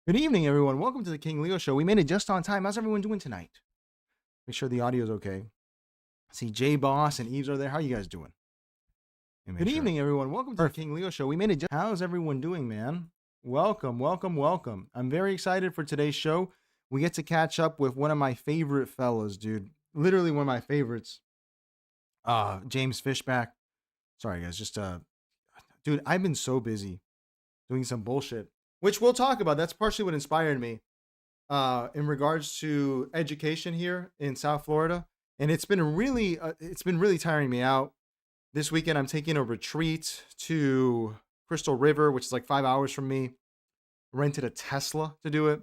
Good evening, everyone. Welcome to the King Leo Show. We made it just on time. How's everyone doing tonight? Make sure the audio's okay. See, J Boss and Eves are there. How you guys doing? Good evening, everyone. Welcome to the King Leo Show. We made it just. How's everyone doing, man? Welcome, welcome, welcome. I'm very excited for today's show. We get to catch up with one of my favorite fellas, dude. Literally one of my favorites. James Fishback. Sorry, guys. Just dude, I've been so busy doing some bullshit, which we'll talk about. That's partially what inspired me in regards to education here in South Florida. And it's been really tiring me out. This weekend, I'm taking a retreat to Crystal River, which is like 5 hours from me. Rented a Tesla to do it.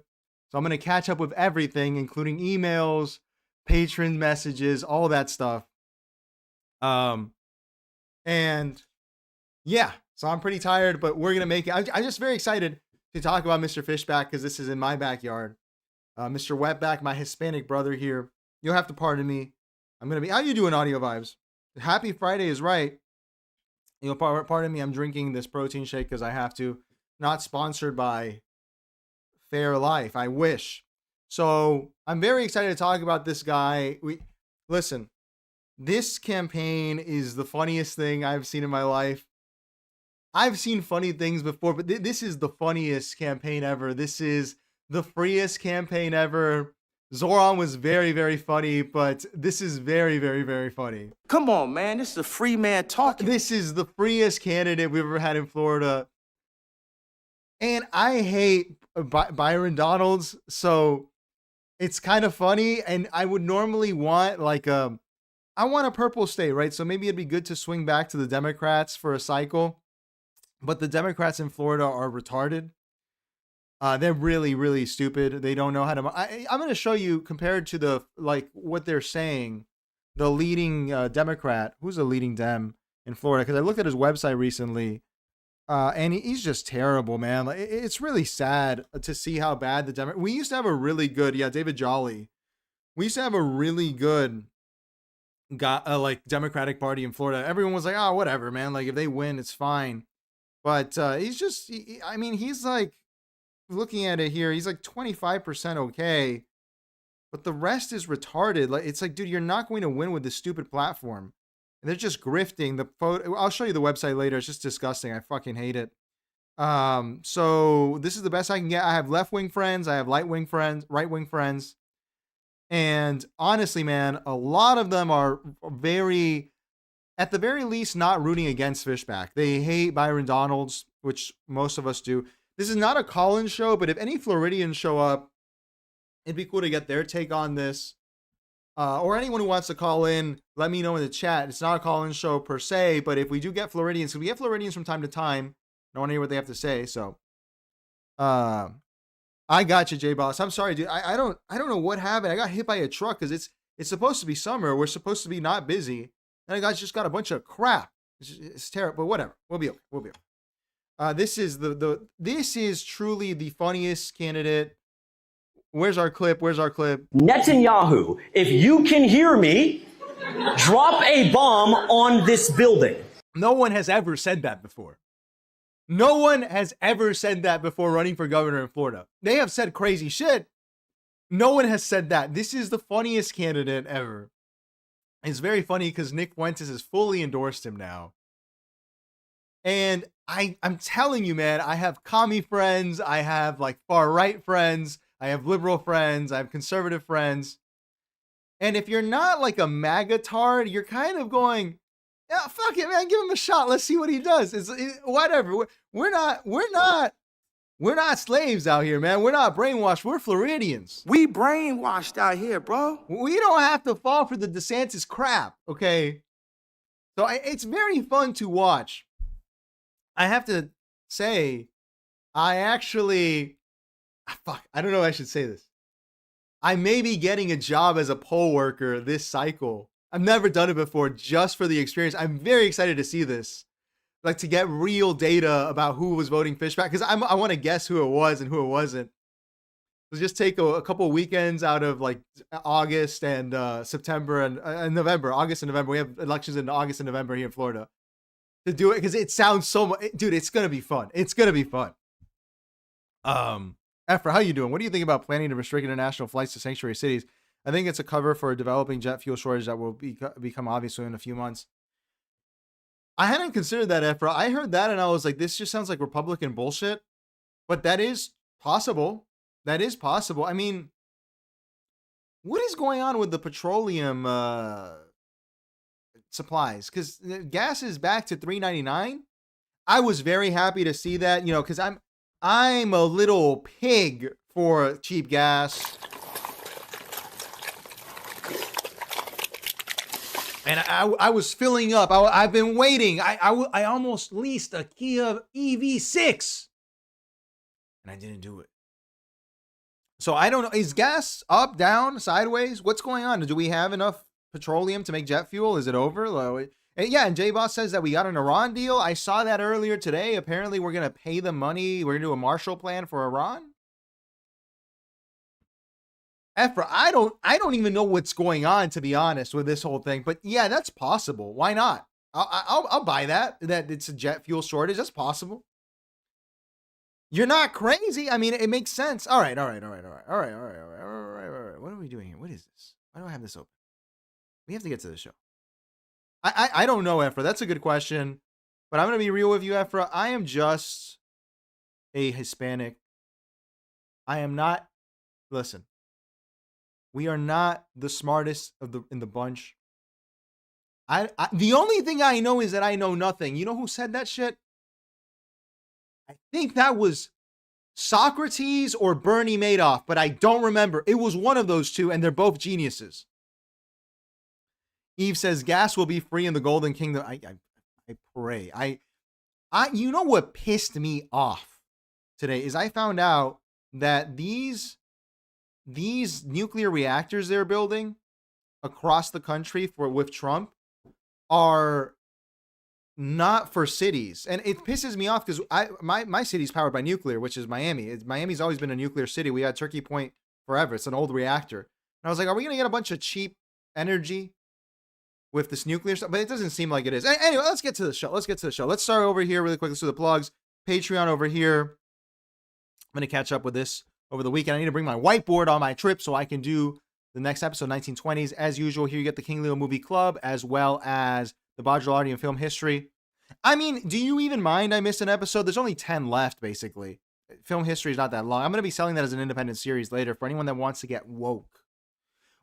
So I'm going to catch up with everything, including emails, patron messages, all that stuff. And yeah, so I'm pretty tired, but we're going to make it. I'm just very excited to talk about Mr. Fishback because this is in my backyard. Mr. Wetback, my Hispanic brother here. You'll have to pardon me. I'm going to be, how you doing, Audio Vibes? Happy Friday is right. You'll pardon me. I'm drinking this protein shake because I have to. Not sponsored by Fair Life. I wish. So I'm very excited to talk about this guy. Listen, this campaign is the funniest thing I've seen in my life. I've seen funny things before, but this is the funniest campaign ever. This is the freest campaign ever. Zoran was very, very funny, but this is very, very, very funny. Come on, man. This is a free man talking. This is the freest candidate we've ever had in Florida. And I hate Byron Donalds, so it's kind of funny. And I would normally want I want a purple state, right? So maybe it'd be good to swing back to the Democrats for a cycle. But the Democrats in Florida are retarded. They're really, really stupid. They don't know how to. I'm going to show you compared to what they're saying. The leading Democrat, who's a leading Dem in Florida, because I looked at his website recently, and he's just terrible, man. It's really sad to see how bad the Democrat. We used to have a really good, David Jolly. We used to have a really good Democratic Party in Florida. Everyone was like, oh, whatever, man. Like if they win, it's fine. But he's just, he's like, looking at it here, he's like 25% okay, but the rest is retarded. Like it's like, dude, you're not going to win with this stupid platform. And they're just grifting. The photo, I'll show you the website later. It's just disgusting. I fucking hate it. So this is the best I can get. I have left-wing friends, I have right-wing friends. And honestly, man, a lot of them are at the very least, not rooting against Fishback. They hate Byron Donalds, which most of us do. This is not a call-in show, but if any Floridians show up, it'd be cool to get their take on this. Or anyone who wants to call in, let me know in the chat. It's not a call-in show per se, but if we do get Floridians, because we get Floridians from time to time, I want to hear what they have to say. So, I got you, J-Boss. I'm sorry, dude. I don't know what happened. I got hit by a truck because it's supposed to be summer. We're supposed to be not busy. And I just got a bunch of crap. It's terrible, but whatever. We'll be okay. We'll be okay. This is this is truly the funniest candidate. Where's our clip? Netanyahu, if you can hear me, drop a bomb on this building. No one has ever said that before. No one has ever said that before running for governor in Florida. They have said crazy shit. No one has said that. This is the funniest candidate ever. It's very funny because Nick Fuentes has fully endorsed him now. And I'm telling you, man, I have commie friends. I have far right friends. I have liberal friends. I have conservative friends. And if you're not like a MAGA tard, you're kind of going, yeah, fuck it, man. Give him a shot. Let's see what he does. Whatever. We're not slaves out here, man. We're not brainwashed. We're Floridians. We brainwashed out here, bro. We don't have to fall for the DeSantis crap, okay? So it's very fun to watch. I have to say, I don't know if I should say this. I may be getting a job as a poll worker this cycle. I've never done it before, just for the experience. I'm very excited to see this. To get real data about who was voting Fishback, because I want to guess who it was and who it wasn't. So just take a couple of weekends out of August and September and November. August and November. We have elections in August and November here in Florida. To do it, because it sounds so much, dude. It's gonna be fun. It's gonna be fun. Efra, how you doing? What do you think about planning to restrict international flights to sanctuary cities? I think it's a cover for a developing jet fuel shortage that will become obvious in a few months. I hadn't considered that, Efra. I heard that and I was like, this just sounds like Republican bullshit. But that is possible. That is possible. I mean, what is going on with the petroleum supplies? Because gas is back to $3.99. I was very happy to see that, you know, because I'm a little pig for cheap gas. And I was filling up. I've been waiting. I almost leased a Kia EV6. And I didn't do it. So I don't know. Is gas up, down, sideways? What's going on? Do we have enough petroleum to make jet fuel? Is it over? Yeah, and J-Boss says that we got an Iran deal. I saw that earlier today. Apparently, we're going to pay the money. We're going to do a Marshall Plan for Iran. Efra, I don't even know what's going on, to be honest, with this whole thing. But yeah, that's possible. Why not? I'll buy that it's a jet fuel shortage. That's possible. You're not crazy. I mean, it makes sense. All right. What are we doing here? What is this? Why do I have this open? We have to get to the show. I don't know, Efra. That's a good question. But I'm going to be real with you, Efra. I am just a Hispanic. I am not. Listen. We are not the smartest in the bunch. The only thing I know is that I know nothing. You know who said that shit? I think that was Socrates or Bernie Madoff, but I don't remember. It was one of those two, and they're both geniuses. Eve says gas will be free in the Golden Kingdom. I pray. You know what pissed me off today is I found out that these nuclear reactors they're building across the country with Trump are not for cities. And it pisses me off because my city's powered by nuclear, which is Miami. Miami's always been a nuclear city. We had Turkey Point forever. It's an old reactor. And I was like, are we going to get a bunch of cheap energy with this nuclear stuff? But it doesn't seem like it is. Anyway, let's get to the show. Let's start over here really quick. Let's do the plugs. Patreon over here. I'm going to catch up with this over the weekend. I need to bring my whiteboard on my trip so I can do the next episode, 1920s. As usual, here you get the King Leo Movie Club as well as the Baudrillardi and Film History. I mean, do you even mind I missed an episode? There's only 10 left, basically. Film History is not that long. I'm going to be selling that as an independent series later for anyone that wants to get woke.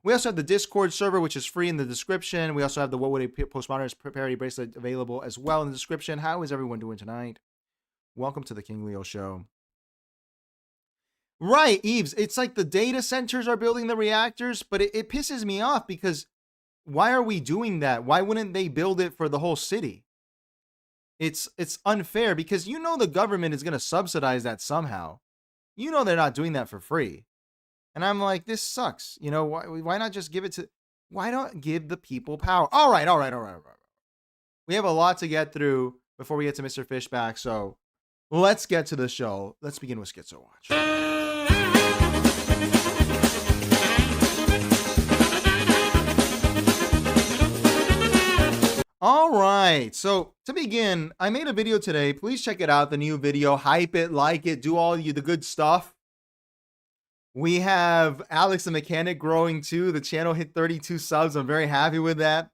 We also have the Discord server, which is free in the description. We also have the What Would a Postmodernist Parody bracelet available as well in the description. How is everyone doing tonight? Welcome to the King Leo Show. Right, Eves. It's like the data centers are building the reactors, but it pisses me off because why are we doing that? Why wouldn't they build it for the whole city? It's unfair because you know the government is going to subsidize that somehow. You know they're not doing that for free. And I'm like, this sucks. You know, why not just give it to... Why not give the people power? All right. We have a lot to get through before we get to Mr. Fishback, so let's get to the show. Let's begin with Schizo Watch. All right, so to begin, I made a video today. Please check it out, the new video. Hype it, like it, do all the good stuff. We have Alex the Mechanic growing too. The channel hit 32 subs. I'm very happy with that.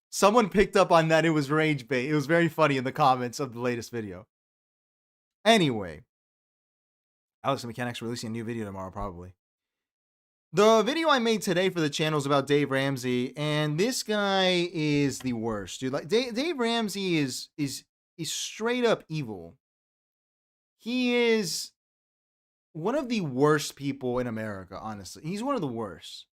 Someone picked up on that. It was rage bait. It was very funny in the comments of the latest video. Anyway, Alex the Mechanic's releasing a new video tomorrow, probably. The video I made today for the channel is about Dave Ramsey, and this guy is the worst, dude. Like Dave Ramsey is straight up evil. He is one of the worst people in America, honestly. He's one of the worst.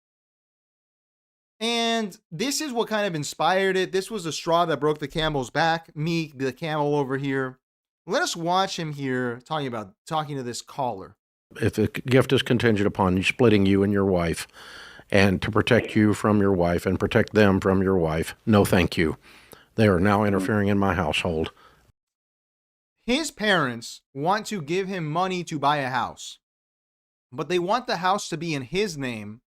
And this is what kind of inspired it. This was the straw that broke the camel's back. Me, the camel over here. Let us watch him here talking to this caller. If the gift is contingent upon splitting you and your wife, and to protect you from your wife and protect them from your wife, no thank you. They are now interfering in my household. His parents want to give him money to buy a house, but they want the house to be in his name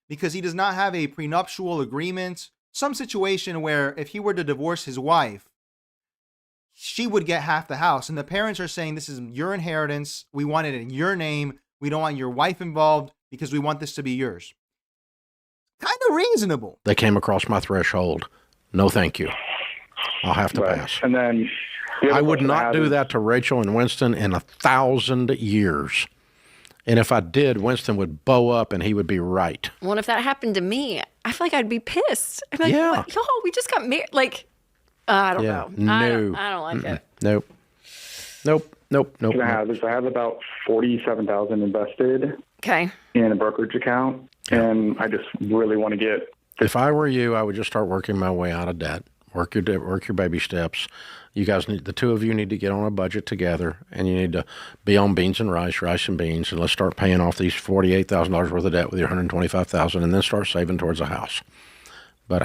because he does not have a prenuptial agreement, some situation where if he were to divorce his wife, she would get half the house. And the parents are saying, this is your inheritance. We want it in your name. We don't want your wife involved because we want this to be yours. Kind of reasonable. They came across my threshold. No, thank you. I'll have to pass. And then I would not do that to Rachel and Winston in 1,000 years. And if I did, Winston would bow up and he would be right. Well, if that happened to me, I feel like I'd be pissed. I'd be like, Yeah. what? Yo, we just got married. Like, I don't know. No. I don't like it. Nope. I have about $47,000 invested Okay. in a brokerage account, and I just really want to get. If I were you, I would just start working my way out of debt. Work your baby steps. You guys the two of you need to get on a budget together, and you need to be on beans and rice and beans, and let's start paying off these $48,000 worth of debt with your $125,000, and then start saving towards a house. But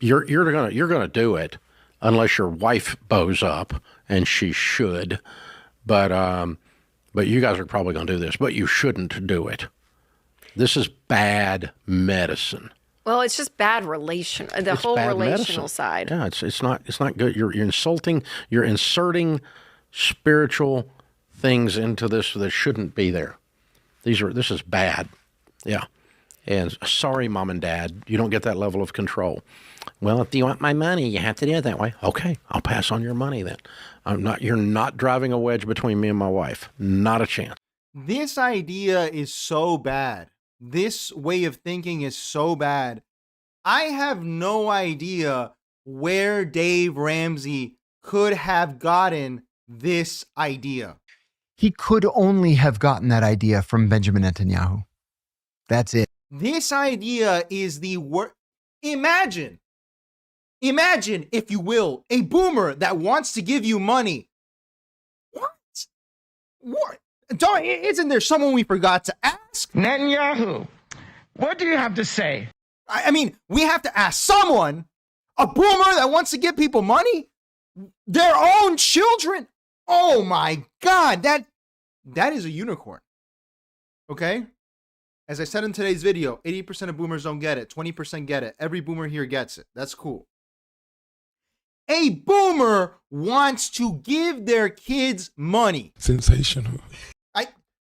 you're gonna do it unless your wife bows up, and she should. But you guys are probably gonna do this, but you shouldn't do it. This is bad medicine. Well, it's just bad relation. The It's whole bad relational medicine. side. Yeah, it's not good. You're inserting spiritual things into this that shouldn't be there. This is bad. Yeah. And sorry, mom and dad, you don't get that level of control. Well, if you want my money, you have to do it that way. Okay, I'll pass on your money then. You're not driving a wedge between me and my wife. Not a chance. This idea is so bad. This way of thinking is so bad. I have no idea where Dave Ramsey could have gotten this idea. He could only have gotten that idea from Benjamin Netanyahu. That's it. This idea is the worst. Imagine, if you will, a boomer that wants to give you money. What? Isn't there someone we forgot to ask? Netanyahu, what do you have to say? I mean, we have to ask someone, a boomer that wants to give people money, their own children. Oh my God, that is a unicorn. Okay? As I said in today's video, 80% of boomers don't get it. 20% get it. Every boomer here gets it. That's cool. A boomer wants to give their kids money. Sensational.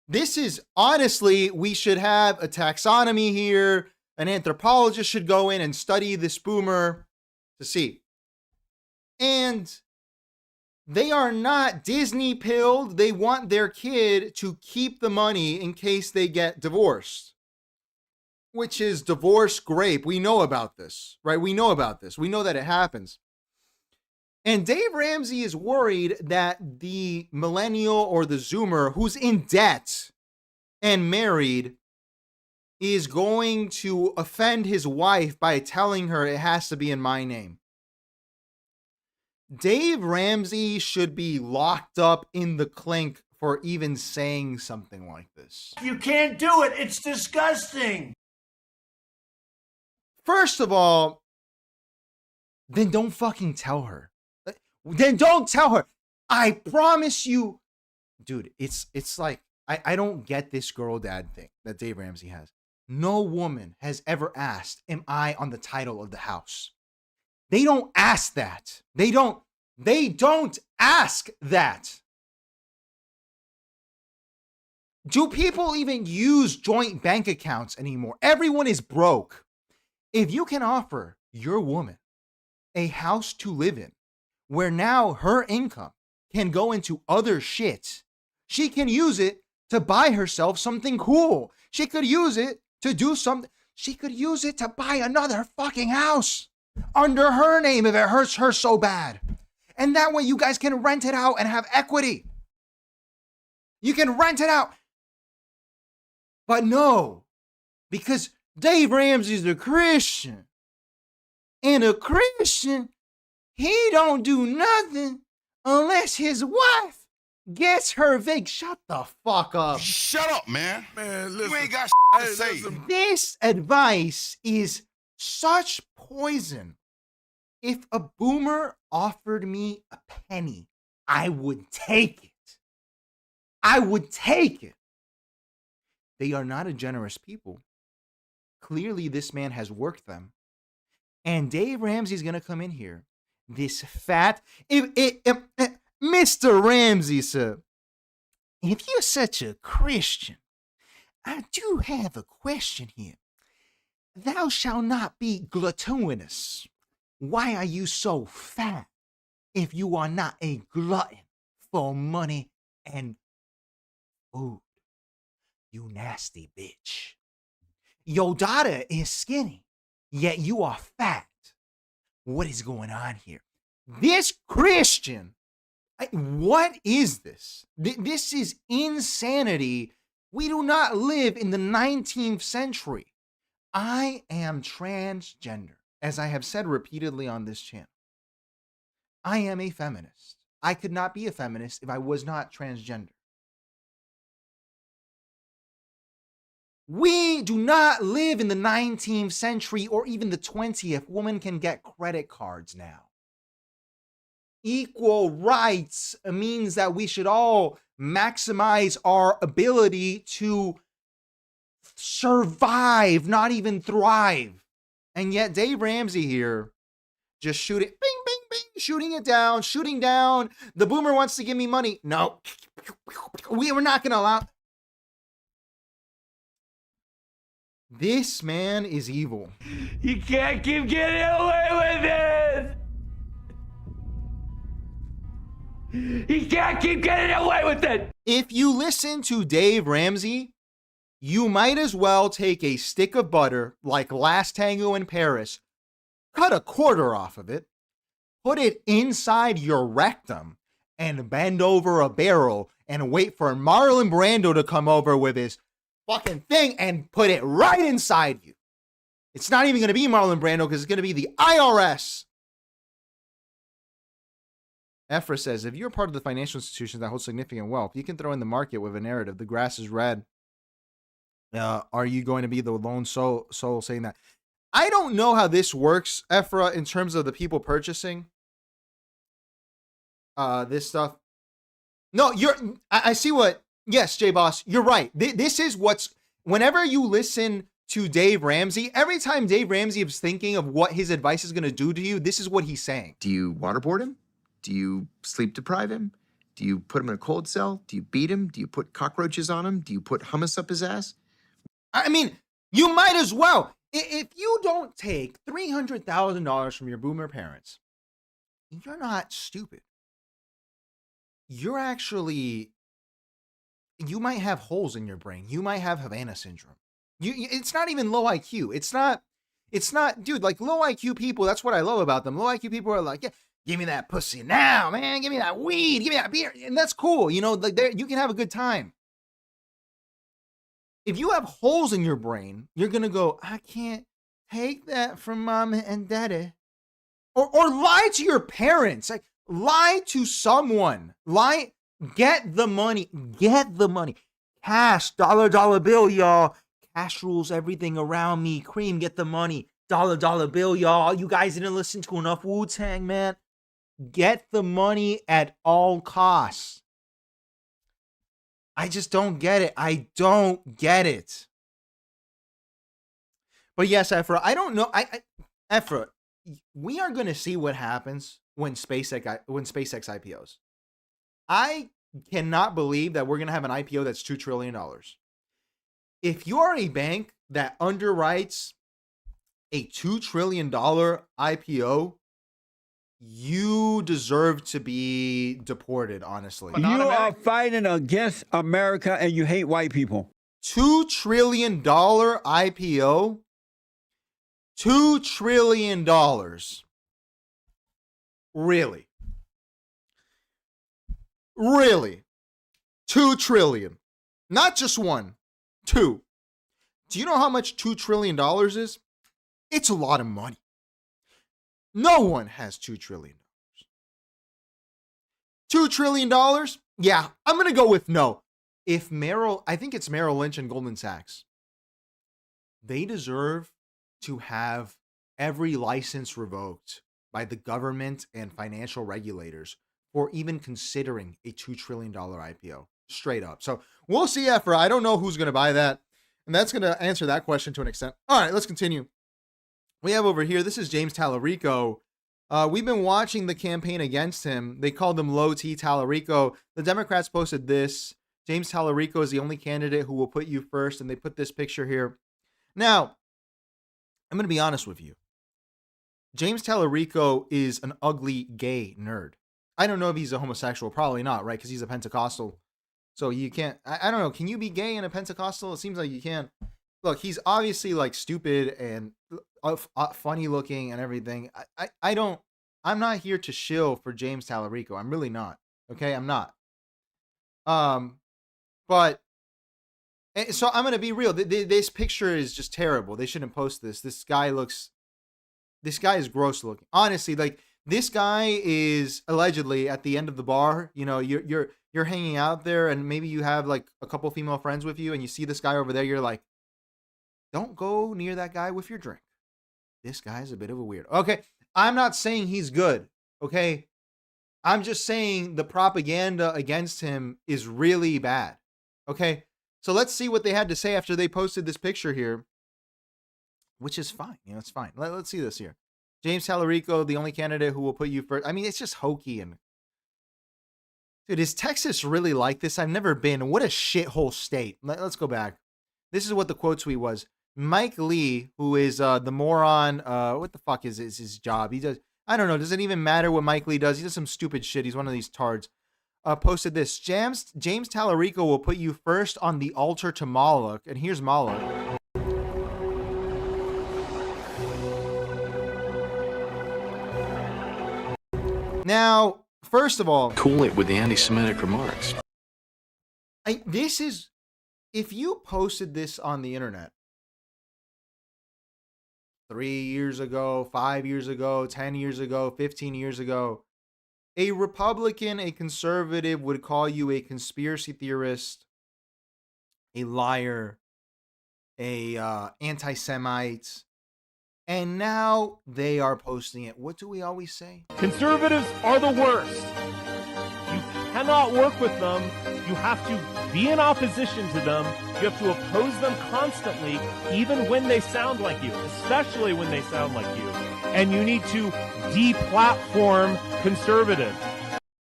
This is honestly, we should have a taxonomy here. An anthropologist should go in and study this boomer to see. And they are not Disney pilled. They want their kid to keep the money in case they get divorced, which is divorce grape. We know about this, right? We know about this. We know that it happens. And Dave Ramsey is worried that the millennial or the Zoomer who's in debt and married is going to offend his wife by telling her it has to be in my name. Dave Ramsey should be locked up in the clink for even saying something like this. You can't do it. It's disgusting. First of all, then don't fucking tell her. Then don't tell her. I promise you. Dude, it's like, I don't get this girl dad thing that Dave Ramsey has. No woman has ever asked, am I on the title of the house? They don't ask that. They don't ask that. Do people even use joint bank accounts anymore? Everyone is broke. If you can offer your woman a house to live in, where now her income can go into other shit, she can use it to buy herself something cool. She could use it to do something. She could use it to buy another fucking house under her name if it hurts her so bad. And that way you guys can rent it out and have equity. You can rent it out. But no, because Dave Ramsey's a Christian. And a Christian, he don't do nothing unless his wife gets her vac. Shut the fuck up. Shut up, man. Man, listen. You ain't got to say. listen. This advice is such poison. If a boomer offered me a penny, I would take it. I would take it. They are not a generous people. Clearly, this man has worked them. And Dave Ramsey's going to come in here. This fat... Mr. Ramsey, sir, if you're such a Christian, I do have a question here. Thou shalt not be gluttonous. Why are you so fat if you are not a glutton for money and food? You nasty bitch. Your daughter is skinny, yet you are fat. What is going on here? This Christian, what is this? This is insanity. We do not live in the 19th century. I am transgender, as I have said repeatedly on this channel. I am a feminist. I could not be a feminist if I was not transgender. We do not live in the 19th century or even the 20th. Women can get credit cards now. Equal rights means that we should all maximize our ability to survive, not even thrive. And yet Dave Ramsey here just shooting, bing, bing, bing, shooting down. The boomer wants to give me money. No, we're not going to allow. This man is evil. You can't keep getting away with it. You can't keep getting away with it. If you listen to Dave Ramsey, you might as well take a stick of butter like Last Tango in Paris, cut a quarter off of it, put it inside your rectum, and bend over a barrel and wait for Marlon Brando to come over with his fucking thing and put it right inside you. It's not even going to be Marlon Brando because it's going to be the IRS. Ephra says, if you're part of the financial institutions that hold significant wealth, you can throw in the market with a narrative. The grass is red. Are you going to be the lone soul saying that? I don't know how this works, Ephra, in terms of the people purchasing this stuff. No, I see what, yes, J-Boss, you're right. This is what's, whenever you listen to Dave Ramsey, every time Dave Ramsey is thinking of what his advice is going to do to you, this is what he's saying. Do you waterboard him? Do you sleep deprive him? Do you put him in a cold cell? Do you beat him? Do you put cockroaches on him? Do you put hummus up his ass? I mean, you might as well. If you don't take $300,000 from your boomer parents, you're not stupid. You're actually, you might have holes in your brain. You might have Havana syndrome. It's not even low IQ. It's not, dude, like low IQ people, that's what I love about them. Low IQ people are like, yeah, give me that pussy now, man. Give me that weed. Give me that beer. And that's cool. You know, like you can have a good time. If you have holes in your brain, you're going to go, I can't take that from mom and daddy. Or lie to your parents. Like, lie to someone. Get the money. Get the money. Cash, dollar bill, y'all. Cash rules everything around me. Cream, get the money. Dollar bill, y'all. You guys didn't listen to enough Wu-Tang, man. Get the money at all costs. I just don't get it. I don't get it. But yes, Ephra, I don't know. Ephra, we are going to see what happens when SpaceX IPOs. I cannot believe that we're going to have an IPO that's $2 trillion. If you're a bank that underwrites a $2 trillion IPO, you deserve to be deported, honestly. You are fighting against America and you hate white people. $2 trillion IPO? $2 trillion. Really? Really? 2 trillion. Not just one. 2. Do you know how much $2 trillion is? It's a lot of money. No one has $2 trillion. $2 trillion? Yeah, I'm going to go with no. If I think it's Merrill Lynch and Goldman Sachs. They deserve to have every license revoked by the government and financial regulators for even considering a $2 trillion IPO. Straight up. So we'll see, Ephra. I don't know who's going to buy that. And that's going to answer that question to an extent. All right, let's continue. We have over here, this is James Tallarico. We've been watching the campaign against him. They called him Low T Tallarico. The Democrats posted this. James Tallarico is the only candidate who will put you first. And they put this picture here. Now, I'm going to be honest with you. James Tallarico is an ugly gay nerd. I don't know if he's a homosexual. Probably not, right? Because he's a Pentecostal. So you can't, I don't know. Can you be gay in a Pentecostal? It seems like you can. Look, he's obviously like stupid and funny looking and everything. I'm not here to shill for James Tallarico. I'm really not. Okay, I'm not. But so I'm gonna be real. This picture is just terrible. They shouldn't post this. This guy is gross looking. Honestly, like this guy is allegedly at the end of the bar. You know, you're hanging out there, and maybe you have like a couple female friends with you, and you see this guy over there. You're like, don't go near that guy with your drink. This guy's a bit of a weirdo. Okay, I'm not saying he's good. Okay, I'm just saying the propaganda against him is really bad. Okay, so let's see what they had to say after they posted this picture here, which is fine. You know, it's fine. Let's see this here. James Tallarico, the only candidate who will put you first. I mean, it's just hokey. And dude, is Texas really like this? I've never been. What a shithole state. Let's go back. This is what the quote tweet was. Mike Lee, who is the moron, what the fuck is his job? He does, I don't know. Does it even matter what Mike Lee does? He does some stupid shit. He's one of these tards. Posted this. James Tallarico will put you first on the altar to Moloch. And here's Moloch. Now, first of all, cool it with the anti-Semitic remarks. If you posted this on the internet 3 years ago, 5 years ago, 10 years ago, 15 years ago, a Republican, a conservative would call you a conspiracy theorist, a liar, a anti-Semite, and now they are posting it. What do we always say? Conservatives are the worst. You cannot work with them. You have to be in opposition to them. You have to oppose them constantly, even when they sound like you, especially when they sound like you. And you need to deplatform conservatives.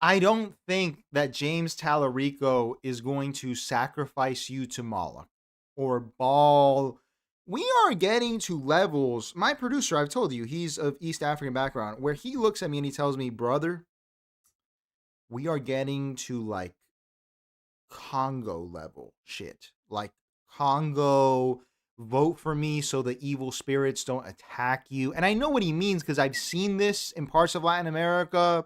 I don't think that James Tallarico is going to sacrifice you to Moloch or Baal. We are getting to levels. My producer, I've told you, he's of East African background, where he looks at me and he tells me, brother, we are getting to like Congo level shit. Like Congo, vote for me so the evil spirits don't attack you. And I know what he means because I've seen this in parts of Latin America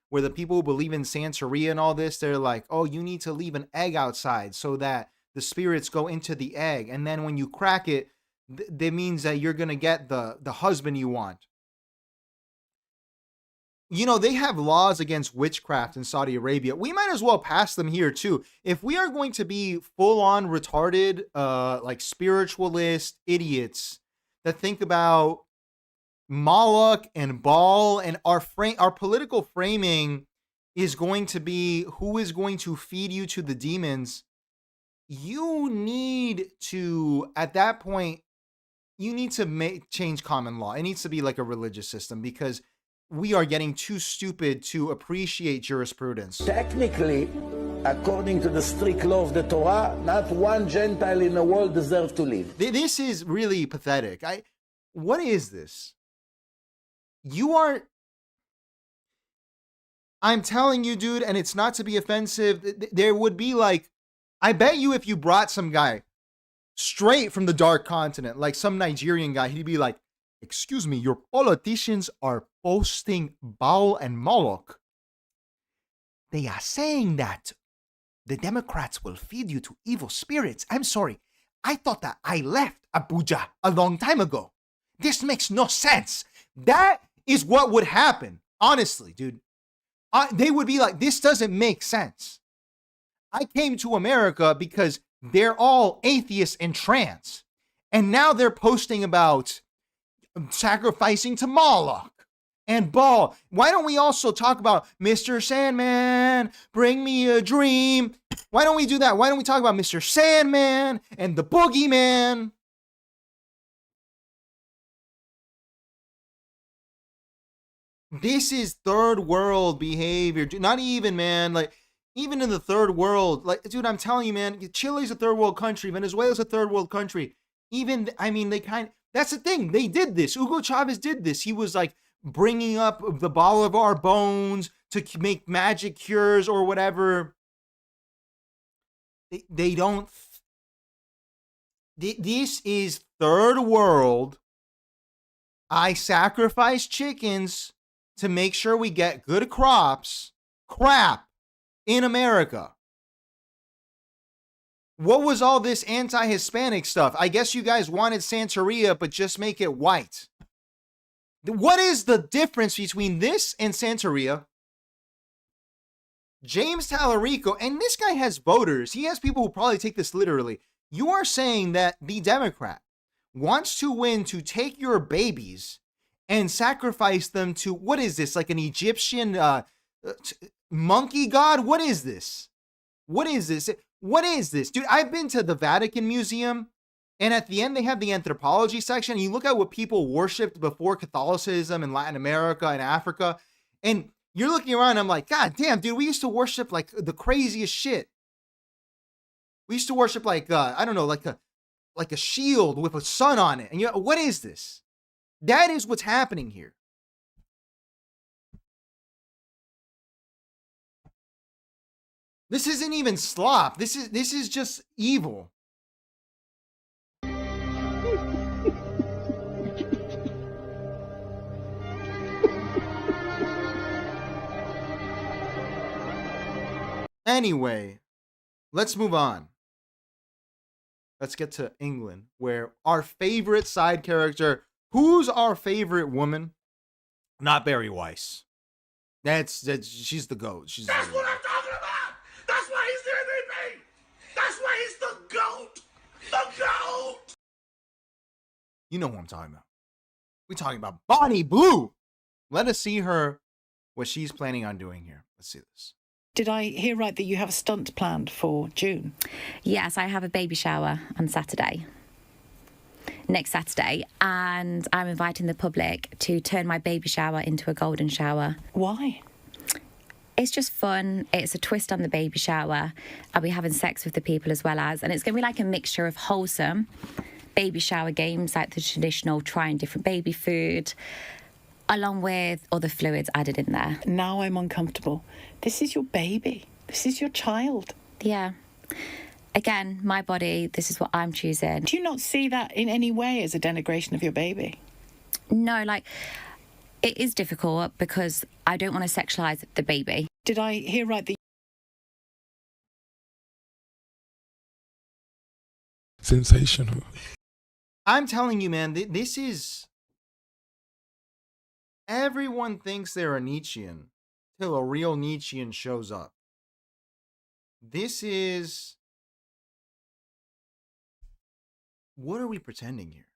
where the people who believe in Santeria and all this, they're like, oh, you need to leave an egg outside so that the spirits go into the egg. And then when you crack it, that means that you're going to get the husband you want. You know, they have laws against witchcraft in Saudi Arabia. We might as well pass them here too. If we are going to be full-on retarded, like spiritualist idiots that think about Moloch and Baal, and our political framing is going to be who is going to feed you to the demons, you need to, at that point, you need to change common law. It needs to be like a religious system because we are getting too stupid to appreciate jurisprudence. Technically, according to the strict law of the Torah, not one Gentile in the world deserves to live. This is really pathetic. What is this? I'm telling you, dude, and it's not to be offensive. There would be like, I bet you if you brought some guy straight from the dark continent, like some Nigerian guy, he'd be like, excuse me, your politicians are posting Baal and Moloch. They are saying that the Democrats will feed you to evil spirits. I'm sorry. I thought that I left Abuja a long time ago. This makes no sense. That is what would happen. Honestly, dude. They would be like, this doesn't make sense. I came to America because they're all atheists and trans. And now they're posting about sacrificing to Moloch and Baal. Why don't we also talk about Mr. Sandman, bring me a dream? Why don't we do that? Why don't we talk about Mr. Sandman and the Boogeyman? This is third world behavior. Not even, man. Like, even in the third world, like, dude, I'm telling you, man, Chile's a third world country, Venezuela's a third world country. Even, I mean, that's the thing. They did this. Hugo Chavez did this. He was like bringing up the Bolivar bones to make magic cures or whatever. They don't. This is third world. I sacrifice chickens to make sure we get good crops. Crap in America. What was all this anti-Hispanic stuff? I guess you guys wanted Santeria, but just make it white. What is the difference between this and Santeria? James Tallarico, and this guy has voters. He has people who probably take this literally. You are saying that the Democrat wants to win to take your babies and sacrifice them to, what is this, like an Egyptian monkey god? What is this? What is this? What is this? Dude, I've been to the Vatican Museum, and at the end they have the anthropology section. And you look at what people worshipped before Catholicism in Latin America and Africa, and you're looking around, I'm like, God damn, dude, we used to worship like the craziest shit. We used to worship like, I don't know, like a shield with a sun on it. And you know, what is this? That is what's happening here. This isn't even slop. This is just evil. Anyway, let's move on. Let's get to England, where our favorite side character, who's our favorite woman? Not Barry Weiss. That's she's the GOAT. That's what I'm talking about. That's why he's the MVP. That's why he's the GOAT. The GOAT. You know who I'm talking about. We're talking about Bonnie Blue. Let us see her, what she's planning on doing here. Let's see this. Did I hear right that you have a stunt planned for June? Yes, I have a baby shower on Saturday. Next Saturday. And I'm inviting the public to turn my baby shower into a golden shower. Why? It's just fun. It's a twist on the baby shower. I'll be having sex with the people as well as. And it's going to be like a mixture of wholesome baby shower games, like the traditional trying different baby food, along with other fluids added in there. Now I'm uncomfortable. This is your baby. This is your child. Yeah. Again, my body, this is what I'm choosing. Do you not see that in any way as a denigration of your baby? No, like, it is difficult because I don't want to sexualize the baby. Did I hear right that... Sensational. I'm telling you, man, this is... Everyone thinks they're a Nietzschean till a real Nietzschean shows up. This is... What are we pretending here?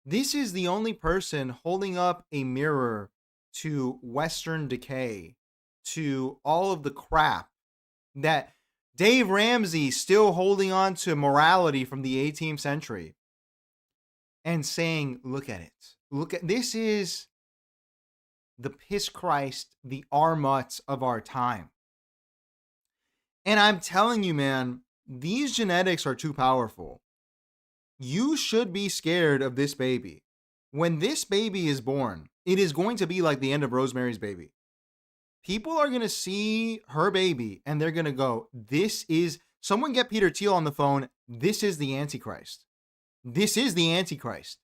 This is the only person holding up a mirror to Western decay, to all of the crap that Dave Ramsey still holding on to morality from the 18th century and saying, look at it. Look at this is the piss Christ, the Armuts of our time. And I'm telling you, man, these genetics are too powerful. You should be scared of this baby. When this baby is born, it is going to be like the end of Rosemary's Baby. People are going to see her baby and they're going to go, this is, someone get Peter Thiel on the phone. This is the Antichrist. This is the Antichrist.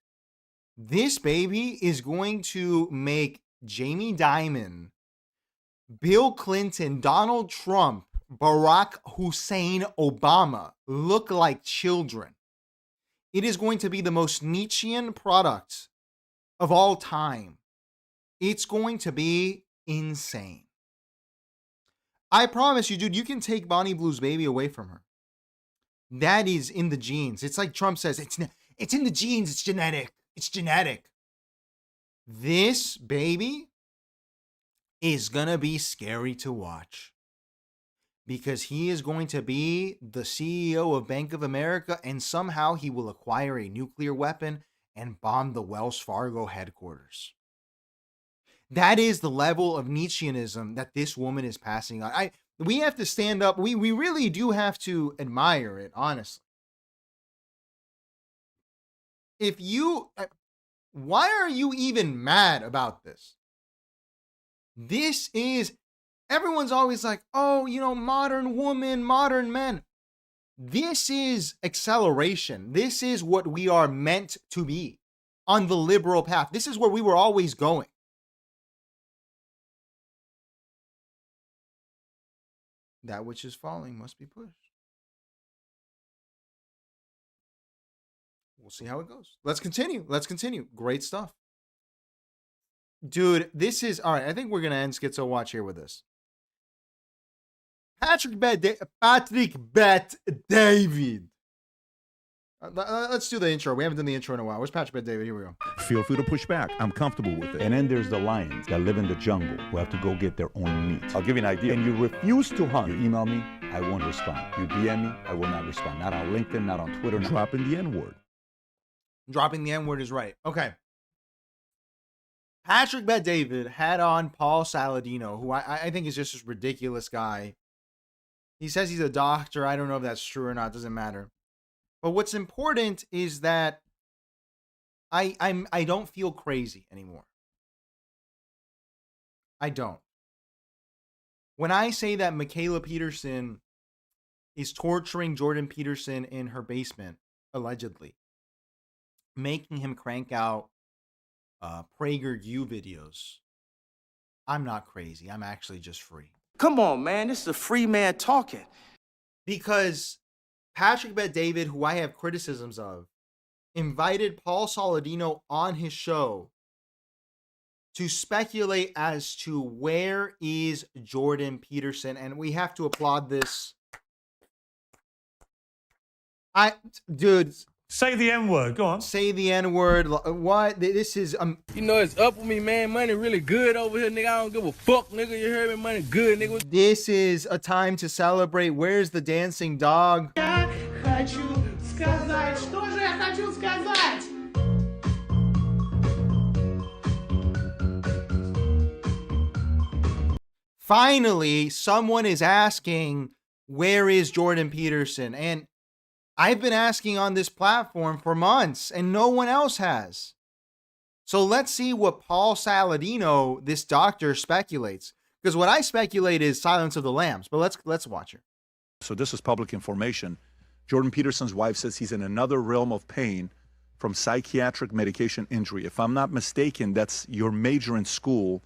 This baby is going to make Jamie Dimon, Bill Clinton, Donald Trump, Barack Hussein Obama look like children. It is going to be the most Nietzschean product of all time. It's going to be insane. I promise you, dude, you can take Bonnie Blue's baby away from her. That is in the genes. It's like Trump says, it's in the genes, it's genetic. It's genetic. This baby is going to be scary to watch. Because he is going to be the CEO of Bank of America, and somehow he will acquire a nuclear weapon and bomb the Wells Fargo headquarters. That is the level of Nietzscheanism that this woman is passing on. We have to stand up. We really do have to admire it, honestly. Why are you even mad about this? This is, everyone's always like, oh, modern woman, modern men. This is acceleration. This is what we are meant to be on the liberal path. This is where we were always going. That which is falling must be pushed. We'll see how it goes. Let's continue. Great stuff. Dude, this is... All right, I think we're going to end Schizo Watch here with this. Patrick Bet David. Let's do the intro. We haven't done the intro in a while. Where's Patrick Bet David? Here we go. Feel free to push back. I'm comfortable with it. And then there's the lions that live in the jungle who have to go get their own meat. I'll give you an idea. And you refuse to hunt. You email me, I won't respond. You DM me, I will not respond. Not on LinkedIn, not on Twitter. Dropping the N-word. Dropping the N-word is right. Okay. Patrick Bet David had on Paul Saladino, who I think is just this ridiculous guy. He says he's a doctor. I don't know if that's true or not. Doesn't matter. But what's important is that I don't feel crazy anymore. I don't. When I say that Michaela Peterson is torturing Jordan Peterson in her basement, allegedly, making him crank out PragerU videos, I'm not crazy. I'm actually just free. Come on, man. This is a free man talking. Because Patrick Bet David, who I have criticisms of, invited Paul Saladino on his show to speculate as to where is Jordan Peterson. And we have to applaud this. Dude. Say the N-word. Go on. Say the N-word. What? This is... it's up with me, man. Money really good over here, nigga. I don't give a fuck, nigga. You heard me? Money good, nigga. This is a time to celebrate. Where's the dancing dog? Хочу сказать, что же я хочу сказать? Finally, someone is asking, where is Jordan Peterson? And I've been asking on this platform for months, and no one else has. So let's see what Paul Saladino, this doctor, speculates. Because what I speculate is Silence of the Lambs. But let's watch it. So this is public information. Jordan Peterson's wife says he's in another realm of pain from psychiatric medication injury. If I'm not mistaken, that's your major in school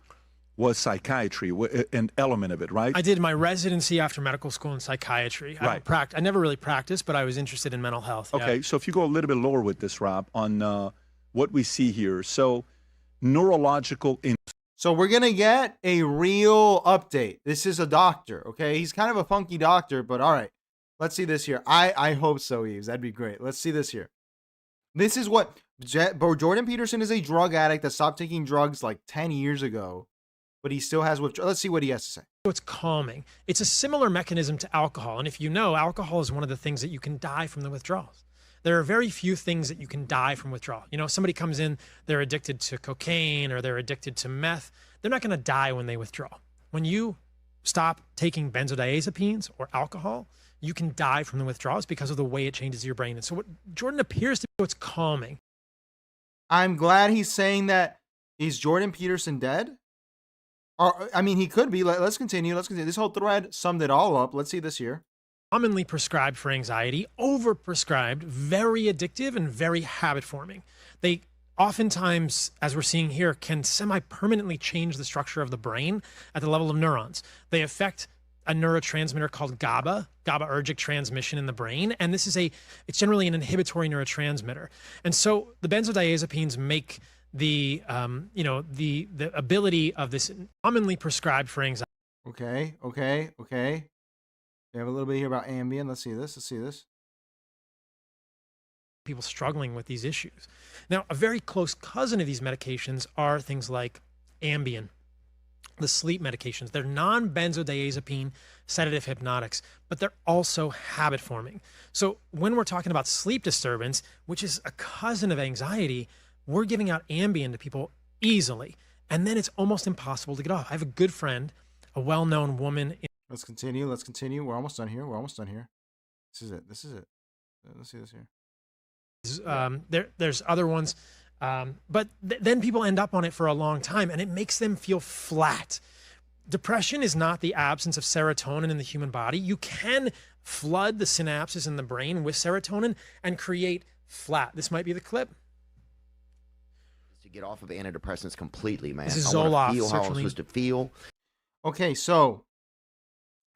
was psychiatry, an element of it, right? I did my residency after medical school in psychiatry. Right. I never really practiced, but I was interested in mental health. Okay, yeah. So if you go a little bit lower with this, Rob, on what we see here. So neurological... So we're going to get a real update. This is a doctor, okay? He's kind of a funky doctor, but all right. Let's see this here. I hope so, Eves. That'd be great. Let's see this here. This is what... Jordan Peterson is a drug addict that stopped taking drugs like 10 years ago. But he still has withdrawal. Let's see what he has to say. It's calming. It's a similar mechanism to alcohol. And if you know, alcohol is one of the things that you can die from the withdrawals. There are very few things that you can die from withdrawal. Somebody comes in, they're addicted to cocaine or they're addicted to meth. They're not going to die when they withdraw. When you stop taking benzodiazepines or alcohol, you can die from the withdrawals because of the way it changes your brain. And so what Jordan appears to be, it's calming. I'm glad he's saying that. Is Jordan Peterson dead? I mean, he could be. Let's continue. This whole thread summed it all up. Let's see this here. Commonly prescribed for anxiety, overprescribed, very addictive, and very habit-forming. They oftentimes, as we're seeing here, can semi-permanently change the structure of the brain at the level of neurons. They affect a neurotransmitter called GABAergic transmission in the brain, and it's generally an inhibitory neurotransmitter. And so the benzodiazepines make the ability of this commonly prescribed for anxiety. Okay. We have a little bit here about Ambien. Let's see this. People struggling with these issues. Now, a very close cousin of these medications are things like Ambien, the sleep medications. They're non-benzodiazepine sedative hypnotics, but they're also habit forming. So when we're talking about sleep disturbance, which is a cousin of anxiety, we're giving out Ambien to people easily, and then it's almost impossible to get off. I have a good friend, a well-known woman. Let's continue. Let's continue. We're almost done here. We're almost done here. This is it. This is it. Let's see this here. There's other ones, but then people end up on it for a long time, and it makes them feel flat. Depression is not the absence of serotonin in the human body. You can flood the synapses in the brain with serotonin and create flat. This might be the clip. To get off of antidepressants completely, man. This is I wanna Zoloft, feel how I'm sertraline. supposed to feel. Okay, so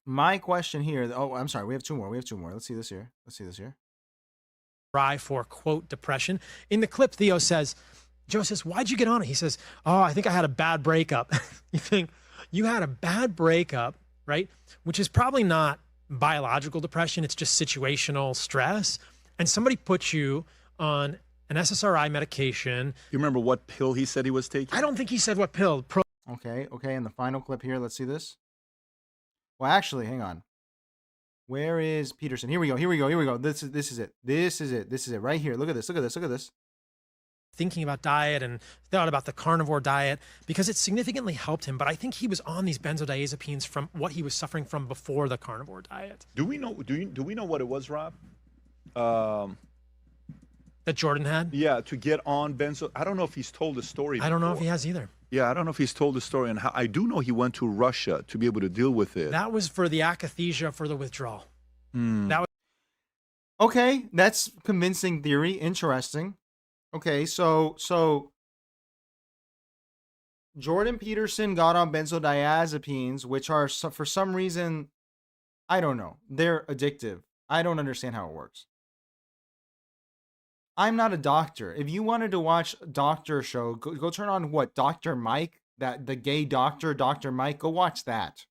my question here. Oh, I'm sorry. We have two more. We have two more. Let's see this here. Let's see this here. Cry for, quote, depression. In the clip, Theo says, Joe says, why'd you get on it? He says, oh, I think I had a bad breakup. You think you had a bad breakup, right? Which is probably not biological depression. It's just situational stress. And somebody put you on an SSRI medication. You remember what pill he said he was taking? I don't think he said what pill. Okay, and the final clip here. Let's see this. Well, actually, hang on. Where is Peterson? Here we go. This is it right here. Look at this. Thinking about diet and thought about the carnivore diet because it significantly helped him. But I think he was on these benzodiazepines from what he was suffering from before the carnivore diet. Do we know what it was, Rob? That Jordan had? Yeah, to get on benzo. I don't know if he's told the story I don't know if before. he has either. Yeah, I don't know if he's told the story. And how, I do know he went to Russia to be able to deal with it. That was for the akathisia for the withdrawal. That was Okay, that's convincing theory. Interesting. Okay, so Jordan Peterson got on benzodiazepines, which are for some reason, I don't know, they're addictive. I don't understand how it works. I'm not a doctor. If you wanted to watch a doctor show, go turn on what? Dr. Mike? The gay doctor, Dr. Mike? Go watch that.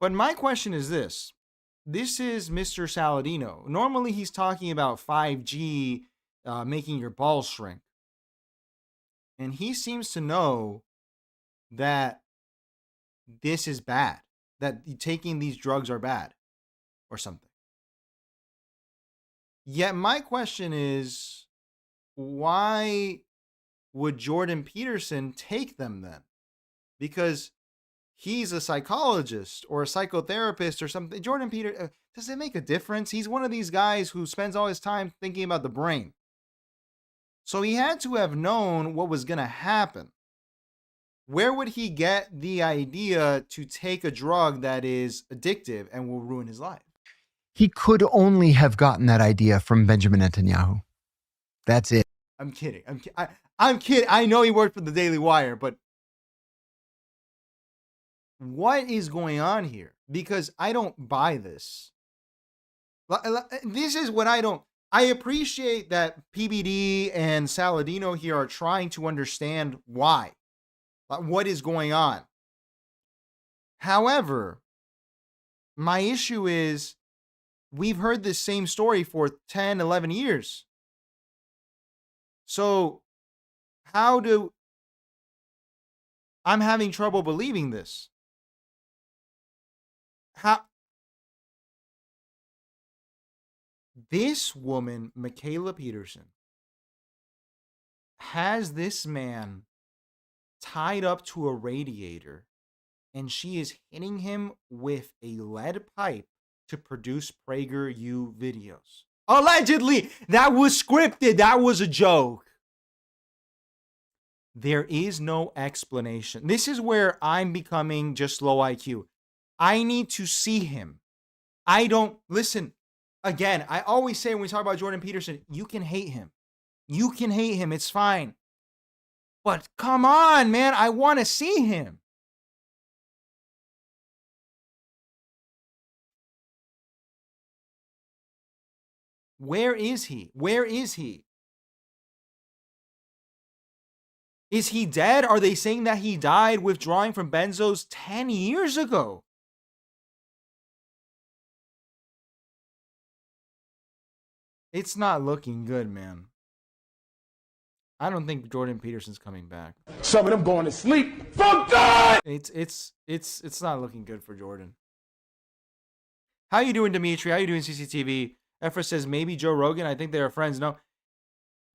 But my question is this. This is Mr. Saladino. Normally he's talking about 5G making your balls shrink. And he seems to know that this is bad. That taking these drugs are bad. Or something. Yet my question is, why would Jordan Peterson take them then? Because he's a psychologist or a psychotherapist or something. Jordan Peterson, does it make a difference? He's one of these guys who spends all his time thinking about the brain. So he had to have known what was going to happen. Where would he get the idea to take a drug that is addictive and will ruin his life? He could only have gotten that idea from Benjamin Netanyahu. That's it. I'm kidding. I'm kidding. I know he worked for the Daily Wire, but what is going on here? Because I don't buy this. This is what I don't. I appreciate that PBD and Saladino here are trying to understand why. What is going on? However, my issue is we've heard this same story for 10, 11 years. So I'm having trouble believing this. This woman, Michaela Peterson, has this man tied up to a radiator, and she is hitting him with a lead pipe to produce PragerU videos. Allegedly, that was scripted. That was a joke. There is no explanation. This is where I'm becoming just low IQ. I need to see him. Listen, again, I always say when we talk about Jordan Peterson, you can hate him. You can hate him. It's fine. But come on, man. I want to see him. Where is he? Where is he? Is he dead? Are they saying that he died withdrawing from benzos 10 years ago? It's not looking good, man. I don't think Jordan Peterson's coming back. Some of them going to sleep. Fuck God! It's not looking good for Jordan. How you doing, Dimitri? How you doing, CCTV? Efra says maybe Joe Rogan. I think they are friends. No.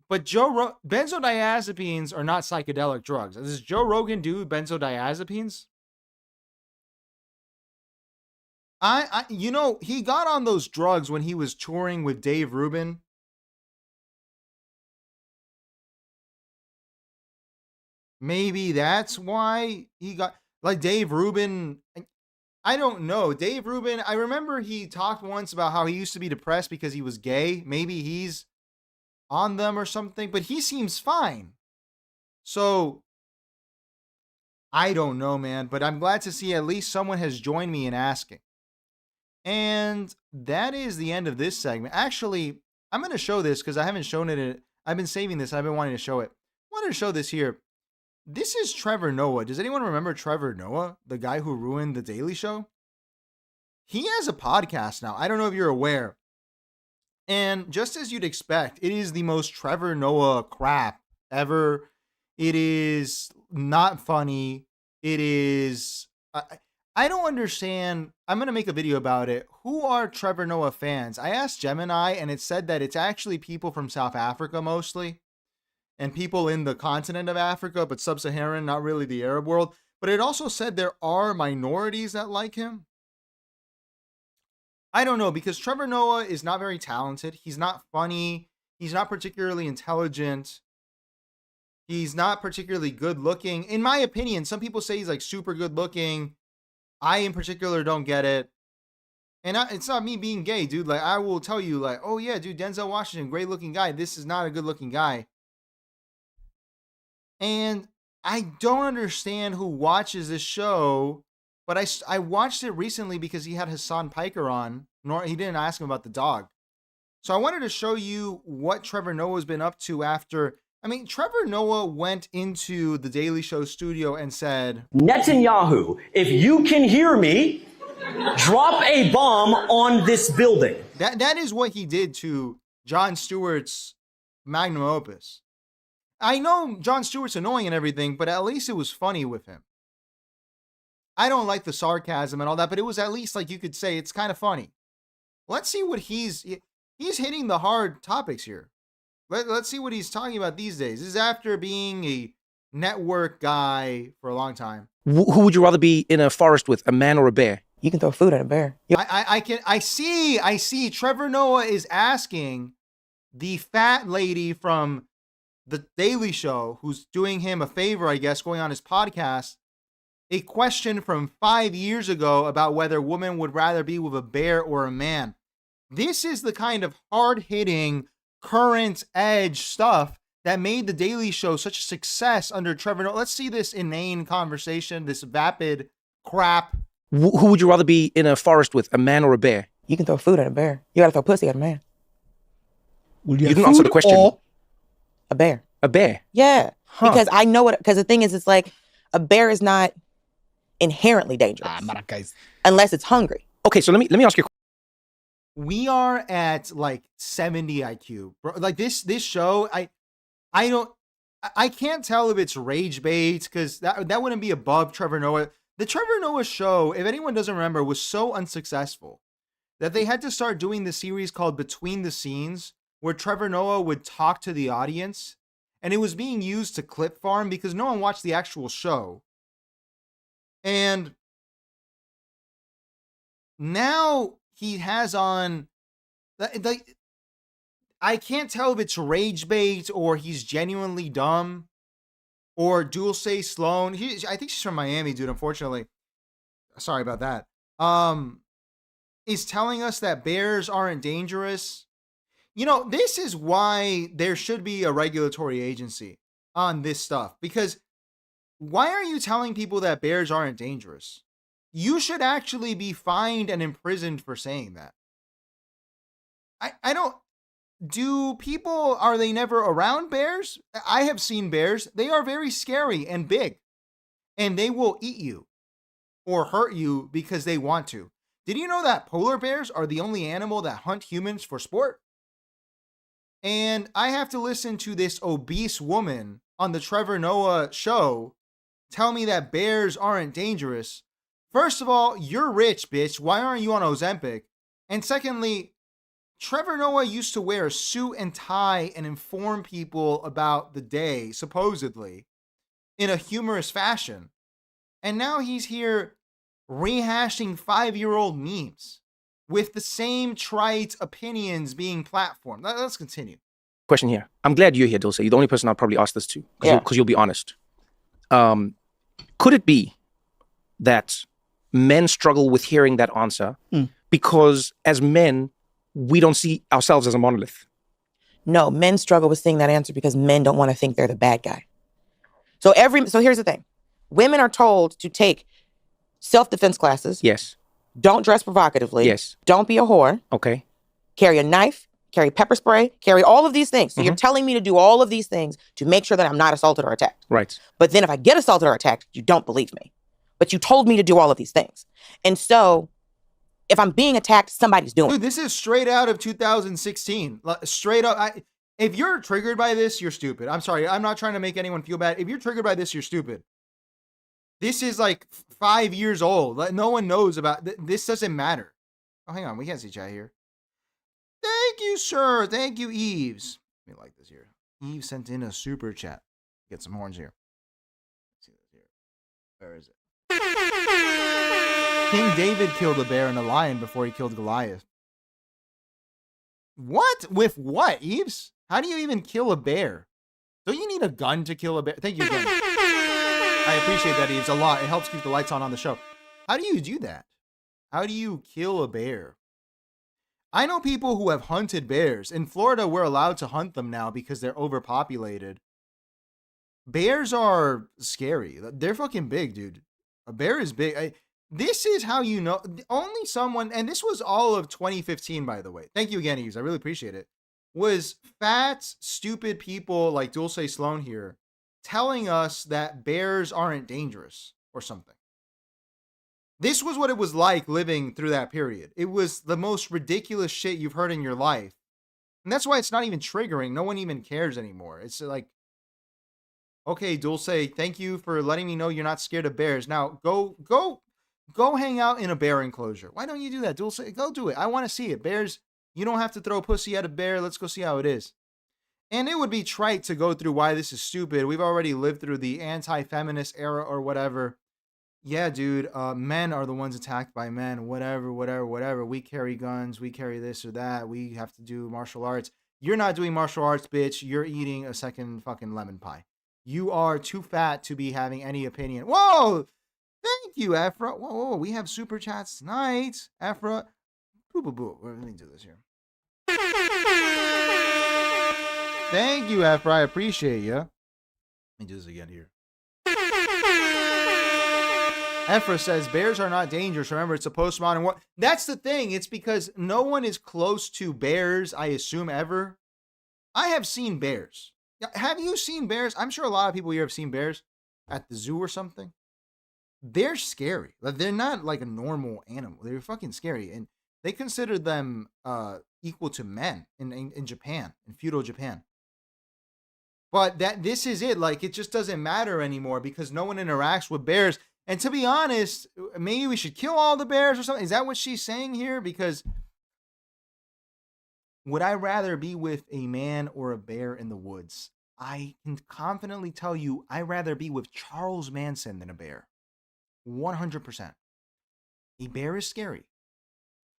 But benzodiazepines are not psychedelic drugs. Does Joe Rogan do benzodiazepines? You know, he got on those drugs when he was touring with Dave Rubin. Maybe that's why he got, like, Dave Rubin. I don't know. Dave Rubin, I remember he talked once about how he used to be depressed because he was gay. Maybe he's on them or something, but he seems fine. So I don't know, man, but I'm glad to see at least someone has joined me in asking. And that is the end of this segment. Actually, I'm going to show this because I haven't shown it. I've been saving this. I've been wanting to show it. I wanted to show this here. This is Trevor Noah. Does anyone remember Trevor Noah, the guy who ruined The Daily Show? He has a podcast now. I don't know if you're aware. And just as you'd expect, it is the most Trevor Noah crap ever. It is not funny. It is... I don't understand. I'm going to make a video about it. Who are Trevor Noah fans? I asked Gemini, and it said that it's actually people from South Africa mostly, and people in the continent of Africa, but sub-Saharan, not really the Arab world. But it also said there are minorities that like him. I don't know, because Trevor Noah is not very talented. He's not funny. He's not particularly intelligent. He's not particularly good looking. In my opinion, some people say he's like super good looking. I in particular don't get it. And it's not me being gay, dude. Like, I will tell you, like, oh yeah, dude, Denzel Washington, great looking guy. This is not a good looking guy. And I don't understand who watches this show, but I watched it recently because he had Hassan Piker on. He didn't ask him about the dog. So I wanted to show you what Trevor Noah's been up to after. I mean, Trevor Noah went into the Daily Show studio and said, Netanyahu, if you can hear me, drop a bomb on this building. That is what he did to Jon Stewart's magnum opus. I know Jon Stewart's annoying and everything, but at least it was funny with him. I don't like the sarcasm and all that, but it was at least, like, you could say it's kind of funny. Let's see what he's hitting the hard topics here. Let's see what he's talking about these days. This is after being a network guy for a long time. Who would you rather be in a forest with, a man or a bear? You can throw food at a bear. I see. Trevor Noah is asking the fat lady from The Daily Show, who's doing him a favor, I guess, going on his podcast, a question from 5 years ago about whether women would rather be with a bear or a man. This is the kind of hard-hitting, current edge stuff that made The Daily Show such a success under Trevor Noah. Let's see this inane conversation, this vapid crap. Who would you rather be in a forest with, a man or a bear? You can throw food at a bear. You gotta throw pussy at a man. You didn't answer the question. A bear. A bear? Yeah. Because I know what, because the thing is, it's like, a bear is not inherently dangerous. Unless it's hungry. Okay, so let me ask you. We are at like 70 IQ. Bro, like this show, I can't tell if it's rage bait, because that wouldn't be above Trevor Noah. The Trevor Noah show, if anyone doesn't remember, was so unsuccessful that they had to start doing the series called Between the Scenes, where Trevor Noah would talk to the audience, and it was being used to clip farm because no one watched the actual show. And now he has on, I can't tell if it's rage bait or he's genuinely dumb, or Dulce Sloan. I think she's from Miami, dude, unfortunately. Sorry about that. Is telling us that bears aren't dangerous. You know, this is why there should be a regulatory agency on this stuff. Because why are you telling people that bears aren't dangerous? You should actually be fined and imprisoned for saying that. I don't... Do people, are they never around bears? I have seen bears. They are very scary and big. And they will eat you or hurt you because they want to. Did you know that polar bears are the only animal that hunt humans for sport? And I have to listen to this obese woman on the Trevor Noah show tell me that bears aren't dangerous. First of all, you're rich, bitch. Why aren't you on Ozempic? And secondly, Trevor Noah used to wear a suit and tie and inform people about the day, supposedly, in a humorous fashion. And now he's here rehashing 5-year-old memes with the same trite opinions being platformed. Let's continue. Question here. I'm glad you're here, Dulce. You're the only person I'll probably ask this to, because you'll be honest. Could it be that men struggle with hearing that answer because as men, we don't see ourselves as a monolith? No, men struggle with seeing that answer because men don't want to think they're the bad guy. So here's the thing. Women are told to take self-defense classes. Yes. Don't dress provocatively. Yes. Don't be a whore. Okay. Carry a knife, carry pepper spray, carry all of these things. So you're telling me to do all of these things to make sure that I'm not assaulted or attacked. Right. But then if I get assaulted or attacked, you don't believe me. But you told me to do all of these things. And so if I'm being attacked, somebody's doing it. Dude, this is straight out of 2016. Straight up. If you're triggered by this, you're stupid. I'm sorry. I'm not trying to make anyone feel bad. If you're triggered by this, you're stupid. This is like 5 years old. No one knows about this. Doesn't matter. Oh, hang on. We can't see chat here. Thank you, sir. Thank you, Eves. Let me like this here. Eve sent in a super chat. Get some horns here. Let's see this here. Where is it? King David killed a bear and a lion before he killed Goliath. What? With what, Eves? How do you even kill a bear? Don't you need a gun to kill a bear? Thank you again. I appreciate that, Eves, a lot. It helps keep the lights on the show. How do you do that? How do you kill a bear? I know people who have hunted bears. In Florida, we're allowed to hunt them now because they're overpopulated. Bears are scary. They're fucking big, dude. A bear is big. This is how you know. Only someone, and this was all of 2015, by the way. Thank you again, Eves. I really appreciate it. Was fat, stupid people like Dulce Sloan here telling us that bears aren't dangerous or something. This was what it was like living through that period. It was the most ridiculous shit you've heard in your life. And that's why it's not even triggering. No one even cares anymore. It's like, okay, Dulce, thank you for letting me know you're not scared of bears. Now go hang out in a bear enclosure. Why don't you do that, Dulce? Go do it. I want to see it. Bears, you don't have to throw pussy at a bear. Let's go see how it is. And it would be trite to go through why this is stupid. We've already lived through the anti-feminist era or whatever. Yeah, dude, men are the ones attacked by men. Whatever. We carry guns. We carry this or that. We have to do martial arts. You're not doing martial arts, bitch. You're eating a second fucking lemon pie. You are too fat to be having any opinion. Whoa! Thank you, Afra. Whoa. We have super chats tonight. Afra. Boo. Let me do this here. Thank you, Afra. I appreciate you. Let me do this again here. Ephra says, bears are not dangerous. Remember, it's a postmodern world. That's the thing. It's because no one is close to bears, I assume, ever. I have seen bears. Have you seen bears? I'm sure a lot of people here have seen bears at the zoo or something. They're scary. They're not like a normal animal. They're fucking scary. And they consider them equal to men in Japan, in feudal Japan. But this is it. Like, it just doesn't matter anymore because no one interacts with bears. And to be honest, maybe we should kill all the bears or something. Is that what she's saying here? Because would I rather be with a man or a bear in the woods? I can confidently tell you I'd rather be with Charles Manson than a bear. 100%. A bear is scary.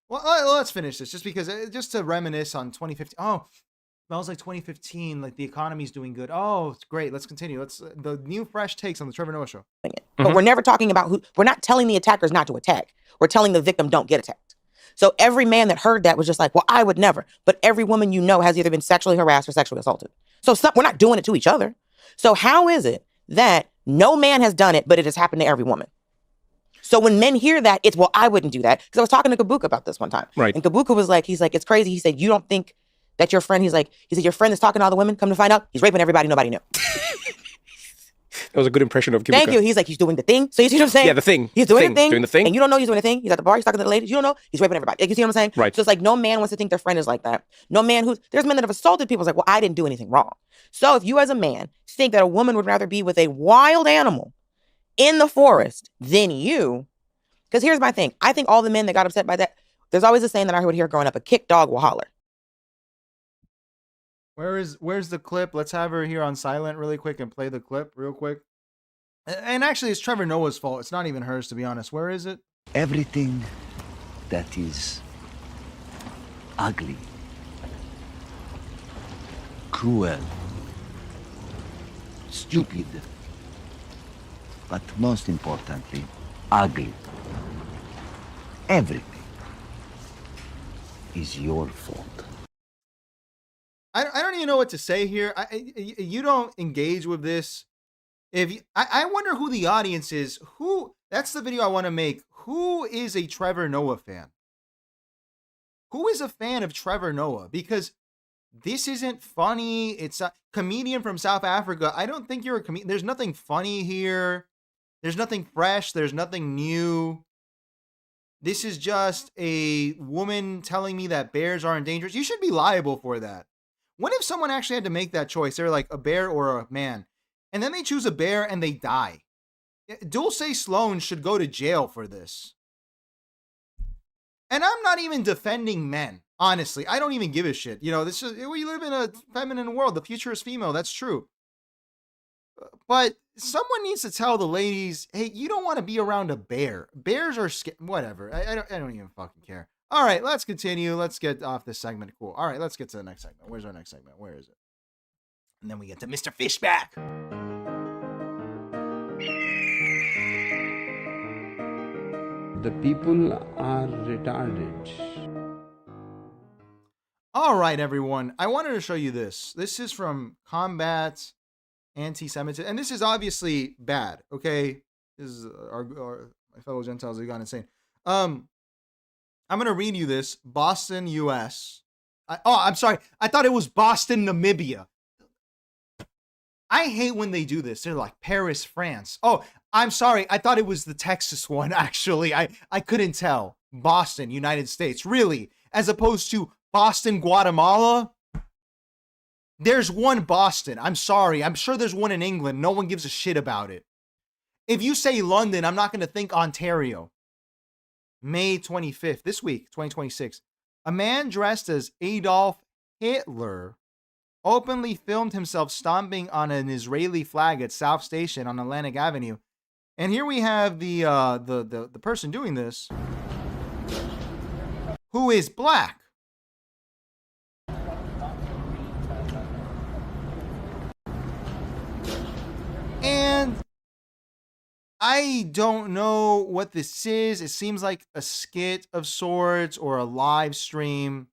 Well, let's finish this just to reminisce on 2015. Oh, smells like 2015. Like the economy's doing good. Oh, it's great. Let's continue. The new fresh takes on the Trevor Noah Show. But we're never talking about we're not telling the attackers not to attack. We're telling the victim don't get attacked. So every man that heard that was just like, well, I would never. But every woman you know has either been sexually harassed or sexually assaulted. So we're not doing it to each other. So how is it that no man has done it, but it has happened to every woman? So when men hear that, it's, well, I wouldn't do that. Because I was talking to Kabuka about this one time. Right. And Kabuka was like, he's like, it's crazy. He said, you don't think that your friend, he said, your friend is talking to all the women, come to find out, he's raping everybody nobody knew. That was a good impression of Kabuka. Thank you. He's like, he's doing the thing. So you see what I'm saying? Yeah, the thing. He's doing the thing. And you don't know he's doing the thing. He's at the bar, he's talking to the ladies. You don't know, he's raping everybody. Like, you see what I'm saying? Right. So it's like, no man wants to think their friend is like that. No man there's men that have assaulted people. It's like, well, I didn't do anything wrong. So if you as a man think that a woman would rather be with a wild animal in the forest than you, because here's my thing. I think all the men that got upset by that, there's always a saying that I would hear growing up, a kick dog will holler. Where's the clip? Let's have her here on silent really quick and play the clip real quick. And actually, it's Trevor Noah's fault. It's not even hers, to be honest. Where is it? Everything that is ugly, cruel, stupid, but most importantly, ugly. Everything is your fault. I don't even know what to say here. You don't engage with this. I wonder who the audience is. That's the video I want to make. Who is a Trevor Noah fan? Who is a fan of Trevor Noah? Because this isn't funny. It's a comedian from South Africa. I don't think you're a comedian. There's nothing funny here. There's nothing fresh. There's nothing new. This is just a woman telling me that bears aren't dangerous. You should be liable for that. What if someone actually had to make that choice? They're like a bear or a man, and then they choose a bear and they die. Dulce Sloan should go to jail for this. And I'm not even defending men. Honestly, I don't even give a shit. We live in a feminine world. The future is female. That's true. But someone needs to tell the ladies, hey, you don't want to be around a bear. Bears are whatever. I don't even fucking care. All right, let's continue. Let's get off this segment. Cool. All right, let's get to the next segment. Where's our next segment? Where is it? And then we get to Mr. Fishback. The people are retarded. All right, everyone. I wanted to show you this. This is from Combat Anti-Semitism. And this is obviously bad, okay? This is my fellow Gentiles have gone insane. I'm going to read you this. Boston, U.S. I'm sorry. I thought it was Boston, Namibia. I hate when they do this. They're like Paris, France. Oh, I'm sorry. I thought it was the Texas one, actually. I couldn't tell. Boston, United States. Really? As opposed to Boston, Guatemala? There's one Boston. I'm sorry. I'm sure there's one in England. No one gives a shit about it. If you say London, I'm not going to think Ontario. May 25th, this week, 2026. A man dressed as Adolf Hitler openly filmed himself stomping on an Israeli flag at South Station on Atlantic Avenue. And here we have the person doing this, who is black. And I don't know what this is. It seems like a skit of sorts or a live stream.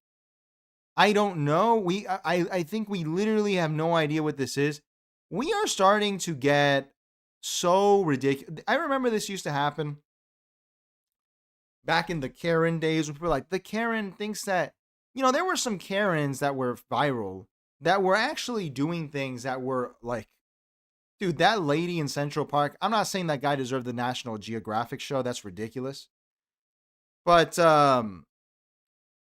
I don't know. I think we literally have no idea what this is. We are starting to get so ridiculous. I remember this used to happen back in the Karen days when people were like, the Karen thinks that, there were some Karens that were viral that were actually doing things that were like, dude, that lady in Central Park, I'm not saying that guy deserved the National Geographic show. That's ridiculous. But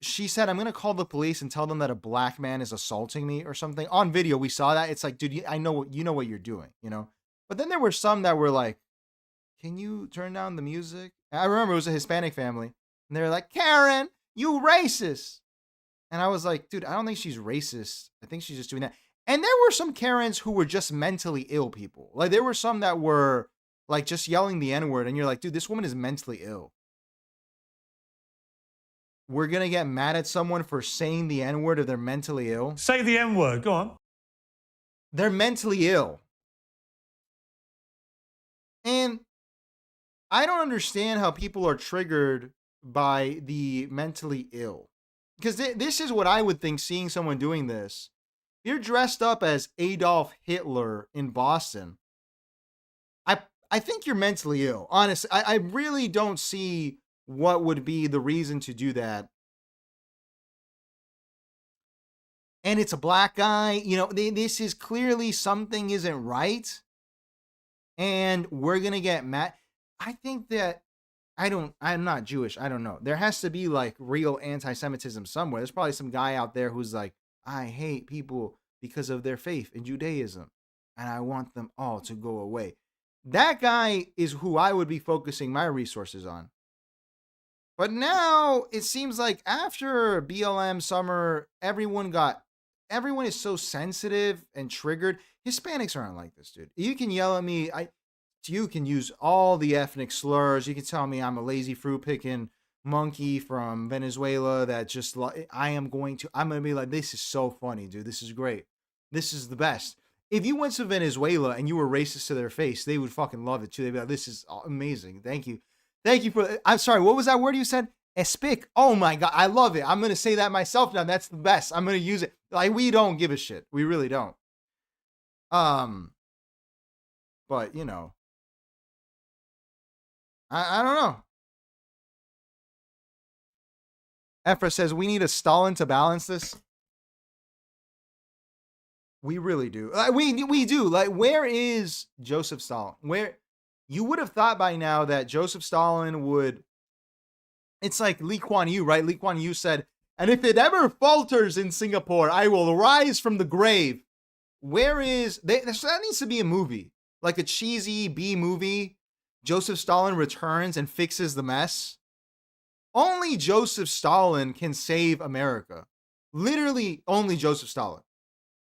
she said, I'm going to call the police and tell them that a black man is assaulting me or something. On video, we saw that. It's like, dude, I know you know what you're doing, But then there were some that were like, can you turn down the music? And I remember it was a Hispanic family. And they were like, Karen, you racist. And I was like, dude, I don't think she's racist. I think she's just doing that. And there were some Karens who were just mentally ill people. Like, there were some that were, like, just yelling the N-word. And you're like, dude, this woman is mentally ill. We're going to get mad at someone for saying the N-word if they're mentally ill? Say the N-word. Go on. They're mentally ill. And I don't understand how people are triggered by the mentally ill. Because this is what I would think seeing someone doing this. You're dressed up as Adolf Hitler in Boston. I think you're mentally ill. Honestly, I really don't see what would be the reason to do that. And it's a black guy. This is clearly something isn't right. And we're going to get mad. I think that I'm not Jewish. I don't know. There has to be like real anti-Semitism somewhere. There's probably some guy out there who's like, I hate people because of their faith in Judaism, and I want them all to go away. That guy is who I would be focusing my resources on. But now it seems like after BLM summer, everyone is so sensitive and triggered. Hispanics aren't like this, dude. You can yell at me. you can use all the ethnic slurs. You can tell me I'm a lazy fruit picking monkey from Venezuela that just like I'm gonna be like, this is so funny, dude. This is great. This is the best. If you went to Venezuela and you were racist to their face, they would fucking love it too. They'd be like, this is amazing. Thank you. Thank you for, I'm sorry, what was that word you said? Espic. Oh my God, I love it. I'm going to say that myself now. That's the best. I'm going to use it. Like, we don't give a shit. We really don't. But, you know, I don't know. Ephra says, we need a Stalin to balance this. We really do. Like, we do. Like, where is Joseph Stalin? Where you would have thought by now that Joseph Stalin would. It's like Lee Kuan Yew, right? Lee Kuan Yew said, and if it ever falters in Singapore, I will rise from the grave. Where is that needs to be a movie, like a cheesy B movie. Joseph Stalin returns and fixes the mess. Only Joseph Stalin can save America. Literally, only Joseph Stalin.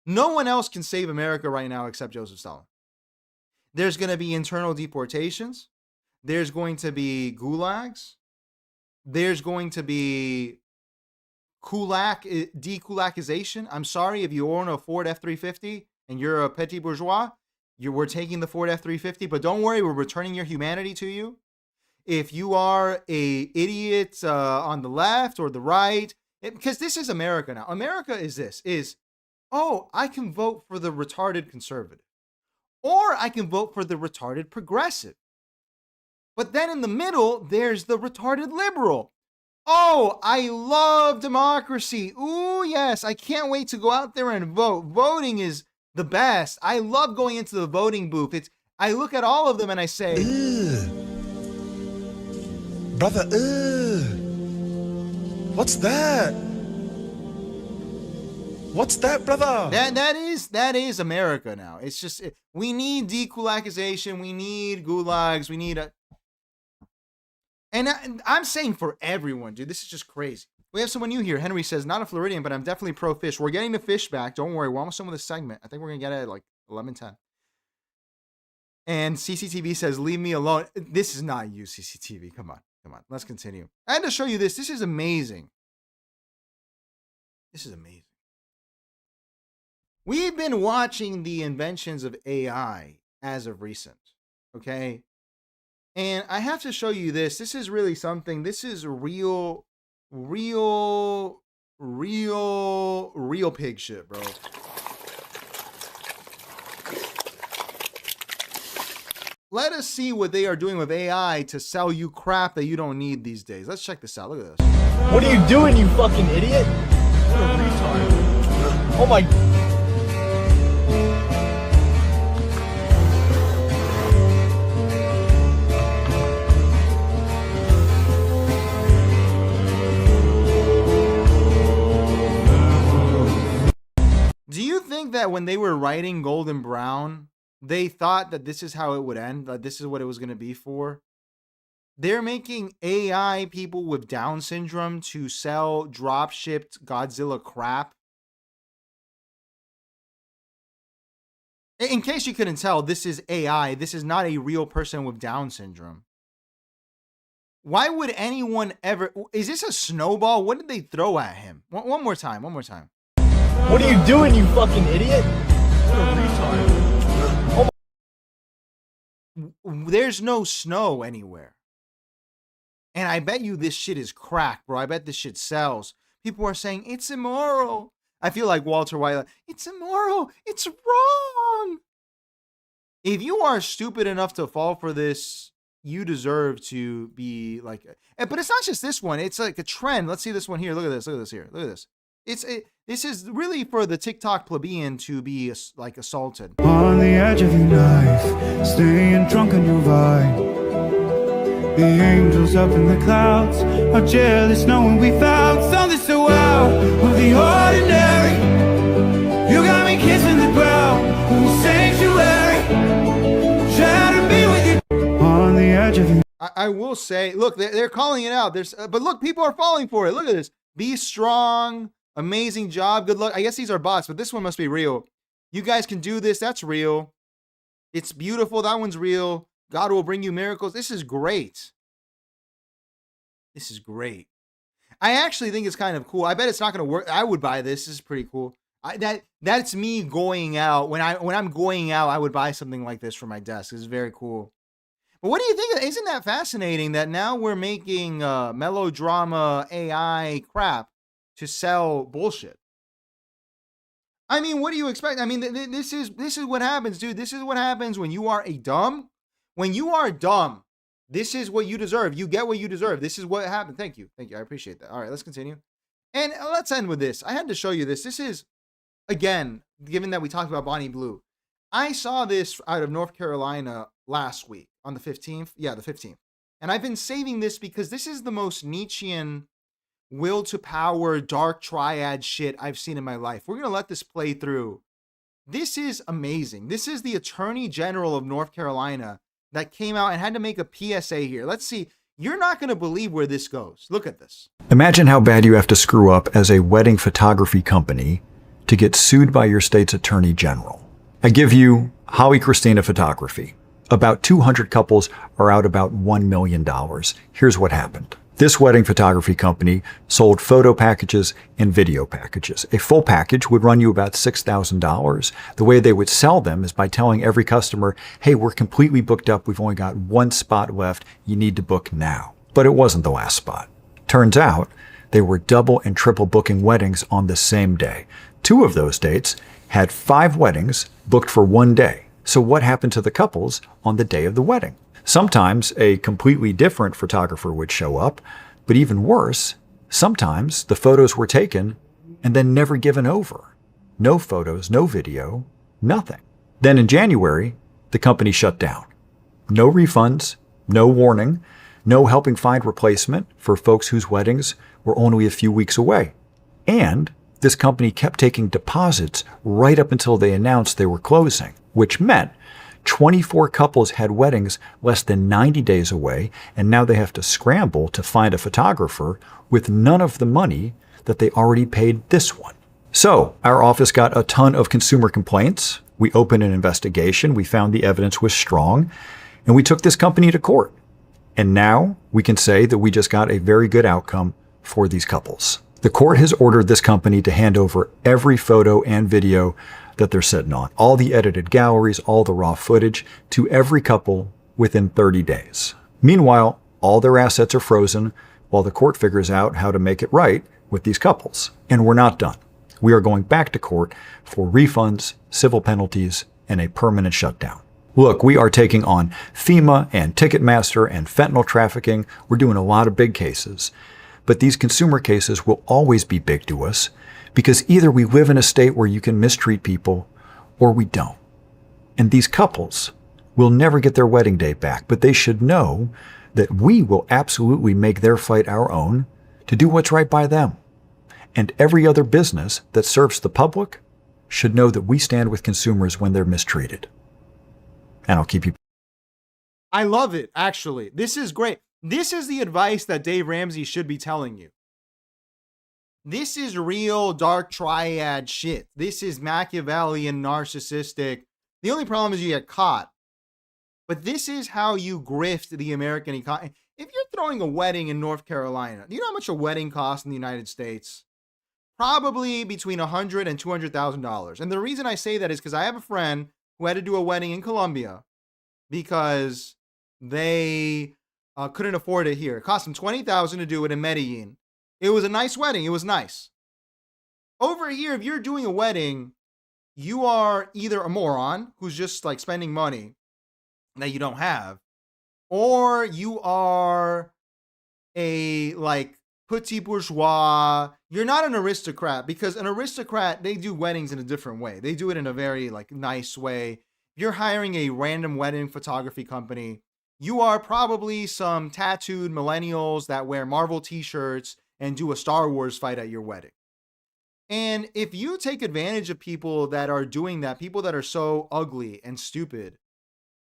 No one else can save America right now except Joseph Stalin. There's going to be internal deportations. There's going to be gulags. There's going to be dekulakization. I'm sorry if you own a Ford F-350 and you're a petit bourgeois. We're taking the Ford F-350, but don't worry, we're returning your humanity to you. If you are a idiot on the left or the right, because this is America now. America is, oh, I can vote for the retarded conservative. Or I can vote for the retarded progressive. But then in the middle, there's the retarded liberal. Oh, I love democracy. Ooh, yes, I can't wait to go out there and vote. Voting is the best. I love going into the voting booth. I look at all of them and I say, brother, what's that? What's that, brother? That is America now. It's just, we need dekulakization. We need gulags. We need and I'm saying for everyone, dude, this is just crazy. We have someone new here. Henry says, not a Floridian, but I'm definitely pro-fish. We're getting the fish back. Don't worry. We're almost done with this segment. I think we're going to get it at like 11:10. And CCTV says, leave me alone. This is not you, CCTV. Come on. Let's continue. I had to show you this. This is amazing. This is amazing. We've been watching the inventions of AI as of recent. Okay? And I have to show you this. This is really something. This is real pig shit, bro. Let us see what they are doing with AI to sell you crap that you don't need these days. Let's check this out. Look at this. What are you doing, you fucking idiot? What a retard. Oh my... Do you think that when they were writing Golden Brown, they thought that this is how it would end? That this is what it was going to be for? They're making AI people with Down syndrome to sell drop-shipped Godzilla crap. In case you couldn't tell, this is AI. This is not a real person with Down syndrome. Why would anyone ever... Is this a snowball? What did they throw at him? One more time. What are you doing, you fucking idiot? What a retard. Oh my... There's no snow anywhere. And I bet you this shit is crack, bro. I bet this shit sells. People are saying, it's immoral. I feel like Walter White. It's immoral. It's wrong. If you are stupid enough to fall for this, you deserve to be like... But it's not just this one. It's like a trend. Let's see this one here. Look at this. Here. Look at this. This is really for the TikTok plebeian to be like assaulted. On the edge of your knife, staying drunk on your vibe. The angels up in the clouds are jealous knowing we found something so out of the ordinary. You got me kissing the ground in the sanctuary, trying to be with you. On the edge of your... I will say, look, they're calling it out. But look, people are falling for it. Look at this. Be strong. Amazing job. Good luck. I guess these are bots, but this one must be real. You guys can do this. That's real. It's beautiful. That one's real. God will bring you miracles. This is great. This is great. I actually think it's kind of cool. I bet it's not going to work. I would buy this. This is pretty cool. That's me going out. When I'm going out, I would buy something like this for my desk. It's very cool. But what do you think? Isn't that fascinating that now we're making melodrama AI crap to sell bullshit? I mean, what do you expect? I mean, this is what happens, dude. This is what happens when you are dumb. When you are dumb, this is what you deserve. You get what you deserve. This is what happened. Thank you. I appreciate that. All right, let's continue. And let's end with this. I had to show you this. This is, again, given that we talked about Bonnie Blue, I saw this out of North Carolina last week on the 15th. Yeah, the 15th. And I've been saving this because this is the most Nietzschean will to power dark triad shit I've seen in my life. We're going to let this play through. This is amazing. This is the Attorney General of North Carolina that came out and had to make a PSA here. Let's see. You're not going to believe where this goes. Look at this. Imagine how bad you have to screw up as a wedding photography company to get sued by your state's Attorney General. I give you Howie Christina Photography. About 200 couples are out about $1 million. Here's what happened. This wedding photography company sold photo packages and video packages. A full package would run you about $6,000. The way they would sell them is by telling every customer, hey, we're completely booked up. We've only got one spot left. You need to book now. But it wasn't the last spot. Turns out they were double and triple booking weddings on the same day. 2 of those dates had 5 weddings booked for one day. So what happened to the couples on the day of the wedding? Sometimes a completely different photographer would show up, but even worse, sometimes the photos were taken and then never given over. No photos, no video, nothing. Then in January, the company shut down. No refunds, no warning, no helping find replacement for folks whose weddings were only a few weeks away. And this company kept taking deposits right up until they announced they were closing, which meant 24 couples had weddings less than 90 days away, and now they have to scramble to find a photographer with none of the money that they already paid this one. So our office got a ton of consumer complaints. We opened an investigation. We found the evidence was strong, and we took this company to court. And now we can say that we just got a very good outcome for these couples. The court has ordered this company to hand over every photo and video that they're sitting on, all the edited galleries, all the raw footage, to every couple within 30 days. Meanwhile, all their assets are frozen while the court figures out how to make it right with these couples. And we're not done. We are going back to court for refunds, civil penalties, and a permanent shutdown. Look, we are taking on FEMA and Ticketmaster and fentanyl trafficking. We're doing a lot of big cases. But these consumer cases will always be big to us, because either we live in a state where you can mistreat people or we don't. And these couples will never get their wedding day back, but they should know that we will absolutely make their fight our own to do what's right by them. And every other business that serves the public should know that we stand with consumers when they're mistreated. And I'll keep you. I love it, actually. This is great. This is the advice that Dave Ramsey should be telling you. This is real dark triad shit. This is Machiavellian, narcissistic. The only problem is you get caught. But this is how you grift the American economy. If you're throwing a wedding in North Carolina, do you know how much a wedding costs in the United States? Probably between $100,000 and $200,000. And the reason I say that is because I have a friend who had to do a wedding in Colombia because they couldn't afford it here. It cost them $20,000 to do it in Medellin. It was a nice wedding. It was nice. Over here, if you're doing a wedding, you are either a moron who's just like spending money that you don't have, or you are a like petit bourgeois. You're not an aristocrat, because an aristocrat, they do weddings in a different way. They do it in a very like nice way. You're hiring a random wedding photography company. You are probably some tattooed millennials that wear Marvel t-shirts and do a Star Wars fight at your wedding. And if you take advantage of people that are doing that, people that are so ugly and stupid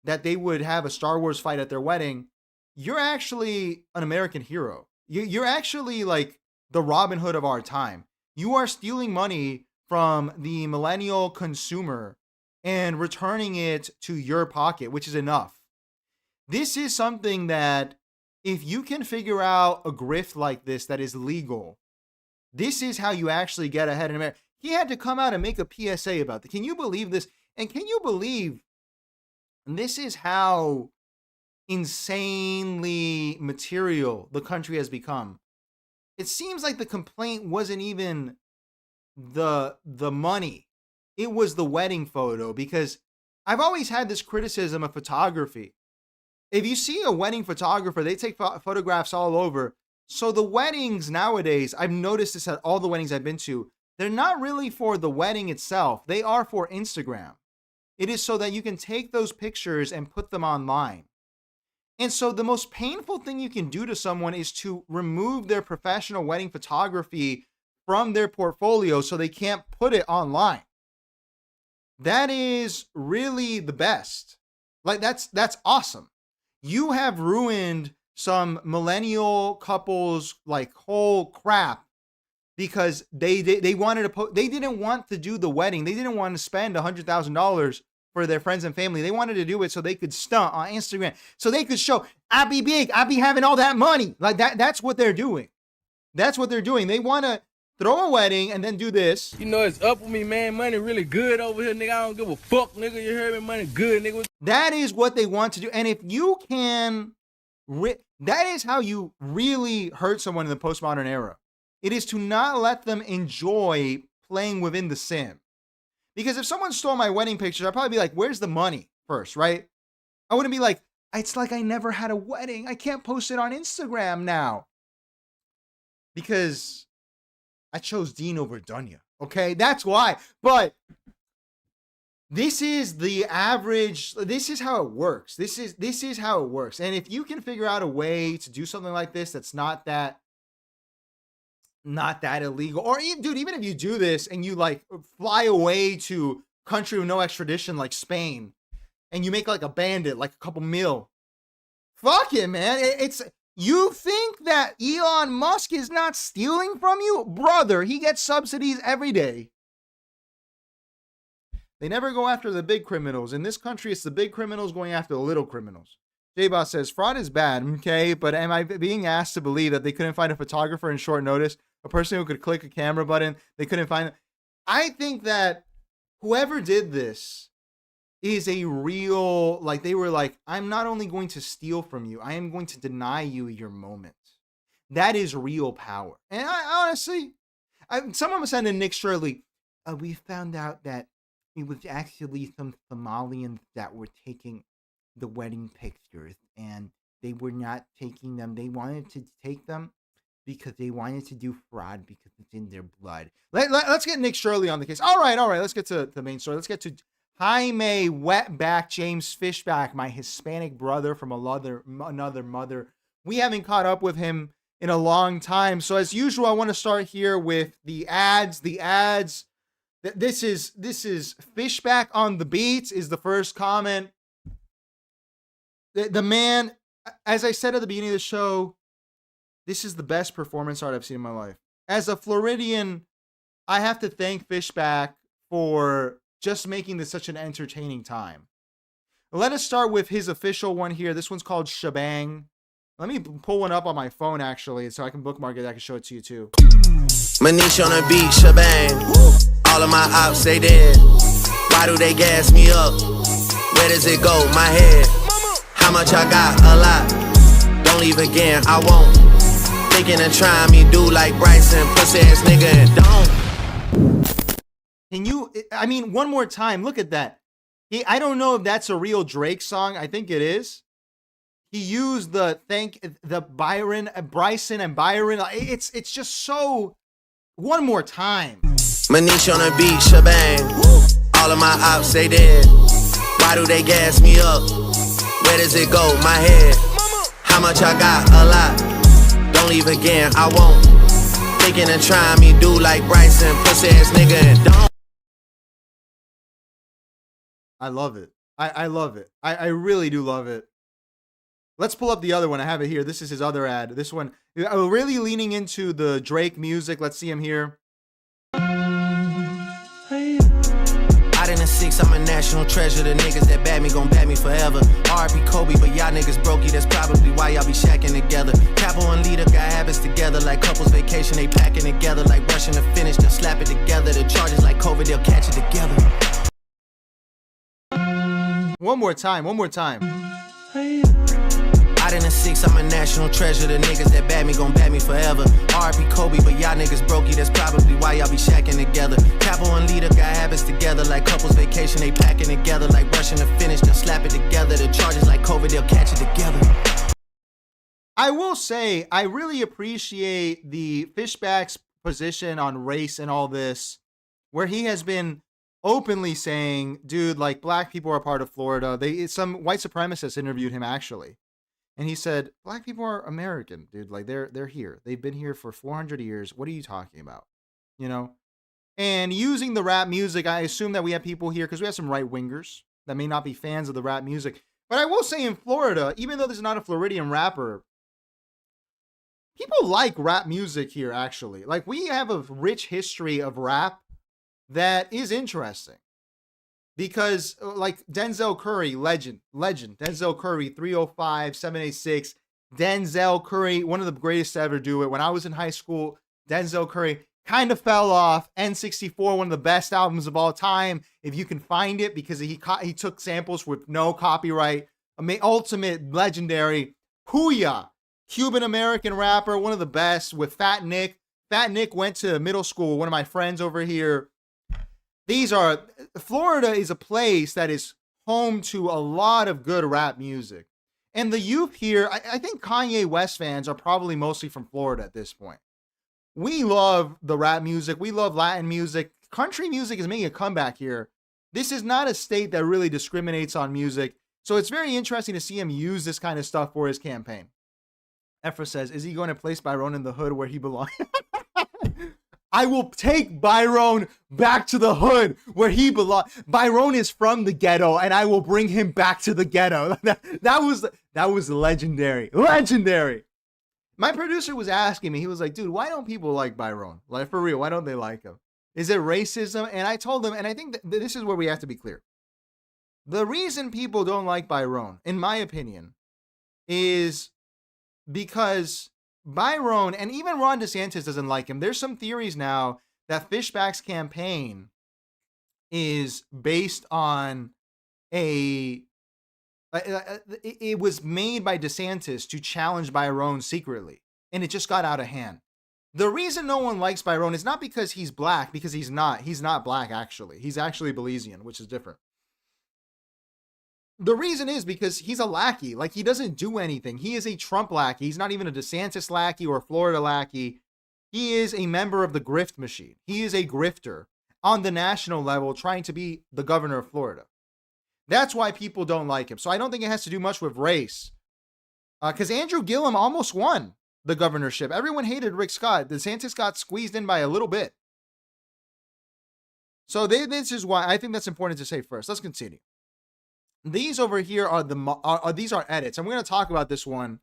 that they would have a Star Wars fight at their wedding, you're actually an American hero. You're actually like the Robin Hood of our time. You are stealing money from the millennial consumer and returning it to your pocket, which is enough. This is something that if you can figure out a grift like this that is legal, this is how you actually get ahead in America. He had to come out and make a PSA about it. Can you believe this? And can you believe this is how insanely material the country has become? It seems like the complaint wasn't even the money. It was the wedding photo, because I've always had this criticism of photography. If you see a wedding photographer, they take photographs all over. So the weddings nowadays, I've noticed this at all the weddings I've been to, they're not really for the wedding itself. They are for Instagram. It is so that you can take those pictures and put them online. And so the most painful thing you can do to someone is to remove their professional wedding photography from their portfolio so they can't put it online. That is really the best. Like, that's awesome. You have ruined some millennial couples like whole crap because they wanted to they didn't want to do the wedding. They didn't want to spend $100,000 for their friends and family. They wanted to do it so they could stunt on Instagram, so they could show, I be big, I be having all that money. Like that's what they're doing. That's what they're doing. They want to throw a wedding and then do this. You know, it's up with me, man. Money really good over here, nigga. I don't give a fuck, nigga. You heard me? Money good, nigga. That is what they want to do. And if you can, that is how you really hurt someone in the postmodern era. It is to not let them enjoy playing within the sin. Because if someone stole my wedding pictures, I'd probably be like, where's the money first, right? I wouldn't be like, it's like I never had a wedding. I can't post it on Instagram now. Because I chose Dean over Dunya. Okay, that's why. But this is the average. This is how it works. This is how it works. And if you can figure out a way to do something like this that's not that illegal, or even if you do this and you like fly away to country with no extradition like Spain, and you make like a bandit, like a couple mil, fuck it, man. You think that Elon Musk is not stealing from you? Brother, he gets subsidies every day. They never go after the big criminals. In this country, it's the big criminals going after the little criminals. J-Boss says, fraud is bad, okay, but am I being asked to believe that they couldn't find a photographer in short notice? A person who could click a camera button, they couldn't find it? I think that whoever did this is a real, like, they were like, I'm not only going to steal from you, I am going to deny you your moment. That is real power. And I honestly, someone was sending Nick Shirley, we found out that it was actually some Somalians that were taking the wedding pictures, and they were not taking them. They wanted to take them because they wanted to do fraud because it's in their blood. Let's get Nick Shirley on the case. All right. Let's get to the main story. Let's get to Jaime Wetback James Fishback, my Hispanic brother from another mother. We haven't caught up with him in a long time. So as usual, I want to start here with the ads. This is Fishback on the Beats is the first comment. The man, as I said at the beginning of the show, this is the best performance art I've seen in my life. As a Floridian, I have to thank Fishback for just making this such an entertaining time. Let us start with his official one here. This one's called Shebang. Let me pull one up on my phone, actually, so I can bookmark it. I can show it to you, too. Manish on the beat, Shebang. All of my ops, they dead. Why do they gas me up? Where does it go? My head. How much I got? A lot. Don't leave again, I won't. Thinking and trying me do like Bryson, pussy ass nigga, and don't. Can you, one more time, look at that. I don't know if that's a real Drake song. I think it is. He used the Bryson and Byron. It's just so, one more time. Manish on the beat, Shebang. All of my ops, they dead. Why do they gas me up? Where does it go? My head. How much I got? A lot. Don't leave again, I won't. Thinking and trying me do like Bryson, pussy ass nigga, and don't. I love it. I love it. I really do love it. Let's pull up the other one. I have it here. This is his other ad. This one, really leaning into the Drake music. Let's see him here. I done in the six, I'm a national treasure. The niggas that bad me gon' bad me forever. R.I.P. Kobe, but y'all niggas brokey. That's probably why y'all be shacking together. Capo and leader got habits together like couples vacation. They packing together like rushing to finish, then slap it together. The charges like COVID, they'll catch it together. One more time. Out in the six, I'm a national treasure. The niggas that bad me gon' bad me forever. R.I.P. Kobe, but y'all niggas brokey. That's probably why y'all be shacking together. Capo and leader got habits together like couples vacation. They packing together like rushing to finish, then slap it together. The charges like COVID, they'll catch it together. I will say, I really appreciate the Fishback's position on race and all this, where he has been openly saying, dude, like, black people are part of Florida. Some white supremacists interviewed him, actually. And he said, black people are American, dude. Like, they're here. They've been here for 400 years. What are you talking about? You know? And using the rap music, I assume that we have people here, because we have some right-wingers that may not be fans of the rap music. But I will say in Florida, even though this is not a Floridian rapper, people like rap music here, actually. Like, we have a rich history of rap that is interesting. Because, like, Denzel Curry, legend. Denzel Curry, 305, 786. Denzel Curry, one of the greatest to ever do it. When I was in high school, Denzel Curry kind of fell off. N64, one of the best albums of all time, if you can find it, because he took samples with no copyright. Ultimate legendary. Puya, Cuban-American rapper, one of the best, with Fat Nick. Fat Nick went to middle school, one of my friends over here. Florida is a place that is home to a lot of good rap music. And the youth here, I think Kanye West fans are probably mostly from Florida at this point. We love the rap music. We love Latin music. Country music is making a comeback here. This is not a state that really discriminates on music. So it's very interesting to see him use this kind of stuff for his campaign. Efra says, is he going to place Byron in the hood where he belongs? I will take Byron back to the hood where he belongs. Byron is from the ghetto, and I will bring him back to the ghetto. That was legendary. Legendary. My producer was asking me, he was like, dude, why don't people like Byron? Like, for real, why don't they like him? Is it racism? And I told him, and I think that this is where we have to be clear. The reason people don't like Byron, in my opinion, is because Byron, and even Ron DeSantis doesn't like him. There's some theories now that Fishback's campaign is based on it was made by DeSantis to challenge Byron secretly, and it just got out of hand. The reason no one likes Byron is not because he's black, because he's not black, actually. He's actually Belizean, which is different. The reason is because he's a lackey. Like, he doesn't do anything. He is a Trump lackey. He's not even a DeSantis lackey or a Florida lackey. He is a member of the grift machine. He is a grifter on the national level trying to be the governor of Florida. That's why people don't like him. So I don't think it has to do much with race. Because Andrew Gillum almost won the governorship. Everyone hated Rick Scott. DeSantis got squeezed in by a little bit. So this is why I think that's important to say first. Let's continue. These over here are these are edits. And we're going to talk about this one.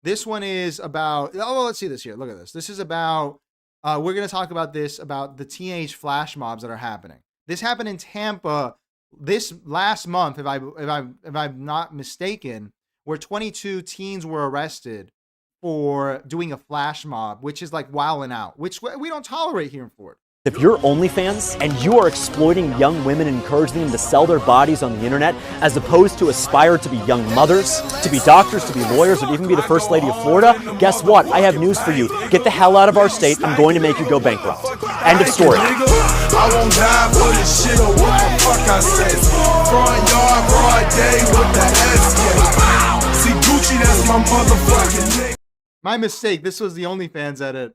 This one is about, let's see this here. Look at this. This is about, we're going to talk about this, about the teenage flash mobs that are happening. This happened in Tampa this last month, if I'm not mistaken, where 22 teens were arrested for doing a flash mob, which is like wilding out, which we don't tolerate here in Florida. If you're OnlyFans and you are exploiting young women and encouraging them to sell their bodies on the internet, as opposed to aspire to be young mothers, to be doctors, to be lawyers, or even be the First Lady of Florida, guess what? I have news for you. Get the hell out of our state. I'm going to make you go bankrupt. End of story. I won't die for this shit or what the fuck I said. Front yard, broad day with the S. See Gucci, that's my motherfucking nigga. My mistake. This was the OnlyFans edit.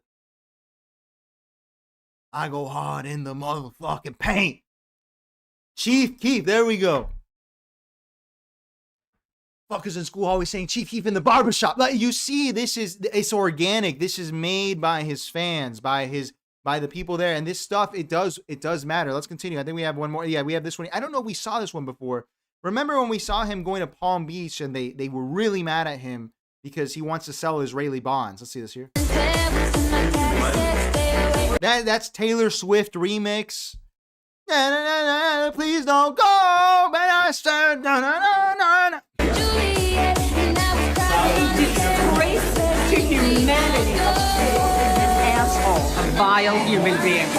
I go hard in the motherfucking paint. Chief Keef, there we go. Fuckers in school always saying Chief Keef in the barbershop. Like, you see, it's organic. This is made by his fans, by the people there. And this stuff, it does matter. Let's continue. I think we have one more. Yeah, we have this one. I don't know if we saw this one before. Remember when we saw him going to Palm Beach and they were really mad at him because he wants to sell Israeli bonds. Let's see this here. That's Taylor Swift remix. Na, na, na, na, please don't go. But I said, na, na, na, na, na. Disgrace to humanity. An asshole, a vile human being.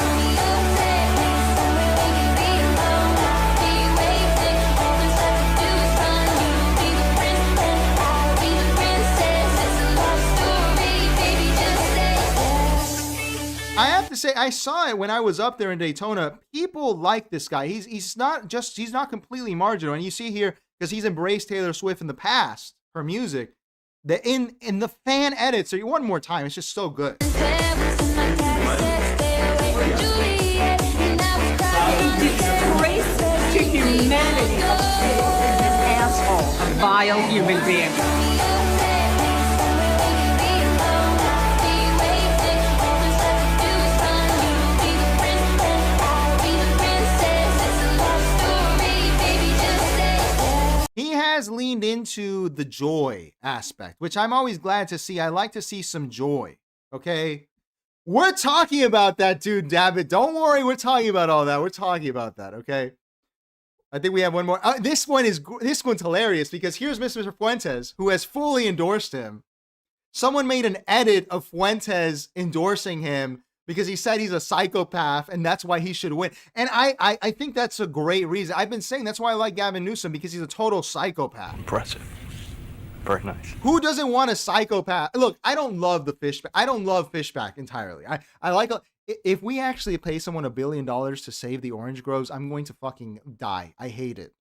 I have to say, I saw it when I was up there in Daytona. People like this guy. He's not completely marginal. And you see here, because he's embraced Taylor Swift in the past, her music, that in the fan edits, so one more time, it's just so good. Disgrace to humanity. An asshole, a vile human being. He has leaned into the joy aspect, which I'm always glad to see. I like to see some joy, okay? We're talking about that, dude, Dabbit. Don't worry, we're talking about all that. We're talking about that, okay? I think we have one more. This one's hilarious because here's Mr. Fuentes, who has fully endorsed him. Someone made an edit of Fuentes endorsing him because he said he's a psychopath and that's why he should win. And I think that's a great reason. I've been saying that's why I like Gavin Newsom, because he's a total psychopath. Impressive. Very nice. Who doesn't want a psychopath? Look, I don't love the Fishback. I don't love Fishback entirely. I like, if we actually pay someone $1 billion to save the orange groves, I'm going to fucking die. I hate it.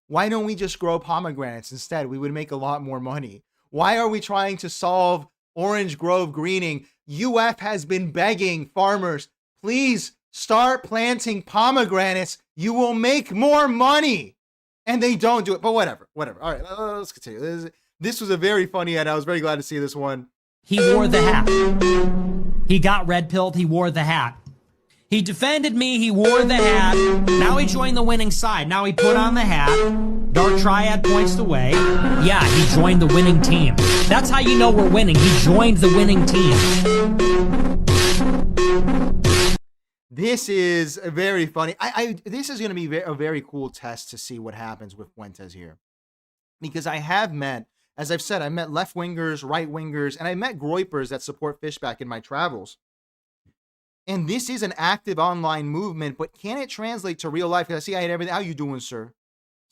Why don't we just grow pomegranates instead? We would make a lot more money. Why are we trying to solve orange grove greening? UF has been begging farmers, please start planting pomegranates. You will make more money. And they don't do it. But whatever. All right, let's continue. This was a very funny ad. I was very glad to see this one. He wore the hat. He got red-pilled. He wore the hat. He defended me. He wore the hat. Now he joined the winning side. Now he put on the hat. Dark Triad points the way. Yeah, he joined the winning team. That's how you know we're winning. He joined the winning team. This is very funny. This is going to be a very cool test to see what happens with Fuentes here. Because I have met, as I've said, I met left-wingers, right-wingers, and I met Groypers that support Fishback in my travels. And this is an active online movement, but can it translate to real life? Because I see I had everything. How you doing, sir?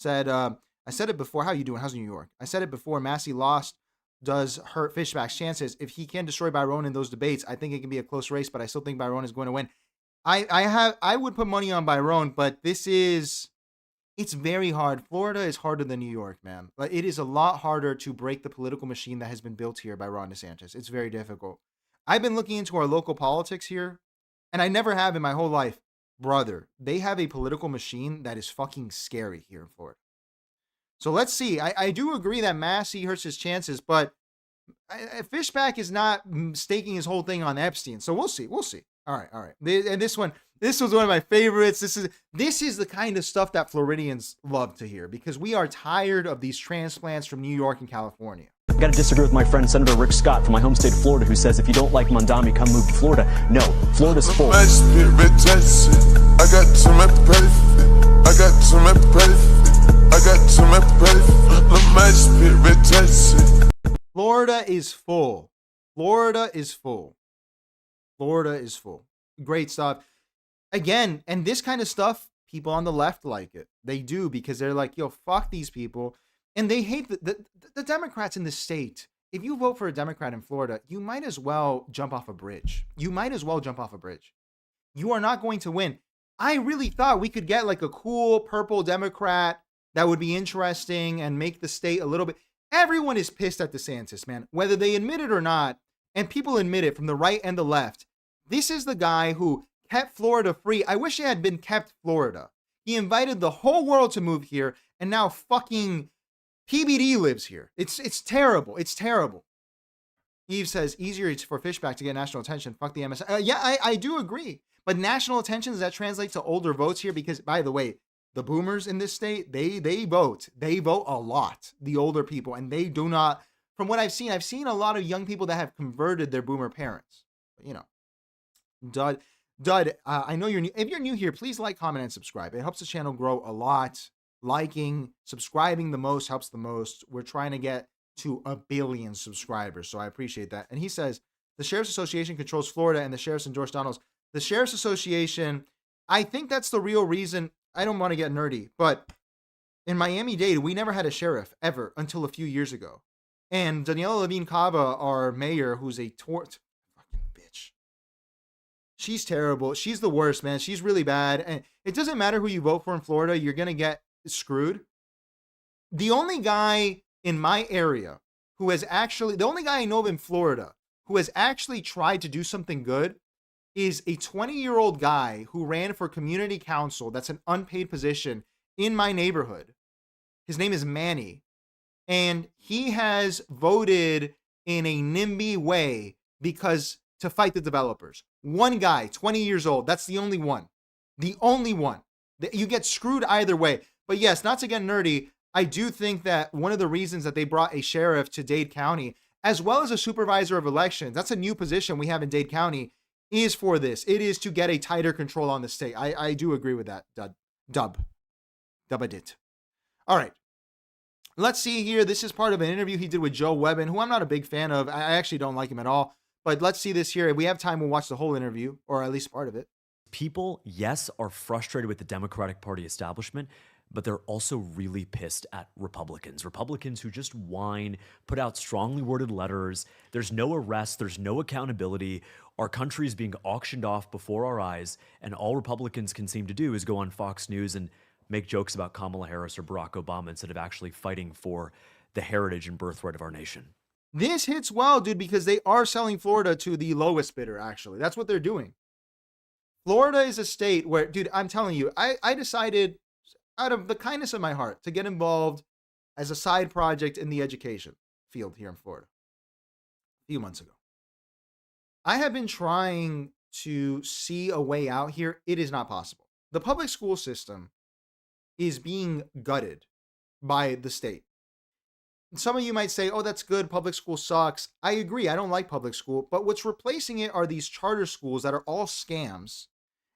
I said it before. How you doing? How's New York? I said it before. Massey lost does hurt Fishback's chances. If he can destroy Byron in those debates, I think it can be a close race, but I still think Byron is going to win. I would put money on Byron, but it's very hard. Florida is harder than New York, man. Like, it is a lot harder to break the political machine that has been built here by Ron DeSantis. It's very difficult. I've been looking into our local politics here, and I never have in my whole life. Brother, they have a political machine that is fucking scary here in Florida. So let's see. I do agree that Massey hurts his chances, but Fishback is not staking his whole thing on Epstein. So we'll see. All right. And this was one of my favorites. This is the kind of stuff that Floridians love to hear, because we are tired of these transplants from New York and California. I've got to disagree with my friend Senator Rick Scott from my home state of Florida, who says if you don't like Mondami, come move to Florida. No, Florida's full. I got to my perfect. I got to my perfect. I got to my perfect. My spirit tested. Florida is full. Florida is full. Florida is full. Great stuff. Again, and this kind of stuff, people on the left like it. They do, because they're like, yo, fuck these people. And they hate the Democrats in the state. If you vote for a Democrat in Florida, you might as well jump off a bridge. You are not going to win. I really thought we could get like a cool purple Democrat that would be interesting and make the state a little bit. Everyone is pissed at DeSantis, man, whether they admit it or not. And people admit it from the right and the left. This is the guy who kept Florida free. I wish it had been kept Florida. He invited the whole world to move here, and now fucking PBD lives here. It's terrible. It's terrible. Eve says, easier for Fishback to get national attention. Fuck the MSI. Yeah, I do agree. But national attention, does that translate to older votes here? Because, by the way, the boomers in this state, they vote. They vote a lot, the older people, and they do not. From what I've seen a lot of young people that have converted their boomer parents. You know, Dud, I know you're new. If you're new here, please like, comment, and subscribe. It helps the channel grow a lot. Liking, subscribing the most helps the most. We're trying to get to 1 billion subscribers, so I appreciate that. And he says, the Sheriff's Association controls Florida and the sheriffs endorse Donald's. The Sheriff's Association, I think that's the real reason. I don't want to get nerdy, but in Miami-Dade, we never had a sheriff ever until a few years ago. And Daniela Levine Cava, our mayor, who's a fucking bitch. She's terrible. She's the worst, man. She's really bad. And it doesn't matter who you vote for in Florida, you're going to get screwed. The only guy in my area who has actually, the only guy I know of in Florida who has actually tried to do something good is a 20-year-old guy who ran for community council. That's an unpaid position in my neighborhood. His name is Manny. And he has voted in a NIMBY way because to fight the developers. One guy, 20 years old. That's the only one. The only one. You get screwed either way. But yes, not to get nerdy, I do think that one of the reasons that they brought a sheriff to Dade County, as well as a supervisor of elections, that's a new position we have in Dade County, is for this. It is to get a tighter control on the state. I do agree with that, Dub. Dub-a-dit. All right. Let's see here. This is part of an interview he did with Joe Webbin, who I'm not a big fan of. I actually don't like him at all. But let's see this here. If we have time, we'll watch the whole interview, or at least part of it. People, yes, are frustrated with the Democratic Party establishment, but they're also really pissed at Republicans. Republicans who just whine, put out strongly worded letters. There's no arrest. There's no accountability. Our country is being auctioned off before our eyes, and all Republicans can seem to do is go on Fox News and make jokes about Kamala Harris or Barack Obama instead of actually fighting for the heritage and birthright of our nation. This hits well, dude, because they are selling Florida to the lowest bidder, actually. That's what they're doing. Florida is a state where, dude, I'm telling you, I decided out of the kindness of my heart to get involved as a side project in the education field here in Florida a few months ago. I have been trying to see a way out here. It is not possible. The public school system is being gutted by the state. Some of you might say, oh, that's good. Public school sucks. I agree. I don't like public school. But what's replacing it are these charter schools that are all scams.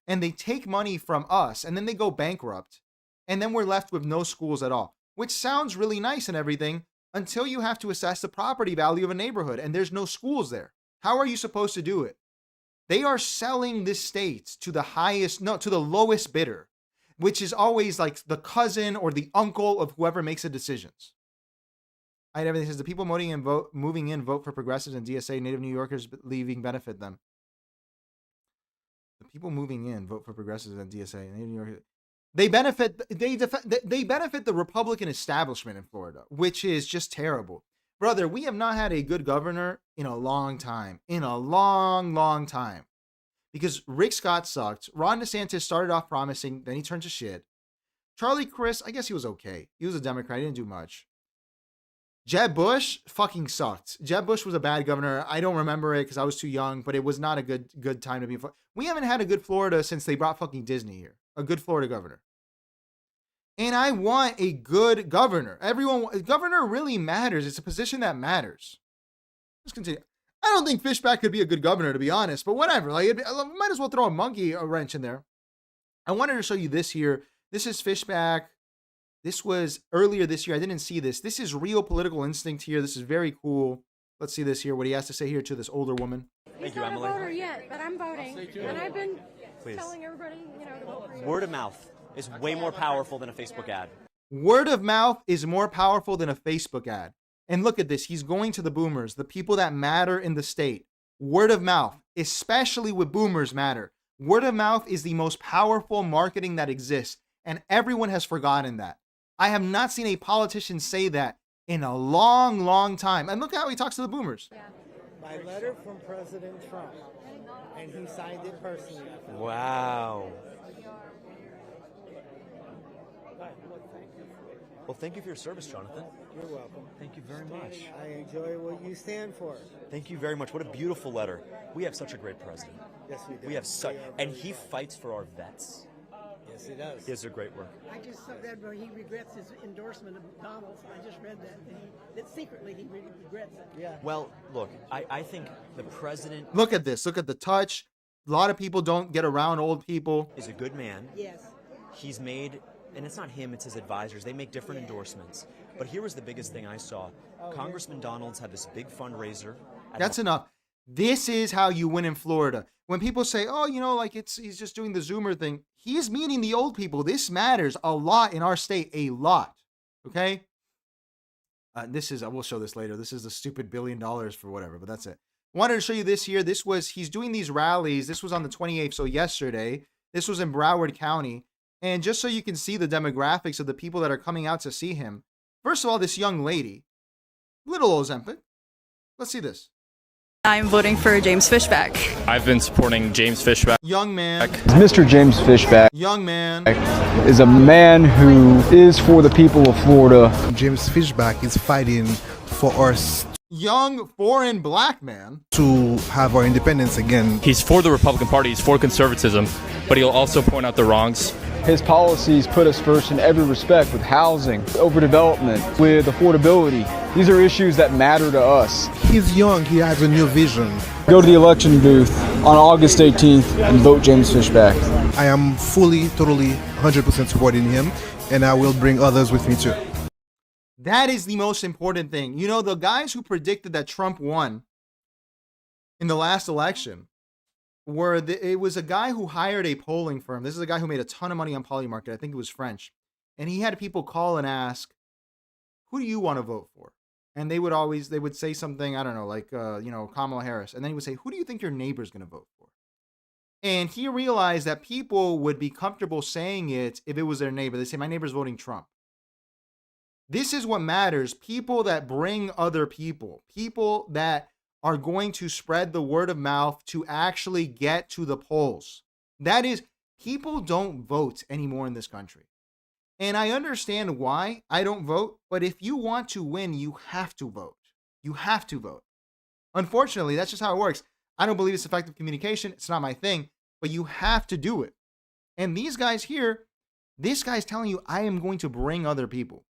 And they take money from us and then they go bankrupt. And then we're left with no schools at all, which sounds really nice and everything until you have to assess the property value of a neighborhood and there's no schools there. How are you supposed to do it? They are selling this state to to the lowest bidder, which is always like the cousin or the uncle of whoever makes the decisions. Everything says the people moving in vote for progressives and DSA. Native New Yorkers leaving benefit them. The people moving in vote for progressives and DSA. Native New Yorkers. They benefit the Republican establishment in Florida, which is just terrible. Brother, we have not had a good governor in a long time. In a long, long time. Because Rick Scott sucked. Ron DeSantis started off promising, then he turned to shit. Charlie Crist, I guess he was okay. He was a Democrat. He didn't do much. Jeb Bush fucking sucked. Jeb Bush was a bad governor. I don't remember it because I was too young, but it was not a good time to be. We haven't had a good Florida since they brought fucking Disney here. A good Florida governor. And I want a good governor. Governor really matters. It's a position that matters. Let's continue. I don't think Fishback could be a good governor, to be honest, but whatever. Like, might as well throw a wrench in there. I wanted to show you this here. This is Fishback. This was earlier this year. I didn't see this. This is real political instinct here. This is very cool. Let's see this here, what he has to say here to this older woman. He's not a voter yet, but I'm voting. And I've been telling everybody, to vote for you. Word of mouth is way more powerful than a Facebook ad. Word of mouth is more powerful than a Facebook ad. And look at this. He's going to the boomers, the people that matter in the state. Word of mouth, especially with boomers, matter. Word of mouth is the most powerful marketing that exists. And everyone has forgotten that. I have not seen a politician say that in a long, long time. And look how he talks to the boomers. By letter from President Trump. And he signed it personally. Wow. Well, thank you for your service, Jonathan. You're welcome. Thank you very much. I enjoy what you stand for. Thank you very much. What a beautiful letter. We have such a great president. Yes, we do. We have such, and he fights for our vets. Yes, he does. He does a great work. I just read where he regrets his endorsement of Donald's. I just read that secretly he regrets it. Yeah. Well, look, I think the president. Look at this. Look at the touch. A lot of people don't get around old people. Is a good man. Yes. He's made, and it's not him, it's his advisors. They make different endorsements. But here was the biggest thing I saw. Congressman Donalds had this big fundraiser. That's enough. This is how you win in Florida. When people say, oh, you know, like he's just doing the Zoomer thing. He's meeting the old people. This matters a lot in our state, a lot. Okay? I will show this later. This is the stupid $1 billion for whatever, but that's it. Wanted to show you this here. He's doing these rallies. This was on the 28th, so yesterday. This was in Broward County. And just so you can see the demographics of the people that are coming out to see him. First of all, this young lady, little Ozempic. Let's see this. I'm voting for James Fishback. I've been supporting James Fishback. Young man. Mr. James Fishback. Young man. Is a man who is for the people of Florida. James Fishback is fighting for us. Young foreign black man. To have our independence again. He's for the Republican Party. He's for conservatism, but he'll also point out the wrongs. His policies put us first in every respect with housing, overdevelopment, with affordability. These are issues that matter to us. He's young. He has a new vision. Go to the election booth on August 18th and vote James Fishback. I am fully, totally, 100% supporting him, and I will bring others with me too. That is the most important thing. You know, the guys who predicted that Trump won in the last election it was a guy who hired a polling firm. This is a guy who made a ton of money on Polymarket. I think it was French. And he had people call and ask, who do you want to vote for? And they would say something, I don't know, like, Kamala Harris. And then he would say, who do you think your neighbor's going to vote for? And he realized that people would be comfortable saying it if it was their neighbor. They say, my neighbor's voting Trump. This is what matters. People that bring other people that are going to spread the word of mouth to actually get to the polls. That is, people don't vote anymore in this country. And I understand why I don't vote, but if you want to win, you have to vote. You have to vote. Unfortunately, that's just how it works. I don't believe it's effective communication. It's not my thing, but you have to do it. And these guys here, this guy's telling you, I am going to bring other people.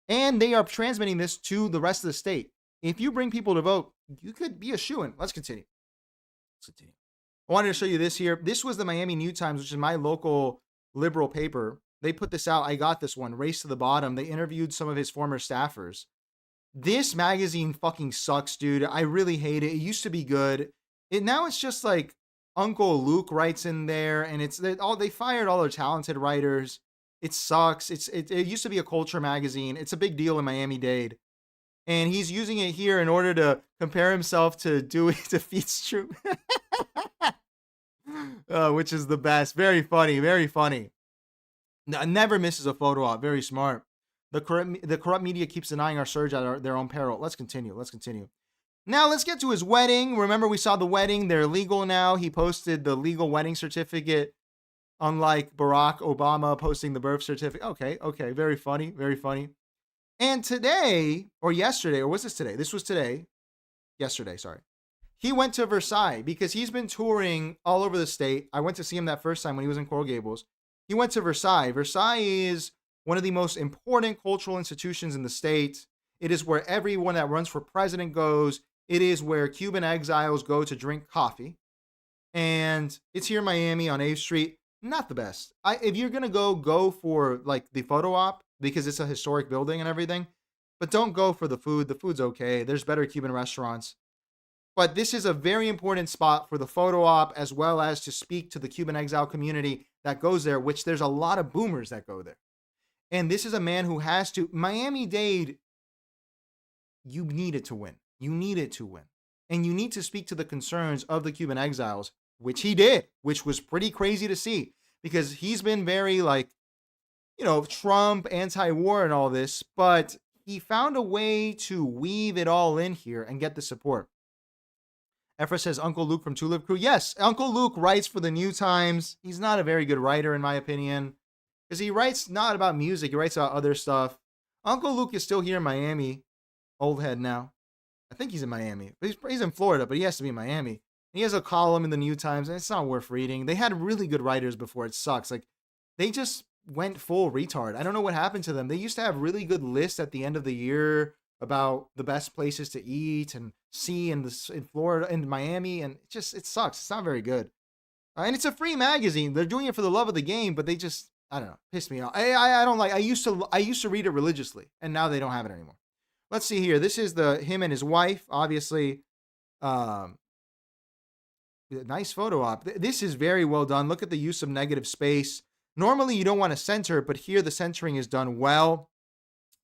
And they are transmitting this to the rest of the state. If you bring people to vote, you could be a shoo-in. Let's continue. I wanted to show you this here. This was the Miami New Times, which is my local liberal paper. They put this out. I got this one, Race to the Bottom. They interviewed some of his former staffers. This magazine fucking sucks, dude. I really hate it. It used to be good. Now it's just like Uncle Luke writes in there, and they fired all their talented writers. It sucks. It used to be a culture magazine. It's a big deal in Miami-Dade. And he's using it here in order to compare himself to Dewey Defeats Troop. Which is the best. Very funny. Very funny. Never misses a photo op. Very smart. The corrupt media keeps denying our surge at their own peril. Let's continue. Now let's get to his wedding. Remember, we saw the wedding. They're legal now. He posted the legal wedding certificate. Unlike Barack Obama posting the birth certificate. Okay. Very funny. Very funny. And today, or yesterday, or was this today? This was today. Yesterday, sorry. He went to Versailles because he's been touring all over the state. I went to see him that first time when he was in Coral Gables. He went to Versailles. Versailles is one of the most important cultural institutions in the state. It is where everyone that runs for president goes. It is where Cuban exiles go to drink coffee. And it's here in Miami on 8th Street. Not the best. If you're going to go for like the photo op, because it's a historic building and everything. But don't go for the food. The food's okay. There's better Cuban restaurants. But this is a very important spot for the photo op, as well as to speak to the Cuban exile community that goes there, which there's a lot of boomers that go there. And this is a man who has to. Miami-Dade, you need it to win. You need it to win. And you need to speak to the concerns of the Cuban exiles, which he did, which was pretty crazy to see. Because he's been very Trump, anti-war and all this, but he found a way to weave it all in here and get the support. Efra says, Uncle Luke from Tulip Crew. Yes, Uncle Luke writes for the New Times. He's not a very good writer, in my opinion, because he writes not about music. He writes about other stuff. Uncle Luke is still here in Miami. Old head now. I think he's in Miami. He's in Florida, but he has to be in Miami. He has a column in the New Times, and it's not worth reading. They had really good writers before. It sucks. They just went full retard. I don't know what happened to them. They used to have really good lists at the end of the year about the best places to eat and see in Florida and Miami, and it sucks. It's not very good. And it's a free magazine. They're doing it for the love of the game, but they just, I don't know, piss me off. I don't like. I used to read it religiously, and now they don't have it anymore. Let's see here. This is him and his wife. Obviously, nice photo op. This is very well done. Look at the use of negative space. Normally, you don't want to center, but here the centering is done well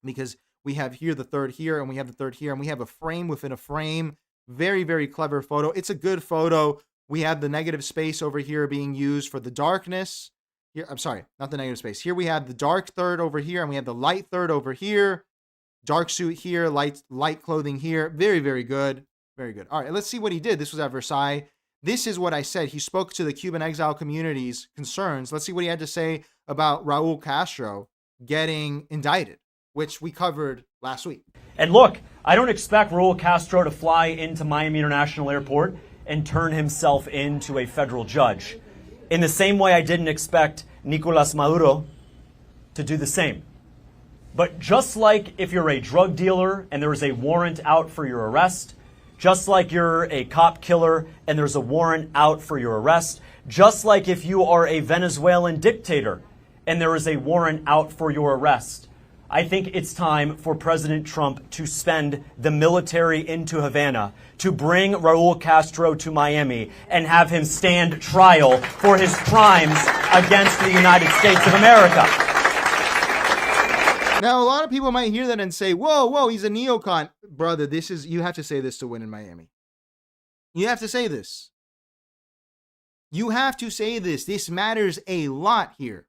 because we have here the third here, and we have the third here, and we have a frame within a frame. Very, very clever photo. It's a good photo. We have the negative space over here being used for the darkness. Here, I'm sorry, not the negative space. Here we have the dark third over here, and we have the light third over here. Dark suit here, light clothing here. Very, very good. Very good. All right, let's see what he did. This was at Versailles. This is what I said. He spoke to the Cuban exile community's concerns. Let's see what he had to say about Raul Castro getting indicted, which we covered last week. And look, I don't expect Raul Castro to fly into Miami International Airport and turn himself into a federal judge. In the same way I didn't expect Nicolas Maduro to do the same. But just like if you're a drug dealer and there is a warrant out for your arrest, just like you're a cop killer and there's a warrant out for your arrest, just like if you are a Venezuelan dictator and there is a warrant out for your arrest, I think it's time for President Trump to send the military into Havana to bring Raul Castro to Miami and have him stand trial for his crimes against the United States of America. Now, a lot of people might hear that and say, whoa, he's a neocon. Brother, you have to say this to win in Miami. You have to say this. You have to say this. This matters a lot here.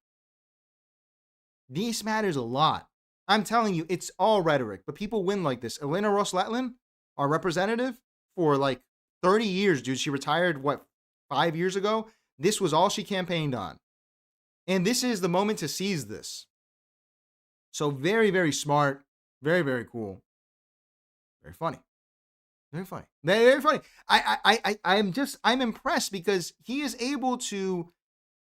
This matters a lot. I'm telling you, it's all rhetoric, but people win like this. Elena Ross-Letlin, our representative, for like 30 years, dude. She retired, 5 years ago? This was all she campaigned on. And this is the moment to seize this. So very, very smart. Very, very cool. Very funny. Very funny. Very funny. I'm impressed because he is able to,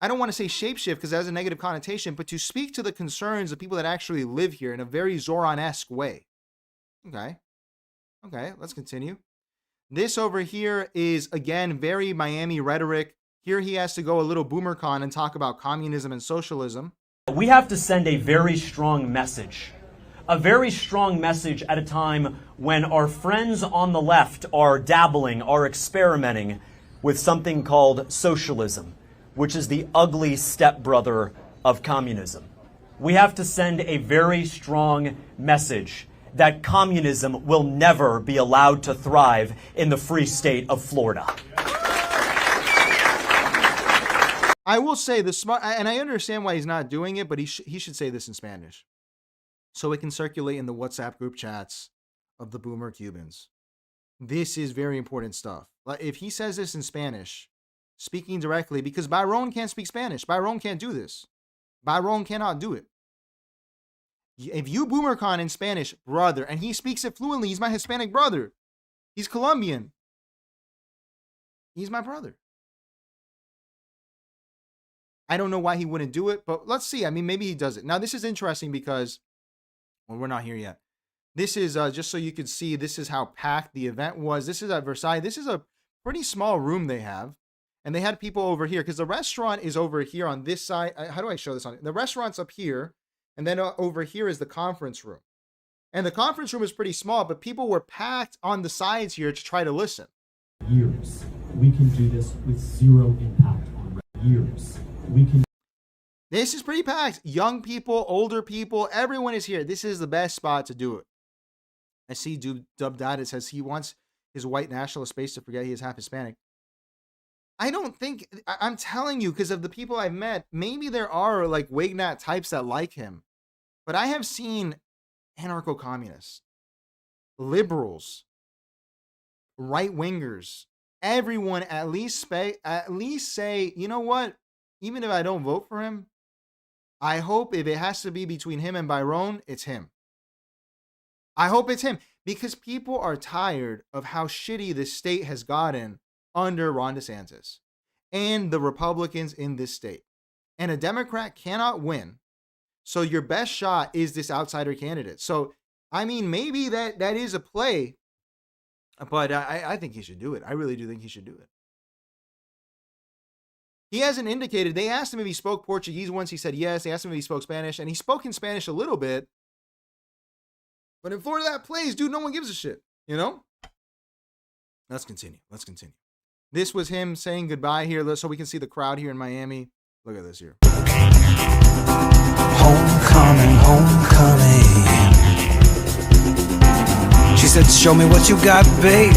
I don't want to say shapeshift because that has a negative connotation, but to speak to the concerns of people that actually live here in a very Zoran-esque way. Okay, let's continue. This over here is, again, very Miami rhetoric. Here he has to go a little boomercon and talk about communism and socialism. We have to send a very strong message at a time when our friends on the left are dabbling, are experimenting with something called socialism, which is the ugly stepbrother of communism. We have to send a very strong message that communism will never be allowed to thrive in the free state of Florida. I will say the smart, and I understand why he's not doing it, but he should say this in Spanish so it can circulate in the WhatsApp group chats of the boomer Cubans. This is very important stuff. If he says this in Spanish, speaking directly, because Byron can't speak Spanish. Byron can't do this. Byron cannot do it. If you boomercon in Spanish, brother, and he speaks it fluently, he's my Hispanic brother. He's Colombian. He's my brother. I don't know why he wouldn't do it, but let's see. I mean, maybe he does it. Now, this is interesting because, well, we're not here yet. This is just so you can see, this is how packed the event was. This is at Versailles. This is a pretty small room they have. And they had people over here because the restaurant is over here on this side. How do I show this on? The restaurant's up here. And then over here is the conference room. And the conference room is pretty small, but people were packed on the sides here to try to listen. Years. We can do this with zero impact on years. This is pretty packed. Young people, older people, everyone is here. This is the best spot to do it. I see Dub Dad, it says he wants his white nationalist space to forget he is half Hispanic. I don't think, I'm telling you, because of the people I've met, maybe there are like Wignat types that like him. But I have seen anarcho-communists, liberals, right-wingers, everyone at least say, you know what? Even if I don't vote for him, I hope if it has to be between him and Byron, it's him. I hope it's him because people are tired of how shitty this state has gotten under Ron DeSantis and the Republicans in this state. And a Democrat cannot win. So your best shot is this outsider candidate. So, I mean, maybe that is a play, but I think he should do it. I really do think he should do it. He hasn't indicated. They asked him if he spoke Portuguese once. He said yes. They asked him if he spoke Spanish, and he spoke in Spanish a little bit. But in Florida, that plays, dude. No one gives a shit. You know. Let's continue. This was him saying goodbye here, so we can see the crowd here in Miami. Look at this here. Homecoming, homecoming. She said, show me what you got, babe.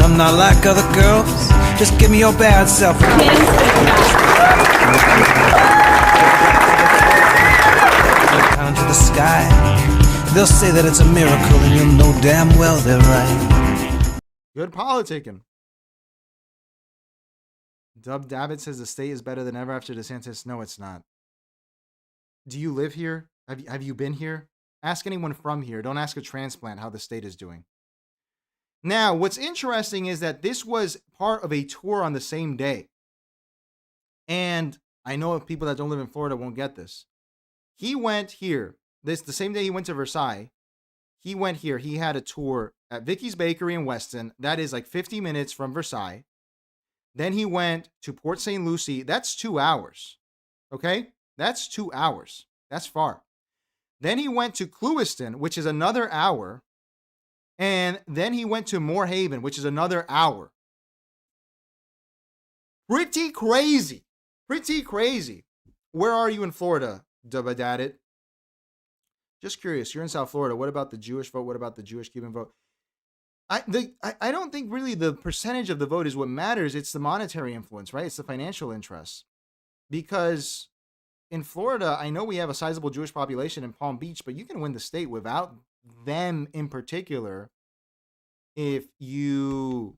I'm not like other girls. Just give me your bad self. Down to the sky. They'll say that it's a miracle, and you'll know damn well they're right. Good politicking. Dub Dabbit says the state is better than ever after DeSantis. No, it's not. Do you live here? Have you been here? Ask anyone from here. Don't ask a transplant how the state is doing. Now, what's interesting is that this was part of a tour on the same day. And I know if people that don't live in Florida won't get this. He went here. The same day he went to Versailles. He went here. He had a tour at Vicky's Bakery in Weston. That is like 50 minutes from Versailles. Then he went to Port St. Lucie. That's 2 hours. Okay? That's 2 hours. That's far. Then he went to Clewiston, which is another hour. And then he went to Moorhaven, which is another hour. Pretty crazy. Pretty crazy. Where are you in Florida, Dubadadit? Just curious. You're in South Florida. What about the Jewish vote? What about the Jewish Cuban vote? I don't think really the percentage of the vote is what matters. It's the monetary influence, right? It's the financial interests. Because in Florida, I know we have a sizable Jewish population in Palm Beach, but you can win the state without them in particular if you...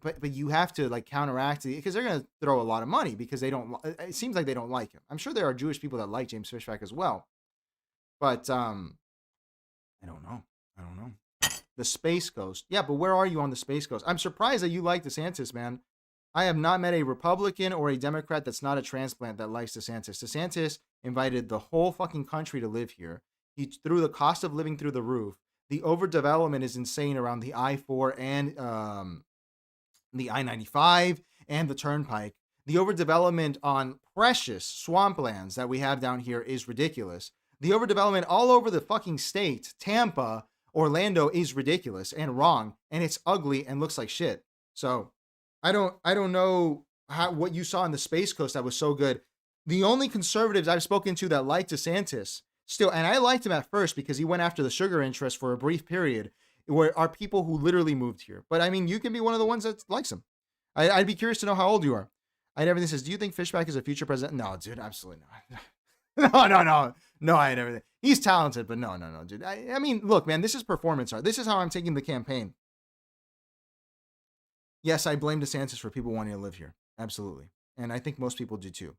But you have to like counteract it because they're going to throw a lot of money because they don't... It seems like they don't like him. I'm sure there are Jewish people that like James Fishback as well. But I don't know. The Space Coast. Yeah, but where are you on the Space Coast? I'm surprised that you like DeSantis, man. I have not met a Republican or a Democrat that's not a transplant that likes DeSantis. DeSantis invited the whole fucking country to live here. He threw the cost of living through the roof. The overdevelopment is insane around the I-4 and the I-95 and the Turnpike. The overdevelopment on precious swamplands that we have down here is ridiculous. The overdevelopment all over the fucking state, Tampa, Orlando, is ridiculous and wrong, and it's ugly and looks like shit. So I don't know what you saw on the Space Coast that was so good. The only conservatives I've spoken to that like DeSantis still, and I liked him at first because he went after the sugar interest for a brief period, are people who literally moved here. But I mean, you can be one of the ones that likes him. I'd be curious to know how old you are. Everything says, do you think Fishback is a future president? No, dude, absolutely not. No, I had everything. He's talented, but no, dude. I mean, look, man, this is performance art. This is how I'm taking the campaign. Yes, I blame DeSantis for people wanting to live here. Absolutely. And I think most people do too.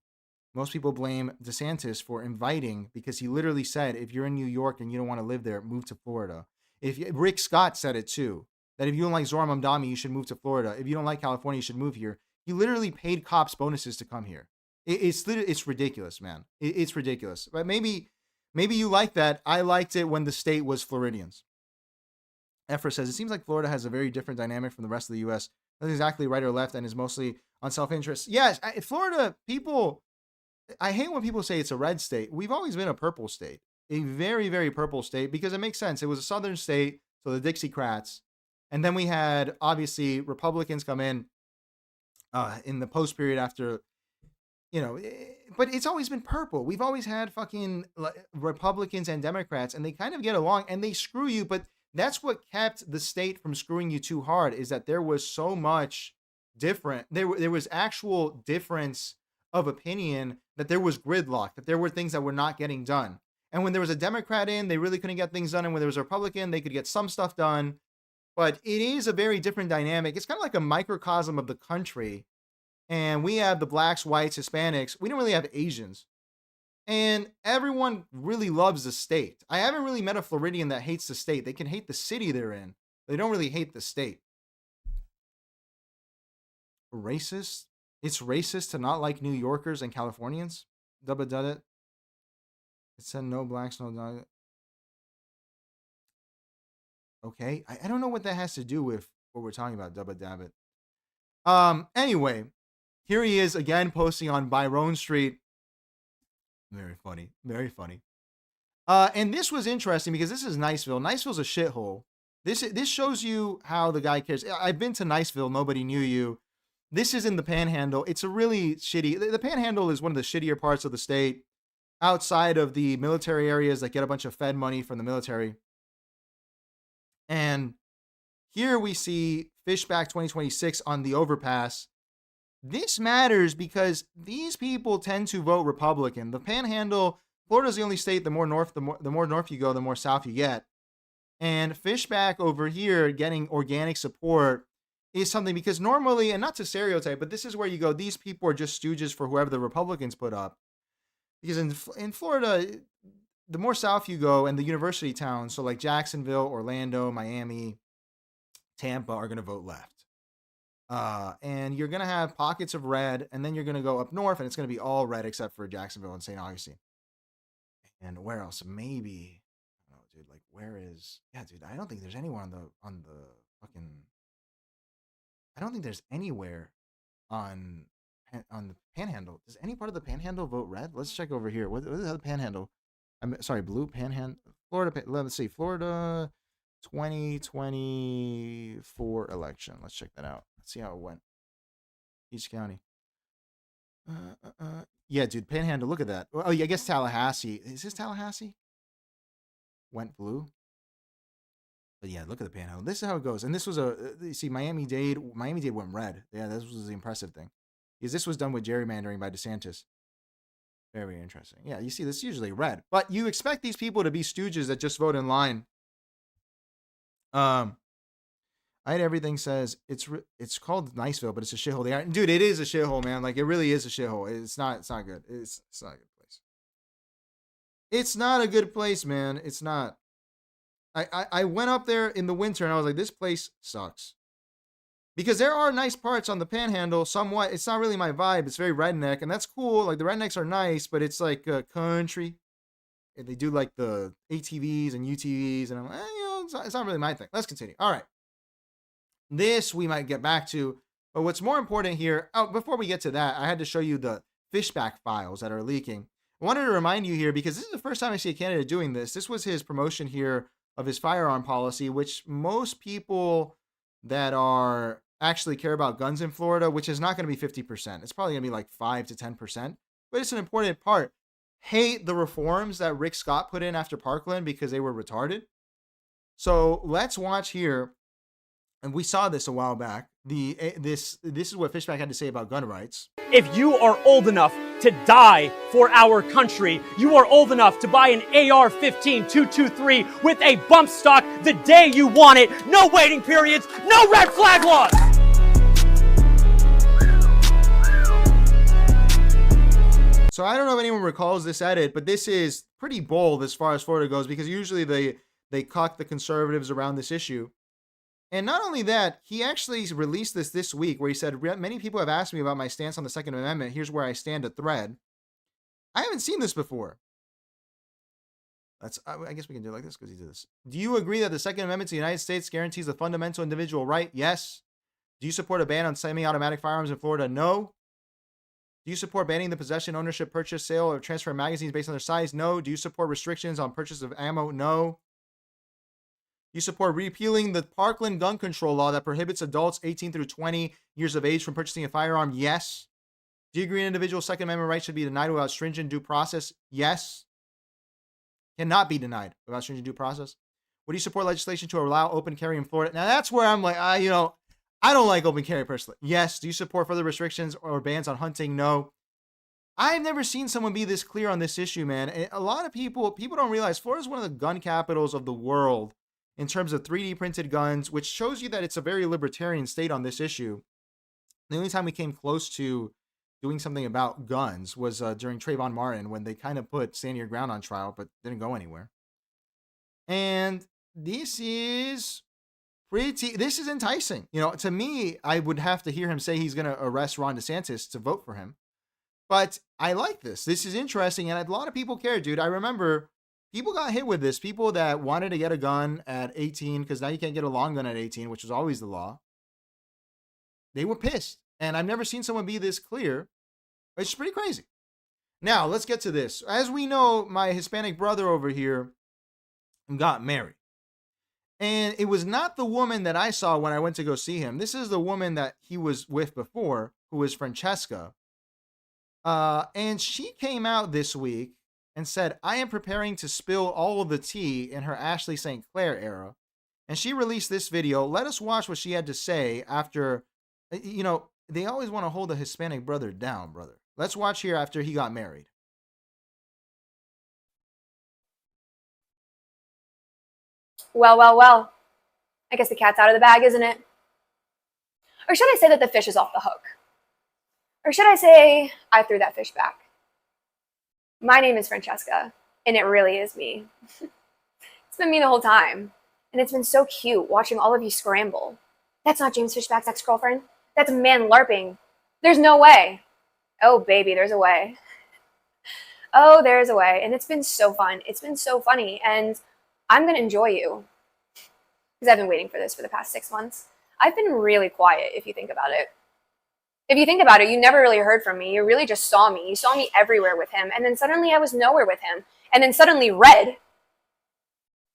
Most people blame DeSantis for inviting, because he literally said, if you're in New York and you don't want to live there, move to Florida. Rick Scott said it too, that if you don't like Zohar Mamdani, you should move to Florida. If you don't like California, you should move here. He literally paid cops bonuses to come here. It's ridiculous, man. It's ridiculous. But maybe you like that. I liked it when the state was Floridians. Ephra says, it seems like Florida has a very different dynamic from the rest of the U.S. Not exactly right or left and is mostly on self-interest. Yes, Florida people, I hate when people say it's a red state. We've always been a purple state. A very, very purple state because it makes sense. It was a southern state, so the Dixiecrats. And then we had, obviously, Republicans come in the post-period after... but it's always been purple. We've always had fucking Republicans and Democrats, and they kind of get along, and they screw you. But that's what kept the state from screwing you too hard, is that there was so much different. There was actual difference of opinion, that there was gridlock, that there were things that were not getting done. And when there was a Democrat in, they really couldn't get things done. And when there was a Republican, they could get some stuff done. But it is a very different dynamic. It's kind of like a microcosm of the country. And we have the blacks, whites, Hispanics. We don't really have Asians. And everyone really loves the state. I haven't really met a Floridian that hates the state. They can hate the city they're in. They don't really hate the state. Racist? It's racist to not like New Yorkers and Californians? Dubba dud it. It said no blacks, no dog. Okay. I don't know what that has to do with what we're talking about, Dubba Dabbit. Anyway. here he is again posting on Byron Street. Very funny. Very funny. And this was interesting because this is Niceville. Niceville's a shithole. This shows you how the guy cares. I've been to Niceville. Nobody knew you. This is in the Panhandle. It's a really shitty. The Panhandle is one of the shittier parts of the state, outside of the military areas that get a bunch of Fed money from the military. And here we see Fishback 2026 on the overpass. This matters because these people tend to vote Republican. The Panhandle, Florida's the only state. The more north you go, the more south you get. And Fishback over here getting organic support is something, because normally, and not to stereotype, but this is where you go, these people are just stooges for whoever the Republicans put up. Because in Florida, the more south you go and the university towns, so like Jacksonville, Orlando, Miami, Tampa, are going to vote left. And you're going to have pockets of red, and then you're going to go up north, and it's going to be all red except for Jacksonville and St. Augustine. And where else? Maybe, I don't know, dude, like where is, yeah, dude, I don't think there's anyone on the fucking, I don't think there's anywhere on the Panhandle. Does any part of the Panhandle vote red? Let's check over here. What is the Panhandle? I'm sorry, blue Panhandle. Florida. Let's see. Florida 2024 election. Let's check that out. Let's see how it went. Each county. Yeah, dude. Panhandle. Look at that. Oh, yeah. I guess Tallahassee. Is this Tallahassee? Went blue. But yeah, look at the Panhandle. This is how it goes. And this was you see, Miami-Dade went red. Yeah, this was the impressive thing. Because this was done with gerrymandering by DeSantis. Very interesting. Yeah, you see, this is usually red. But you expect these people to be stooges that just vote in line. Everything says it's called Niceville, but it's a shithole. Dude, it is a shithole, man. Like, it really is a shithole. It's not good. It's not a good place. It's not a good place, man. It's not. I went up there in the winter and I was like, this place sucks. Because there are nice parts on the Panhandle, somewhat. It's not really my vibe. It's very redneck, and that's cool. Like, the rednecks are nice, but it's like country. And they do like the ATVs and UTVs, and I'm like, it's not really my thing. Let's continue. All right. This we might get back to, but what's more important here, before we get to that, I had to show you the Fishback Files that are leaking. I wanted to remind you here, because this is the first time I see a candidate doing this. This was his promotion here of his firearm policy, which most people that are actually care about guns in Florida, which is not going to be 50%. It's probably going to be like 5 to 10%, but it's an important part. Hate the reforms that Rick Scott put in after Parkland because they were retarded. So let's watch here. And we saw this a while back. This is what Fishback had to say about gun rights. If you are old enough to die for our country, you are old enough to buy an AR-15 223 with a bump stock the day you want it. No waiting periods, no red flag laws. So I don't know if anyone recalls this edit, but this is pretty bold as far as Florida goes, because usually they cock the conservatives around this issue. And not only that, he actually released this week where he said, many people have asked me about my stance on the Second Amendment. Here's where I stand, a thread. I haven't seen this before. I guess we can do it like this because he did this. Do you agree that the Second Amendment to the United States guarantees the fundamental individual right? Yes. Do you support a ban on semi-automatic firearms in Florida? No. Do you support banning the possession, ownership, purchase, sale, or transfer of magazines based on their size? No. Do you support restrictions on purchase of ammo? No. You support repealing the Parkland gun control law that prohibits adults 18 through 20 years of age from purchasing a firearm? Yes. Do you agree an individual's Second Amendment rights should be denied without stringent due process? Yes. Cannot be denied without stringent due process. Would you support legislation to allow open carry in Florida? Now that's where I'm like, I don't like open carry personally. Yes. Do you support further restrictions or bans on hunting? No. I've never seen someone be this clear on this issue, man. And a lot of people don't realize Florida is one of the gun capitals of the world in terms of 3D printed guns, which shows you that it's a very libertarian state on this issue. The only time we came close to doing something about guns was during Trayvon Martin, when they kind of put Stand Your Ground on trial, but didn't go anywhere. And this is enticing. To me, I would have to hear him say he's going to arrest Ron DeSantis to vote for him. But I like this. This is interesting, and a lot of people care, dude. I remember people got hit with this. People that wanted to get a gun at 18, because now you can't get a long gun at 18, which was always the law. They were pissed. And I've never seen someone be this clear. It's pretty crazy. Now, let's get to this. As we know, my Hispanic brother over here got married. And it was not the woman that I saw when I went to go see him. This is the woman that he was with before, who was Francesca. And she came out this week and said, I am preparing to spill all of the tea in her Ashley St. Clair era. And she released this video. Let us watch what she had to say after, you know, they always want to hold a Hispanic brother down, brother. Let's watch here after he got married. Well, well, well. I guess the cat's out of the bag, isn't it? Or should I say that the fish is off the hook? Or should I say I threw that fish back? My name is Francesca, and it really is me. It's been me the whole time, and it's been so cute watching all of you scramble. That's not James Fishback's ex-girlfriend. That's a man LARPing. There's no way. Oh, baby, there's a way. Oh, there's a way. And it's been so fun. It's been so funny, and I'm going to enjoy you. Because I've been waiting for this for the past 6 months. I've been really quiet, if you think about it. If you think about it, you never really heard from me. You really just saw me. You saw me everywhere with him. And then suddenly I was nowhere with him. And then suddenly Red,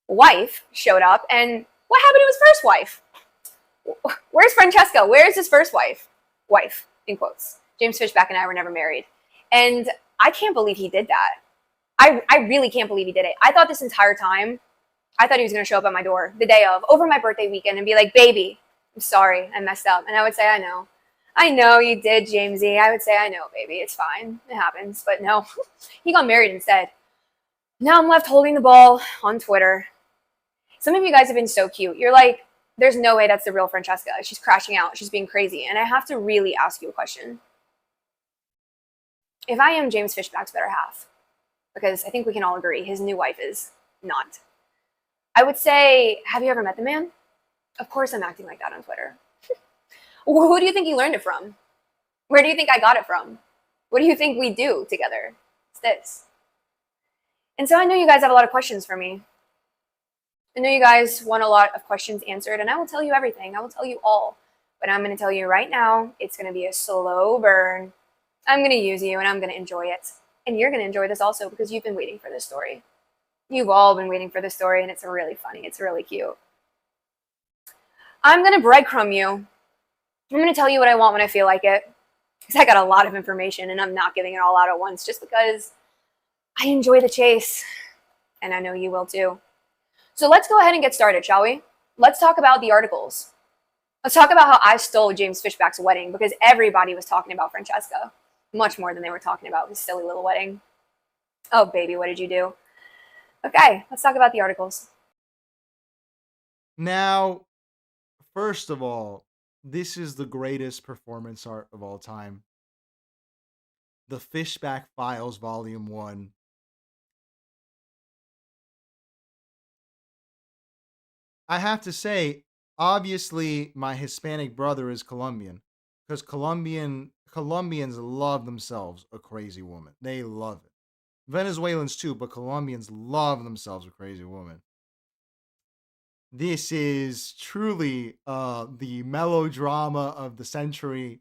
wife, showed up. And what happened to his first wife? Where's Francesca? Where's his first wife? Wife, in quotes. James Fishback and I were never married. And I can't believe he did that. I really can't believe he did it. I thought this entire time, I thought he was going to show up at my door the day of, over my birthday weekend, and be like, baby, I'm sorry, I messed up. And I would say, I know. I know you did, Jamesy. I would say, I know, baby. It's fine. It happens. But no, he got married instead. Now I'm left holding the ball on Twitter. Some of you guys have been so cute. You're like, there's no way that's the real Francesca. She's crashing out. She's being crazy. And I have to really ask you a question. If I am James Fishback's better half, because I think we can all agree his new wife is not, I would say, have you ever met the man? Of course I'm acting like that on Twitter. Who do you think he learned it from? Where do you think I got it from? What do you think we do together? It's this. And so I know you guys have a lot of questions for me. I know you guys want a lot of questions answered, and I will tell you everything. I will tell you all. But I'm going to tell you right now, it's going to be a slow burn. I'm going to use you, and I'm going to enjoy it. And you're going to enjoy this also because you've been waiting for this story. You've all been waiting for this story, and it's really funny. It's really cute. I'm going to breadcrumb you. I'm going to tell you what I want when I feel like it. Because I got a lot of information, and I'm not giving it all out at once just because I enjoy the chase. And I know you will too. So let's go ahead and get started, shall we? Let's talk about the articles. Let's talk about how I stole James Fishback's wedding because everybody was talking about Francesca. Much more than they were talking about his silly little wedding. Oh, baby, what did you do? Okay, let's talk about the articles. Now, first of all, this is the greatest performance art of all time. The Fishback Files, Volume 1. I have to say, obviously, my Hispanic brother is Colombian. Because Colombians love themselves a crazy woman. They love it. Venezuelans too, but Colombians love themselves a crazy woman. This is truly the melodrama of the century.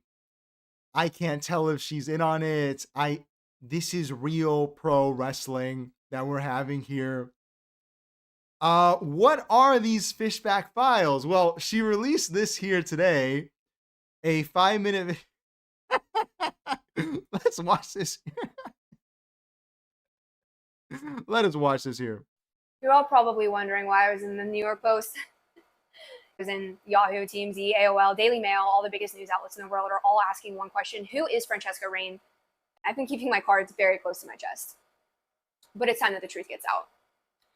I can't tell if she's in on it. This is real pro wrestling that we're having here. What are these Fishback Files? Well, she released this here today. A 5-minute... Let's watch this here. Let us watch this here. You're all probably wondering why I was in the New York Post. I was in Yahoo, TMZ, AOL, Daily Mail, all the biggest news outlets in the world are all asking one question. Who is Francesca Rain? I've been keeping my cards very close to my chest. But it's time that the truth gets out.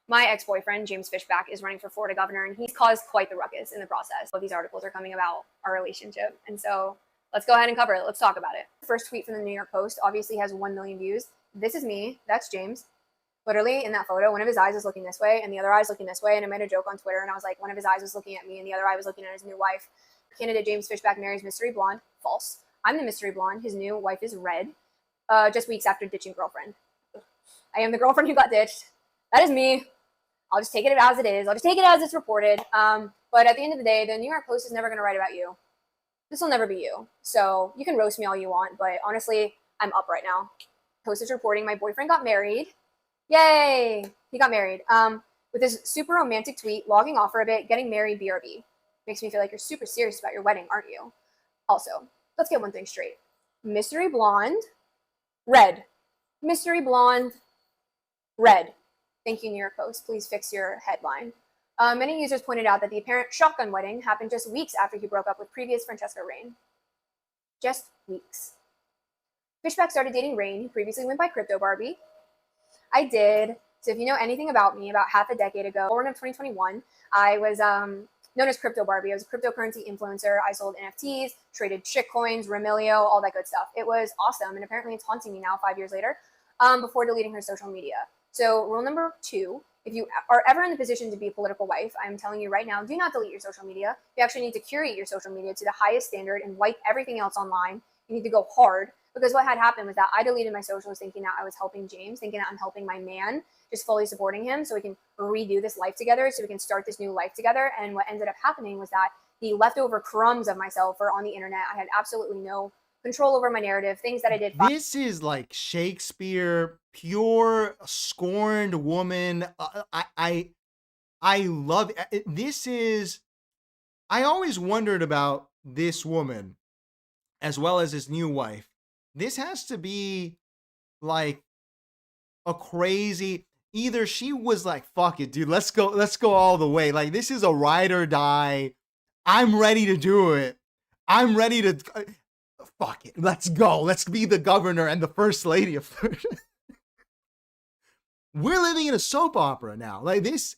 My ex-boyfriend, James Fishback, is running for Florida governor, and he's caused quite the ruckus in the process. So these articles are coming about our relationship. And so let's go ahead and cover it. Let's talk about it. The first tweet from the New York Post obviously has 1 million views. This is me. That's James. Literally, in that photo, one of his eyes was looking this way and the other eye was looking this way. And I made a joke on Twitter, and I was like, one of his eyes was looking at me and the other eye was looking at his new wife. Candidate James Fishback marries mystery blonde. False. I'm the mystery blonde. His new wife is Red. Just weeks after ditching girlfriend. I am the girlfriend who got ditched. That is me. I'll just take it as it is. I'll just take it as it's reported. But at the end of the day, the New York Post is never going to write about you. This will never be you. So you can roast me all you want, but honestly, I'm up right now. Post is reporting my boyfriend got married. Yay! He got married. With this super romantic tweet, logging off for a bit, getting married BRB. Makes me feel like you're super serious about your wedding, aren't you? Also, let's get one thing straight. Mystery blonde, red. Mystery blonde, red. Thank you, New York Post. Please fix your headline. Many users pointed out that the apparent shotgun wedding happened just weeks after he broke up with previous Francesca Rain. Just weeks. Fishback started dating Rain, who previously went by Crypto Barbie. I did. So if you know anything about me, about half a decade ago, born of 2021, I was known as Crypto Barbie. I was a cryptocurrency influencer. I sold NFTs, traded shitcoins, Remilio, all that good stuff. It was awesome, and apparently it's haunting me now 5 years later, before deleting her social media. So rule number 2, if you are ever in the position to be a political wife, I'm telling you right now, do not delete your social media. You actually need to curate your social media to the highest standard and wipe everything else online. You need to go hard, because what had happened was that I deleted my socials thinking that I was helping James, thinking that I'm helping my man, just fully supporting him so we can redo this life together, so we can start this new life together. And what ended up happening was that the leftover crumbs of myself were on the internet. I had absolutely no control over my narrative, things that I did. This is like Shakespeare, pure scorned woman. I love it. This is, I always wondered about this woman as well as his new wife. This has to be like a crazy, either she was like, fuck it, dude, let's go all the way. Like, this is a ride or die. I'm ready to do it. I'm ready to, fuck it, let's go. Let's be the governor and the first lady of Florida. We're living in a soap opera now. Like this,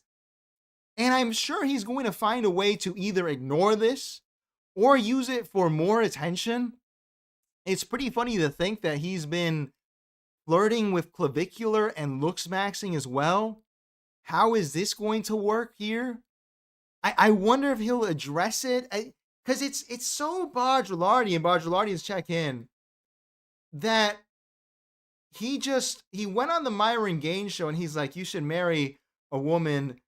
and I'm sure he's going to find a way to either ignore this or use it for more attention. It's pretty funny to think that he's been flirting with clavicular and looks maxing as well. How is this going to work here? I wonder if he'll address it, because it's so Baudrillardian and Baudrillardian's check-in that he went on the Myron Gaines show and he's like, you should marry a woman,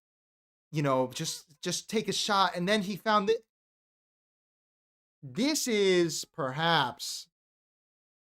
you know, just take a shot. And then he found that this is perhaps,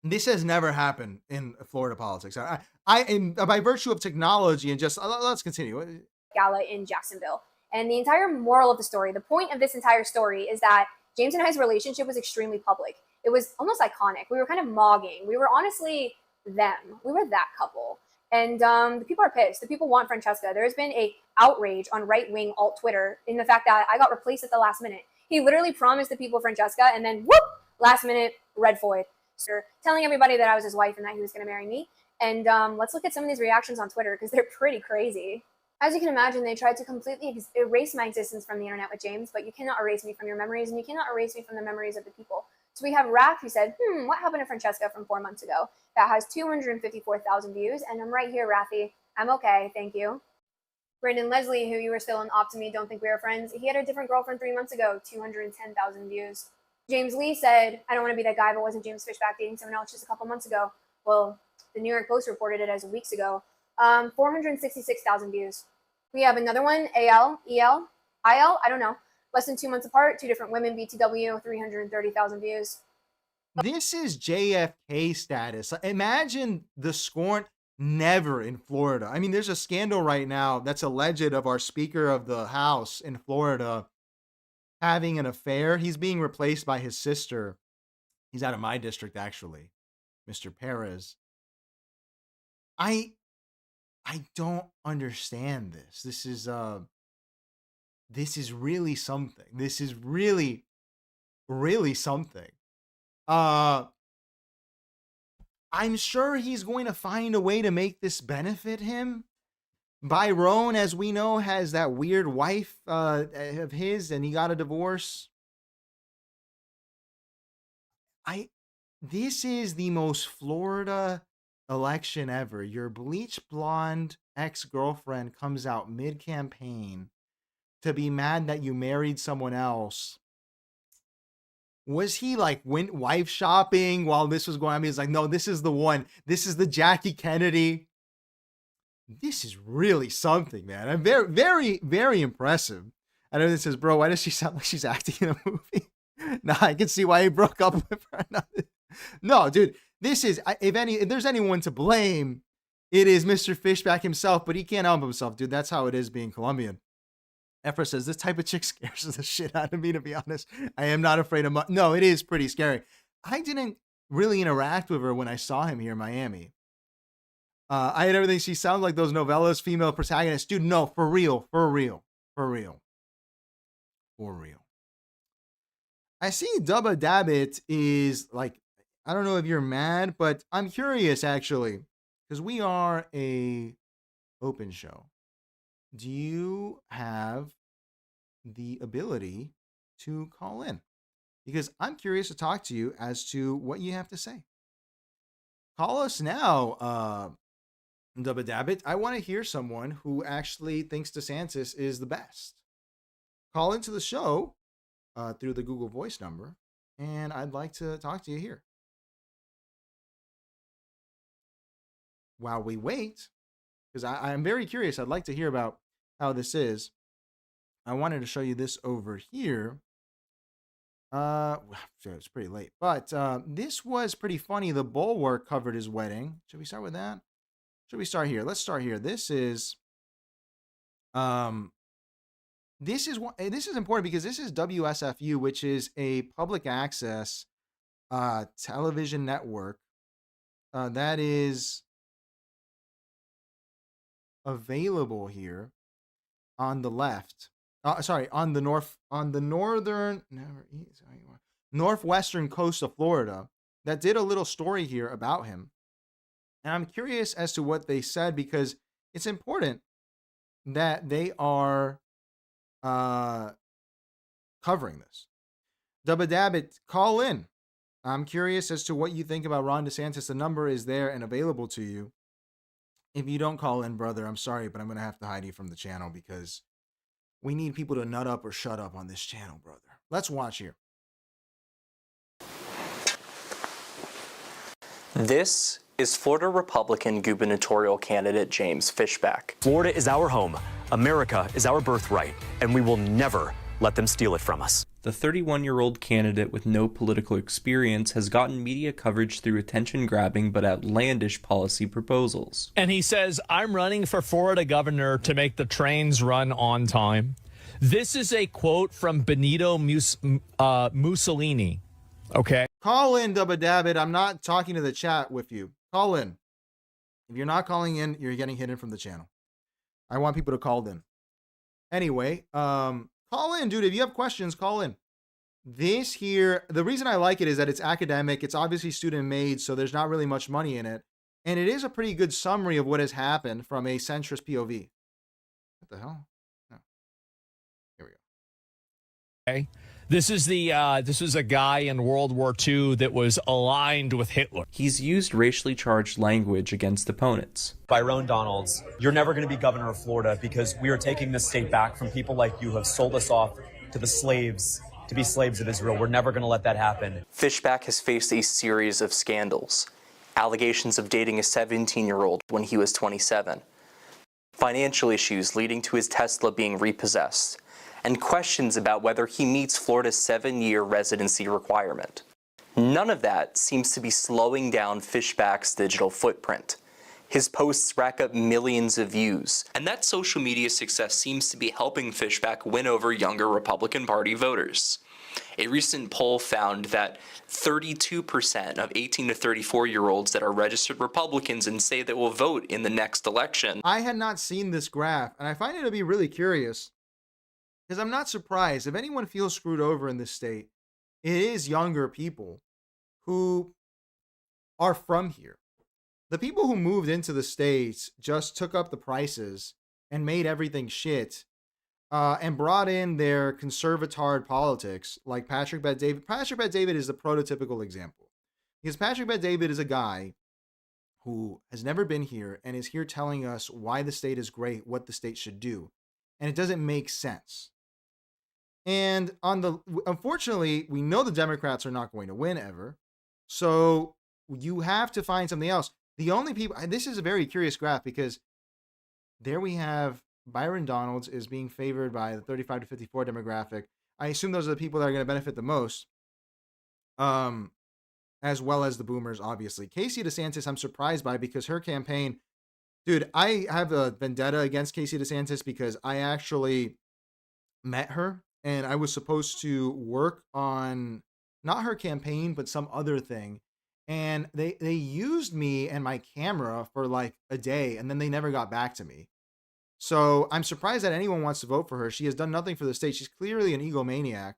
this has never happened in Florida politics. I by virtue of technology and just, let's continue. Gala in Jacksonville. And the entire moral of the story, the point of this entire story is that James and I's relationship was extremely public. It was almost iconic. We were kind of mogging. We were honestly them. We were that couple. And the people are pissed. The people want Francesca. There has been a outrage on right-wing alt Twitter in the fact that I got replaced at the last minute. He literally promised the people Francesca, and then whoop, last minute, red Floyd. So telling everybody that I was his wife and that he was going to marry me. And let's look at some of these reactions on Twitter, because they're pretty crazy. As you can imagine, they tried to completely erase my existence from the internet with James, but you cannot erase me from your memories, and you cannot erase me from the memories of the people. So we have Wrath, who said, what happened to Francesca from 4 months ago? That has 254,000 views, and I'm right here, Wrathy. I'm okay, thank you. Brandon Leslie, who you were still in Optimy, don't think we are friends. He had a different girlfriend 3 months ago, 210,000 views. James Lee said, I don't want to be that guy, but wasn't James Fishback dating someone else just a couple months ago? Well, the New York Post reported it as weeks ago. 466,000 views. We have another one, AL, EL, IL, I don't know. Less than 2 months apart, 2 different women, BTW, 330,000 views. This is JFK status. Imagine the scorn. Never in Florida. I mean, there's a scandal right now that's alleged of our Speaker of the House in Florida having an affair. He's being replaced by his sister. He's out of my district, actually, Mr. Perez. I don't understand this. This is really something. This is really, really something. I'm sure he's going to find a way to make this benefit him. Byron, as we know, has that weird wife of his, and he got a divorce. This is the most Florida election ever. Your bleach blonde ex-girlfriend comes out mid-campaign to be mad that you married someone else. Was he like went wife shopping while this was going on? I mean, it's like, no, this is the one. This is the Jackie Kennedy. This is really something, man. I'm very, very, very impressive. I know this says, bro, why does she sound like she's acting in a movie? Now I can see why he broke up with her. No, dude, this is, if there's anyone to blame, it is Mr. Fishback himself, but he can't help himself, dude. That's how it is being Colombian. Efra says, this type of chick scares the shit out of me, to be honest. I am not afraid of no, it is pretty scary. I didn't really interact with her when I saw him here in Miami. I had everything. She sounds like those novellas, female protagonists. Dude, no, for real. I see Dubba Dabbit is like, I don't know if you're mad, but I'm curious actually, because we are a open show. Do you have the ability to call in? Because I'm curious to talk to you as to what you have to say. Call us now, Dubba Dabbit. I want to hear someone who actually thinks DeSantis is the best. Call into the show through the Google Voice number, and I'd like to talk to you here. While we wait, because I'm very curious, I'd like to hear about how this is. I wanted to show you this over here. It's pretty late, but this was pretty funny. The Bulwark covered his wedding. Should we start with that? Should we start here? Let's start here. This is important because this is WSFU, which is a public access television network that is available here on the left. On the northwestern coast of Florida, that did a little story here about him. And I'm curious as to what they said, because it's important that they are covering this. Dubba Dabbit, call in. I'm curious as to what you think about Ron DeSantis. The number is there and available to you. If you don't call in, brother, I'm sorry, but I'm going to have to hide you from the channel because we need people to nut up or shut up on this channel, brother. Let's watch here. This is Florida Republican gubernatorial candidate James Fishback. Florida is our home. America is our birthright, and we will never let them steal it from us. The 31-year-old candidate with no political experience has gotten media coverage through attention-grabbing but outlandish policy proposals. And he says, I'm running for Florida governor to make the trains run on time. This is a quote from Benito Mussolini. Okay. Call in, Dubba Dabbit. I'm not talking to the chat with you. Call in. If you're not calling in, you're getting hidden from the channel. I want people to call in. Anyway, call in, dude. If you have questions, call in. This here, the reason I like it is that it's academic. It's obviously student made, so there's not really much money in it. And it is a pretty good summary of what has happened from a centrist POV. What the hell? No. Here we go. Okay. This is a guy in World War II that was aligned with Hitler. He's used racially charged language against opponents. Byron Donalds, you're never going to be governor of Florida because we are taking this state back from people like you who have sold us off to the slaves, to be slaves of Israel. We're never going to let that happen. Fishback has faced a series of scandals. Allegations of dating a 17-year-old when he was 27. Financial issues leading to his Tesla being repossessed. And questions about whether he meets Florida's 7-year residency requirement. None of that seems to be slowing down Fishback's digital footprint. His posts rack up millions of views, and that social media success seems to be helping Fishback win over younger Republican Party voters. A recent poll found that 32% of 18 to 34-year-olds that are registered Republicans and say they will vote in the next election. I had not seen this graph, and I find it to be really curious. Because I'm not surprised. If anyone feels screwed over in this state, it is younger people who are from here. The people who moved into the States just took up the prices and made everything shit and brought in their conservatard politics like Patrick Bet-David. Patrick Bet-David is the prototypical example. Because Patrick Bet-David is a guy who has never been here and is here telling us why the state is great, what the state should do. And it doesn't make sense. And unfortunately, we know the Democrats are not going to win ever. So you have to find something else. The only people, this is a very curious graph because there we have Byron Donalds is being favored by the 35 to 54 demographic. I assume those are the people that are going to benefit the most, as well as the boomers, obviously. Casey DeSantis, I'm surprised by, because her campaign, dude, I have a vendetta against Casey DeSantis because I actually met her and I was supposed to work on not her campaign, but some other thing. And they used me and my camera for like a day, and then they never got back to me. So I'm surprised that anyone wants to vote for her. She has done nothing for the state. She's clearly an egomaniac.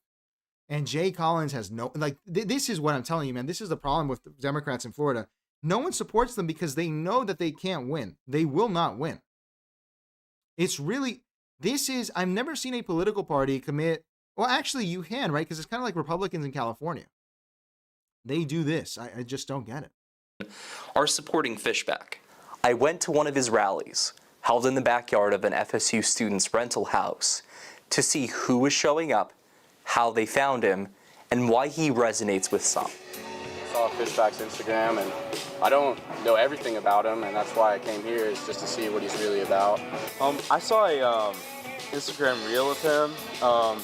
And Jay Collins has no, like, this is what I'm telling you, man. This is the problem with Democrats in Florida. No one supports them because they know that they can't win. They will not win. It's really, I've never seen a political party commit, well, actually you can, right? Because it's kind of like Republicans in California. They do this. I just don't get it. Are supporting Fishback. I went to one of his rallies, held in the backyard of an FSU student's rental house, to see who was showing up, how they found him, and why he resonates with some. I saw Fishback's Instagram, and I don't know everything about him, and that's why I came here, is just to see what he's really about. I saw a Instagram reel of him.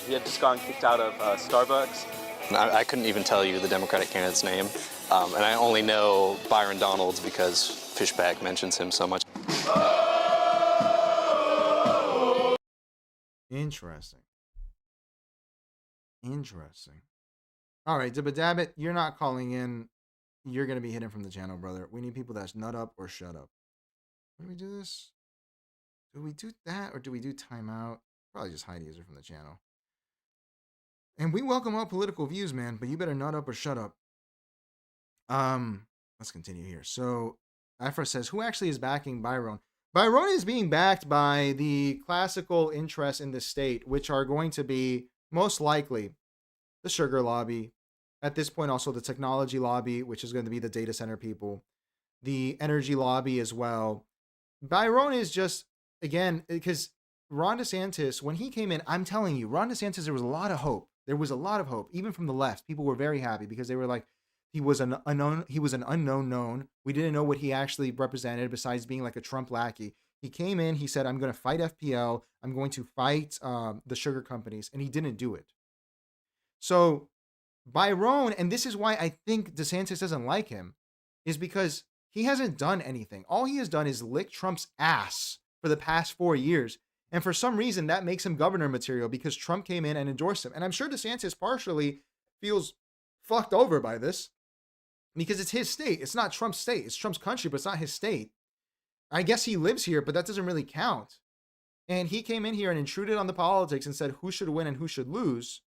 He had just gotten kicked out of Starbucks. I couldn't even tell you the Democratic candidate's name, and I only know Byron Donalds because Fishback mentions him so much. Interesting. All right, Dibbadabbit, you're not calling in. You're going to be hidden from the channel, brother. We need people that's nut up or shut up. When do we do this? Do we do that or do we do timeout? Probably just hide user from the channel. And we welcome all political views, man, but you better nut up or shut up. Let's continue here. So Afra says, who actually is backing Byron? Byron is being backed by the classical interests in the state, which are going to be most likely the sugar lobby. At this point, also the technology lobby, which is going to be the data center people, the energy lobby as well. Byron is just, again, because Ron DeSantis, when he came in, I'm telling you, Ron DeSantis, there was a lot of hope. There was a lot of hope, even from the left. People were very happy because they were like, he was an unknown known. We didn't know what he actually represented besides being like a Trump lackey. He came in, he said, I'm going to fight FPL. I'm going to fight the sugar companies. And he didn't do it. So Byron, and this is why I think DeSantis doesn't like him, is because he hasn't done anything. All he has done is lick Trump's ass for the past 4 years. And for some reason, that makes him governor material because Trump came in and endorsed him. And I'm sure DeSantis partially feels fucked over by this because it's his state. It's not Trump's state. It's Trump's country, but it's not his state. I guess he lives here, but that doesn't really count. And he came in here and intruded on the politics and said who should win and who should lose.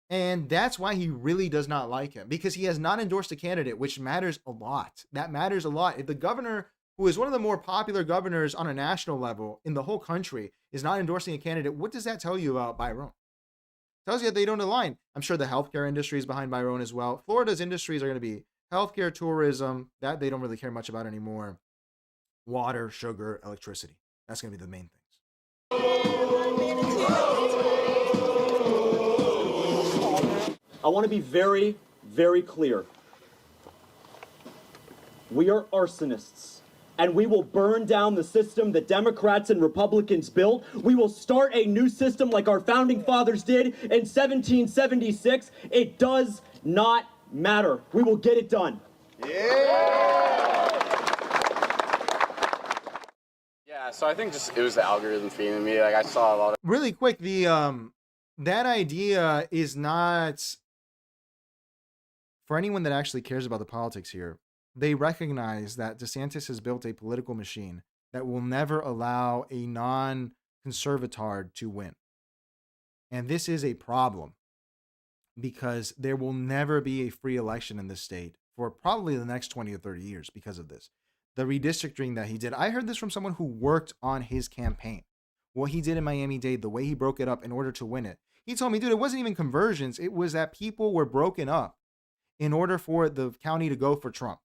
And that's why he really does not like him, because he has not endorsed a candidate, which matters a lot. That matters a lot. If the governor, who is one of the more popular governors on a national level in the whole country, is not endorsing a candidate, what does that tell you about Byron? It tells you that they don't align. I'm sure the healthcare industry is behind Byron as well. Florida's industries are going to be healthcare, tourism, that they don't really care much about anymore. Water, sugar, electricity. That's going to be the main things. I want to be very, very clear. We are arsonists, and we will burn down the system that Democrats and Republicans built. We will start a new system like our founding fathers did in 1776. It does not matter. We will get it done. Yeah, so I think just it was the algorithm feeding me. Like I saw a lot of really quick, the that idea is not for anyone that actually cares about the politics here. They recognize that DeSantis has built a political machine that will never allow a non-conservatard to win. And this is a problem because there will never be a free election in this state for probably the next 20 or 30 years because of this. The redistricting that he did. I heard this from someone who worked on his campaign. What he did in Miami-Dade, the way he broke it up in order to win it. He told me, dude, it wasn't even conversions. It was that people were broken up in order for the county to go for Trump.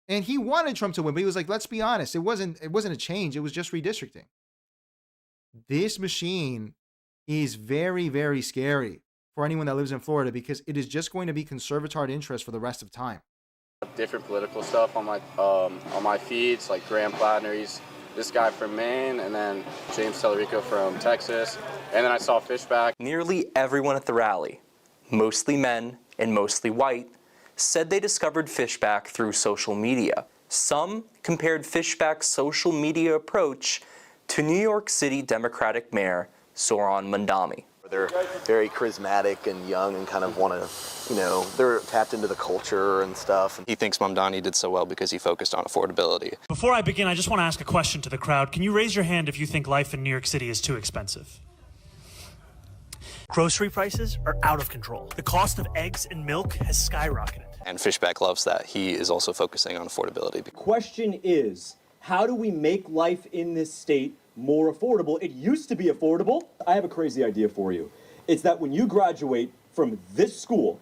And he wanted Trump to win, but he was like, let's be honest, it wasn't a change, it was just redistricting. This machine is very, very scary for anyone that lives in Florida because it is just going to be conservatard interest for the rest of time. different political stuff on my feeds, like Graham Plattner. He's this guy from Maine, and then James Tellerico from Texas, and then I saw Fishback. Nearly everyone at the rally, mostly men and mostly white, said they discovered Fishback through social media. Some compared Fishback's social media approach to New York City Democratic Mayor Zoran Mandami. They're very charismatic and young and kind of want to, they're tapped into the culture and stuff. He thinks Mamdani did so well because he focused on affordability. Before I begin, I just want to ask a question to the crowd. Can you raise your hand if you think life in New York City is too expensive? Grocery prices are out of control. The cost of eggs and milk has skyrocketed. And Fishback loves that. He is also focusing on affordability. The question is, how do we make life in this state more affordable? It used to be affordable. I have a crazy idea for you. It's that when you graduate from this school,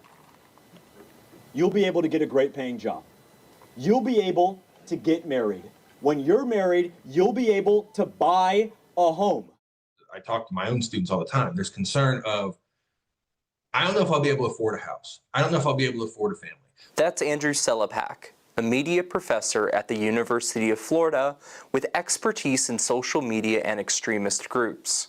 you'll be able to get a great paying job. You'll be able to get married. When you're married, you'll be able to buy a home. I talk to my own students all the time. There's concern of, I don't know if I'll be able to afford a house. I don't know if I'll be able to afford a family. That's Andrew Selepak, a media professor at the University of Florida with expertise in social media and extremist groups.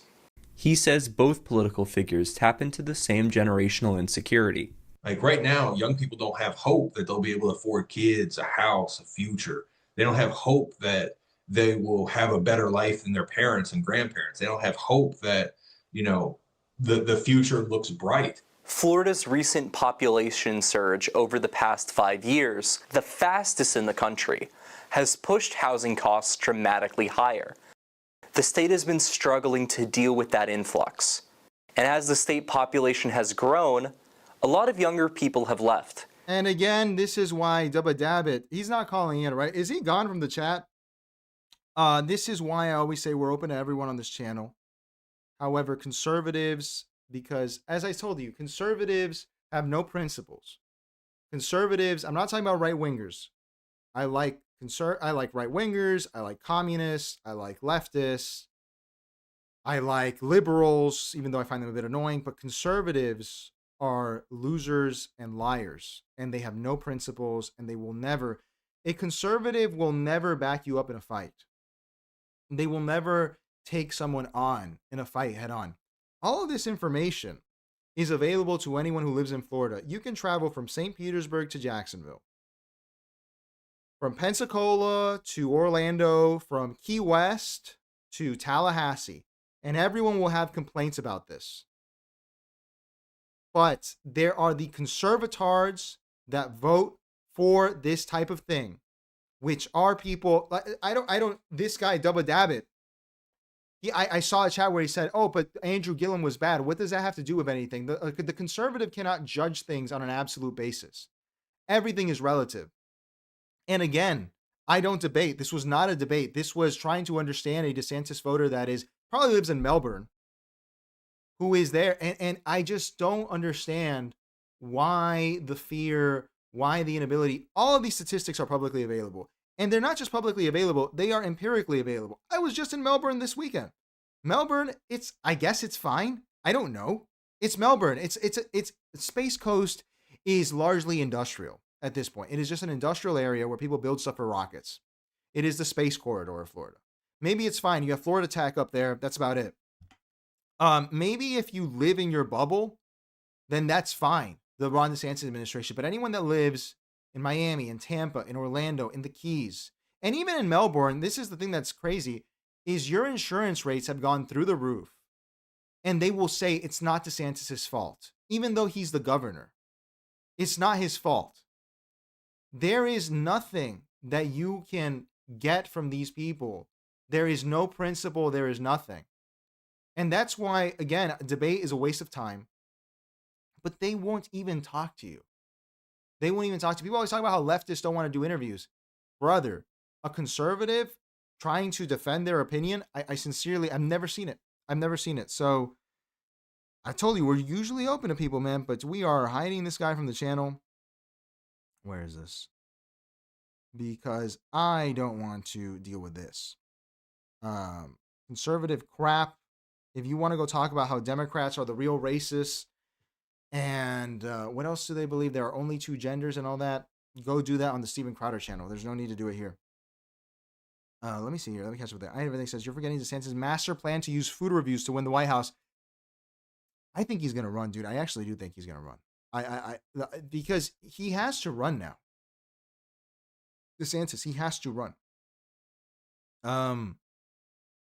He says both political figures tap into the same generational insecurity. Like right now, young people don't have hope that they'll be able to afford kids, a house, a future. They don't have hope that they will have a better life than their parents and grandparents. They don't have hope that, the future looks bright. Florida's recent population surge over the past 5 years, the fastest in the country, has pushed housing costs dramatically higher. The state has been struggling to deal with that influx. And as the state population has grown, a lot of younger people have left. And again, this is why WWPMD, he's not calling in, right? Is he gone from the chat? This is why I always say we're open to everyone on this channel. However, conservatives, because as I told you, conservatives have no principles. Conservatives, I'm not talking about right-wingers. I like right-wingers, I like communists, I like leftists, I like liberals, even though I find them a bit annoying, but conservatives are losers and liars, and they have no principles, and they will never, a conservative will never back you up in a fight. They will never take someone on in a fight head on. All of this information is available to anyone who lives in Florida. You can travel from St. Petersburg to Jacksonville, from Pensacola to Orlando, from Key West to Tallahassee, and everyone will have complaints about this. But there are the conservatards that vote for this type of thing, which are people, this guy, WWPMD, I saw a chat where he said, oh, but Andrew Gillum was bad. What does that have to do with anything? The conservative cannot judge things on an absolute basis. Everything is relative. And again, I don't debate. This was not a debate. This was trying to understand a DeSantis voter that probably lives in Melbourne, who is there. And I just don't understand why the fear, why the inability. All of these statistics are publicly available. And they're not just publicly available, they are empirically available. I was just in Melbourne this weekend. Melbourne, I guess it's fine. I don't know. It's Melbourne. It's Space Coast is largely industrial at this point. It is just an industrial area where people build stuff for rockets. It is the space corridor of Florida. Maybe it's fine. You have Florida Tech up there. That's about it. Maybe if you live in your bubble, then that's fine. The Ron DeSantis administration. But anyone that lives in Miami, in Tampa, in Orlando, in the Keys, and even in Melbourne, this is the thing that's crazy, is your insurance rates have gone through the roof. And they will say it's not DeSantis' fault, even though he's the governor. It's not his fault. There is nothing that you can get from these people. There is no principle. There is nothing. And that's why, again, debate is a waste of time. But they won't even talk to you. They won't even talk to people. Always talk about how leftists don't want to do interviews. Brother, a conservative trying to defend their opinion, I sincerely, I've never seen it. I've never seen it. So I told you, we're usually open to people, man, but we are hiding this guy from the channel. Where is this? Because I don't want to deal with this. Conservative crap. If you want to go talk about how Democrats are the real racists, and what else do they believe? There are only two genders and all that. Go do that on the Steven Crowder channel. There's no need to do it here. Let me see here. Let me catch up with that. Everything says you're forgetting DeSantis' master plan to use food reviews to win the White House. I think he's gonna run, dude. I actually do think he's gonna run. Because he has to run now. DeSantis, he has to run.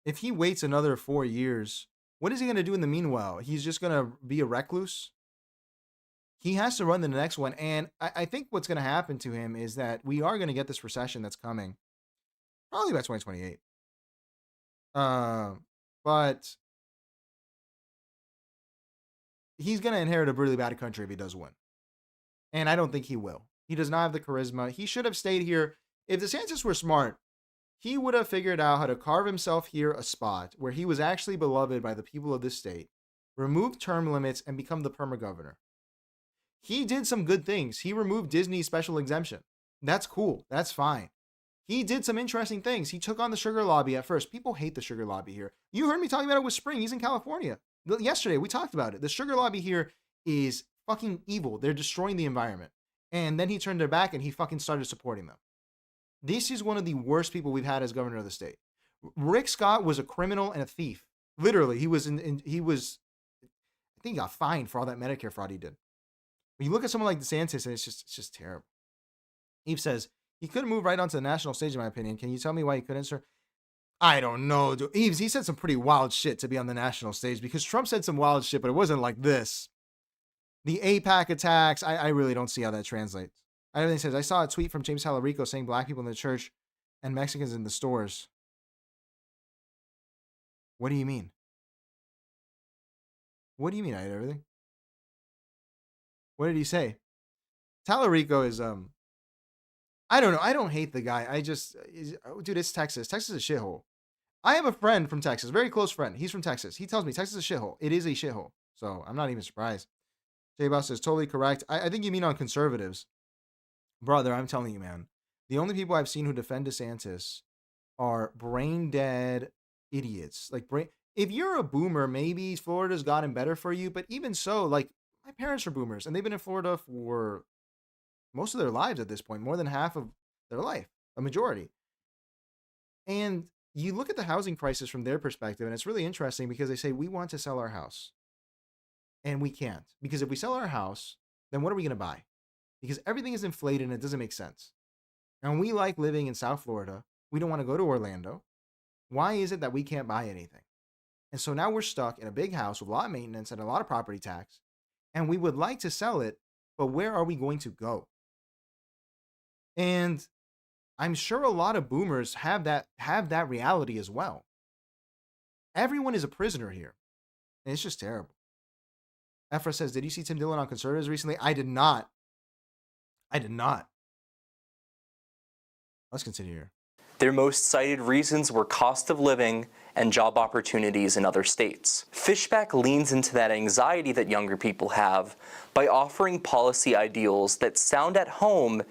If he waits another 4 years, what is he gonna do in the meanwhile? He's just gonna be a recluse. He has to run the next one, and I think what's gonna happen to him is that we are gonna get this recession that's coming, probably by 2028. But he's gonna inherit a really bad country if he does win, and I don't think he will. He does not have the charisma. He should have stayed here. If DeSantis were smart, he would have figured out how to carve himself here a spot where he was actually beloved by the people of this state, remove term limits, and become the perma governor. He did some good things. He removed Disney's special exemption. That's cool. That's fine. He did some interesting things. He took on the sugar lobby at first. People hate the sugar lobby here. You heard me talking about it with Spring. He's in California. Yesterday, we talked about it. The sugar lobby here is fucking evil. They're destroying the environment. And then he turned their back and he fucking started supporting them. This is one of the worst people we've had as governor of the state. Rick Scott was a criminal and a thief. Literally, I think he got fined for all that Medicare fraud he did. When you look at someone like DeSantis, and it's just terrible. Eve says, he could have moved right onto the national stage, in my opinion. Can you tell me why he couldn't, sir? I don't know, dude. Eves, he said some pretty wild shit to be on the national stage because Trump said some wild shit, but it wasn't like this. The AIPAC attacks, I really don't see how that translates. Everything says, I saw a tweet from James Talarico saying black people in the church and Mexicans in the stores. What do you mean? What do you mean, I did everything? What did he say? Talarico is, I don't know. I don't hate the guy. Dude, it's Texas. Texas is a shithole. I have a friend from Texas, very close friend. He's from Texas. He tells me Texas is a shithole. It is a shithole. So I'm not even surprised. J Boss is totally correct. I think you mean on conservatives. Brother, I'm telling you, man. The only people I've seen who defend DeSantis are brain dead idiots. If you're a boomer, maybe Florida's gotten better for you. But even so, like, my parents are boomers, and they've been in Florida for most of their lives at this point, more than half of their life, a majority. And you look at the housing crisis from their perspective, and it's really interesting because they say, we want to sell our house. And we can't. Because if we sell our house, then what are we going to buy? Because everything is inflated and it doesn't make sense. And we like living in South Florida. We don't want to go to Orlando. Why is it that we can't buy anything? And so now we're stuck in a big house with a lot of maintenance and a lot of property tax. And we would like to sell it, but where are we going to go? And I'm sure a lot of boomers have that reality as well. Everyone is a prisoner here. And it's just terrible. Ephra says, did you see Tim Dillon on Conservatives recently? I did not. Let's continue here. Their most cited reasons were cost of living and job opportunities in other states. Fishback leans into that anxiety that younger people have by offering policy ideals that sound at home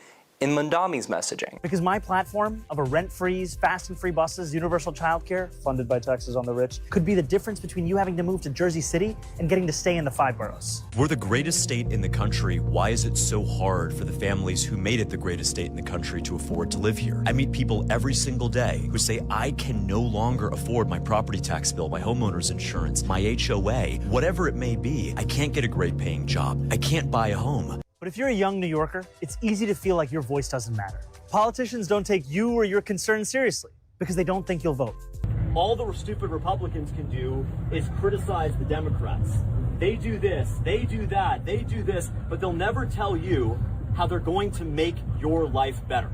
in Mandami's messaging. Because my platform of a rent-freeze, fast and free buses, universal childcare, funded by taxes on the rich, could be the difference between you having to move to Jersey City and getting to stay in the 5 boroughs. We're the greatest state in the country. Why is it so hard for the families who made it the greatest state in the country to afford to live here? I meet people every single day who say, I can no longer afford my property tax bill, my homeowner's insurance, my HOA, whatever it may be. I can't get a great paying job. I can't buy a home. But if you're a young New Yorker, it's easy to feel like your voice doesn't matter. Politicians don't take you or your concerns seriously because they don't think you'll vote. All the stupid Republicans can do is criticize the Democrats. They do this, they do that, they do this, but they'll never tell you how they're going to make your life better.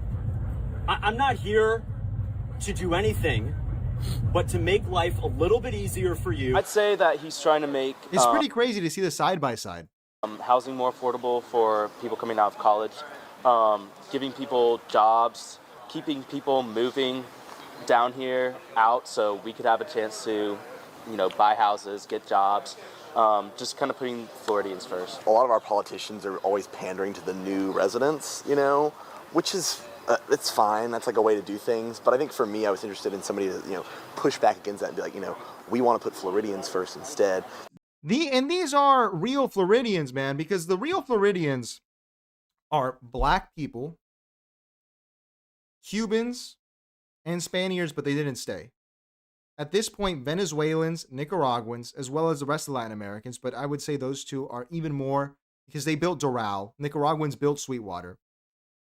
I'm not here to do anything but to make life a little bit easier for you. I'd say that he's trying to make... It's pretty crazy to see the side-by-side. Housing more affordable for people coming out of college, giving people jobs, keeping people moving down here out so we could have a chance to, buy houses, get jobs, just kind of putting Floridians first. A lot of our politicians are always pandering to the new residents, which is, it's fine. That's like a way to do things. But I think for me, I was interested in somebody to, push back against that and be like, we want to put Floridians first instead. And these are real Floridians, man, because the real Floridians are black people, Cubans, and Spaniards, but they didn't stay. At this point, Venezuelans, Nicaraguans, as well as the rest of Latin Americans, but I would say those two are even more because they built Doral. Nicaraguans built Sweetwater.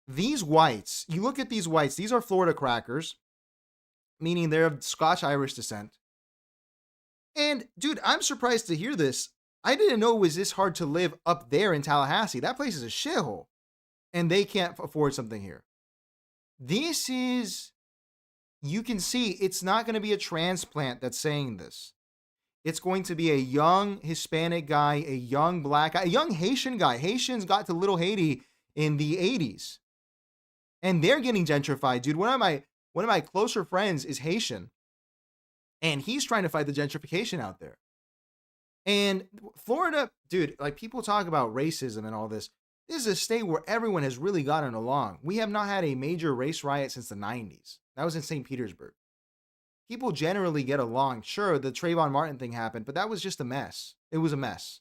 These whites, you look at these whites, these are Florida crackers, meaning they're of Scotch-Irish descent. And, dude, I'm surprised to hear this. I didn't know it was this hard to live up there in Tallahassee. That place is a shithole. And they can't afford something here. This is, you can see, it's not going to be a transplant that's saying this. It's going to be a young Hispanic guy, a young black guy, a young Haitian guy. Haitians got to Little Haiti in the 80s. And they're getting gentrified, dude. One of my closer friends is Haitian. And he's trying to fight the gentrification out there. And Florida, dude, like people talk about racism and all this. This is a state where everyone has really gotten along. We have not had a major race riot since the 90s. That was in St. Petersburg. People generally get along. Sure, the Trayvon Martin thing happened, but that was just a mess. It was a mess.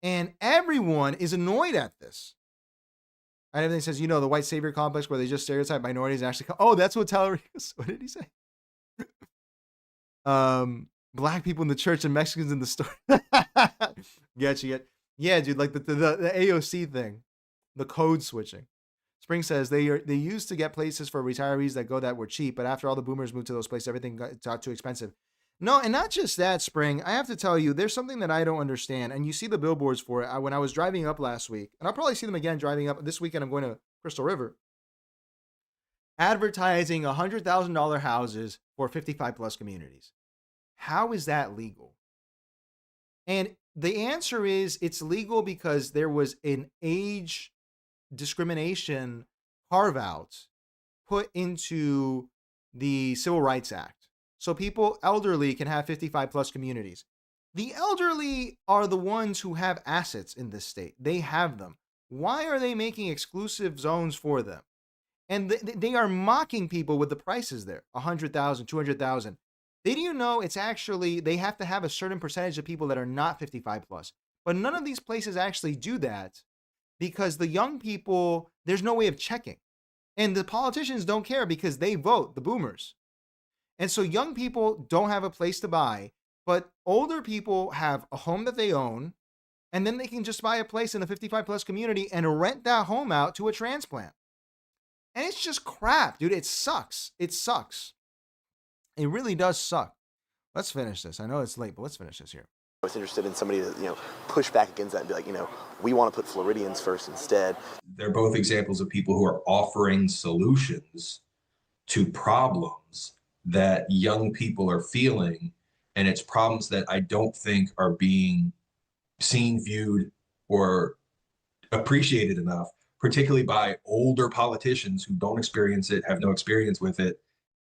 And everyone is annoyed at this. And everything says, the white savior complex where they just stereotype minorities and actually, oh, that's what Tallarico, what did he say? Black people in the church and Mexicans in the store. Get you. Yeah, dude, like the AOC thing, the code switching. Spring says they used to get places for retirees that were cheap, but after all the boomers moved to those places, everything got too expensive. No, and not just that, Spring. I have to tell you, there's something that I don't understand, and you see the billboards for it. When I was driving up last week, and I'll probably see them again driving up this weekend. I'm going to Crystal River. Advertising $100,000 houses for 55 plus communities. How is that legal? And the answer is it's legal because there was an age discrimination carve-out put into the Civil Rights Act. So people, elderly, can have 55 plus communities. The elderly are the ones who have assets in this state. They have them. Why are they making exclusive zones for them? And they are mocking people with the prices there. 100,000, 200,000. Did you know it's actually, they have to have a certain percentage of people that are not 55 plus. But none of these places actually do that because the young people, there's no way of checking. And the politicians don't care because they vote, the boomers. And so young people don't have a place to buy, but older people have a home that they own, and then they can just buy a place in the 55 plus community and rent that home out to a transplant. And it's just crap, dude. It sucks. It sucks. It really does suck. Let's finish this. I know it's late, but let's finish this here. I was interested in somebody to, push back against that and be like, we want to put Floridians first instead. They're both examples of people who are offering solutions to problems that young people are feeling, and it's problems that I don't think are being seen, viewed, or appreciated enough, particularly by older politicians who don't experience it, have no experience with it.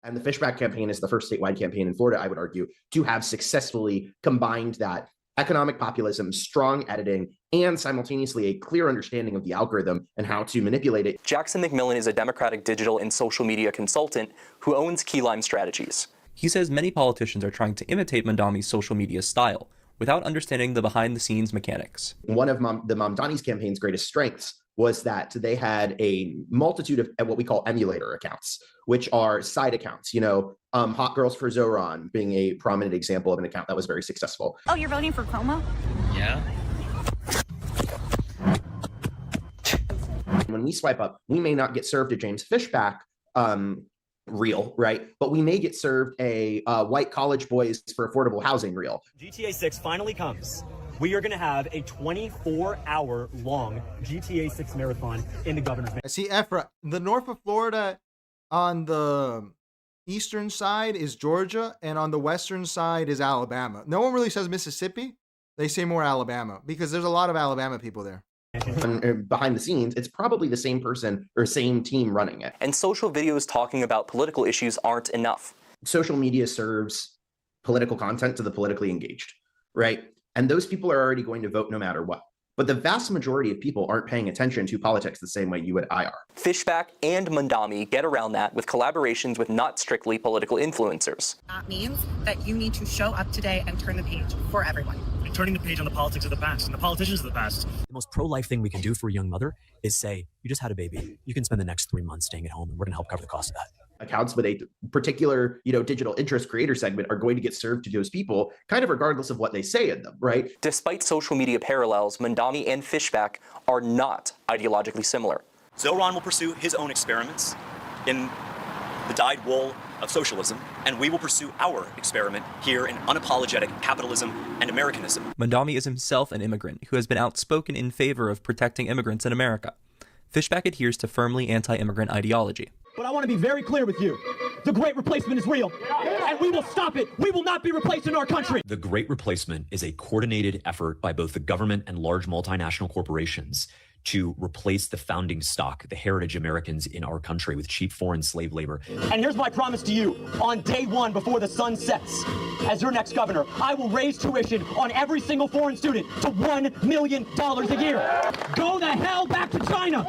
And the Fishback campaign is the first statewide campaign in Florida, I would argue, to have successfully combined that economic populism, strong editing, and simultaneously a clear understanding of the algorithm and how to manipulate it. Jackson McMillan is a Democratic digital and social media consultant who owns Key Lime Strategies. He says many politicians are trying to imitate Mamdani's social media style without understanding the behind-the-scenes mechanics. One of the Mamdani's campaign's greatest strengths was that they had a multitude of what we call emulator accounts, which are side accounts. Hot Girls for Zoran being a prominent example of an account that was very successful. Oh, you're voting for Cuomo? Yeah. When we swipe up, we may not get served a James Fishback reel, right? But we may get served a white college boys for affordable housing reel. GTA 6 finally comes. We are going to have a 24-hour-long GTA 6 marathon in the governor's. I see Ephra. The north of Florida on the eastern side is Georgia, and on the western side is Alabama. No one really says Mississippi. They say more Alabama because there's a lot of Alabama people there. And behind the scenes, it's probably the same person or same team running it. And social videos talking about political issues aren't enough. Social media serves political content to the politically engaged, right? And those people are already going to vote no matter what. But the vast majority of people aren't paying attention to politics the same way you and I are. Fishback and Mamdani get around that with collaborations with not strictly political influencers. That means that you need to show up today and turn the page for everyone. And turning the page on the politics of the past and the politicians of the past. The most pro-life thing we can do for a young mother is say, you just had a baby. You can spend the next 3 months staying at home, and we're going to help cover the cost of that. accounts with a particular, digital interest creator segment are going to get served to those people, kind of regardless of what they say in them, right? Despite social media parallels, Mandami and Fishback are not ideologically similar. Zoran will pursue his own experiments in the dyed wool of socialism, and we will pursue our experiment here in unapologetic capitalism and Americanism. Mandami is himself an immigrant who has been outspoken in favor of protecting immigrants in America. Fishback adheres to firmly anti-immigrant ideology. But I want to be very clear with you. The Great Replacement is real, and we will stop it. We will not be replaced in our country. The Great Replacement is a coordinated effort by both the government and large multinational corporations to replace the founding stock, the heritage Americans in our country, with cheap foreign slave labor. And here's my promise to you. On day one, before the sun sets, as your next governor, I will raise tuition on every single foreign student to $1 million a year. Go the hell back to China.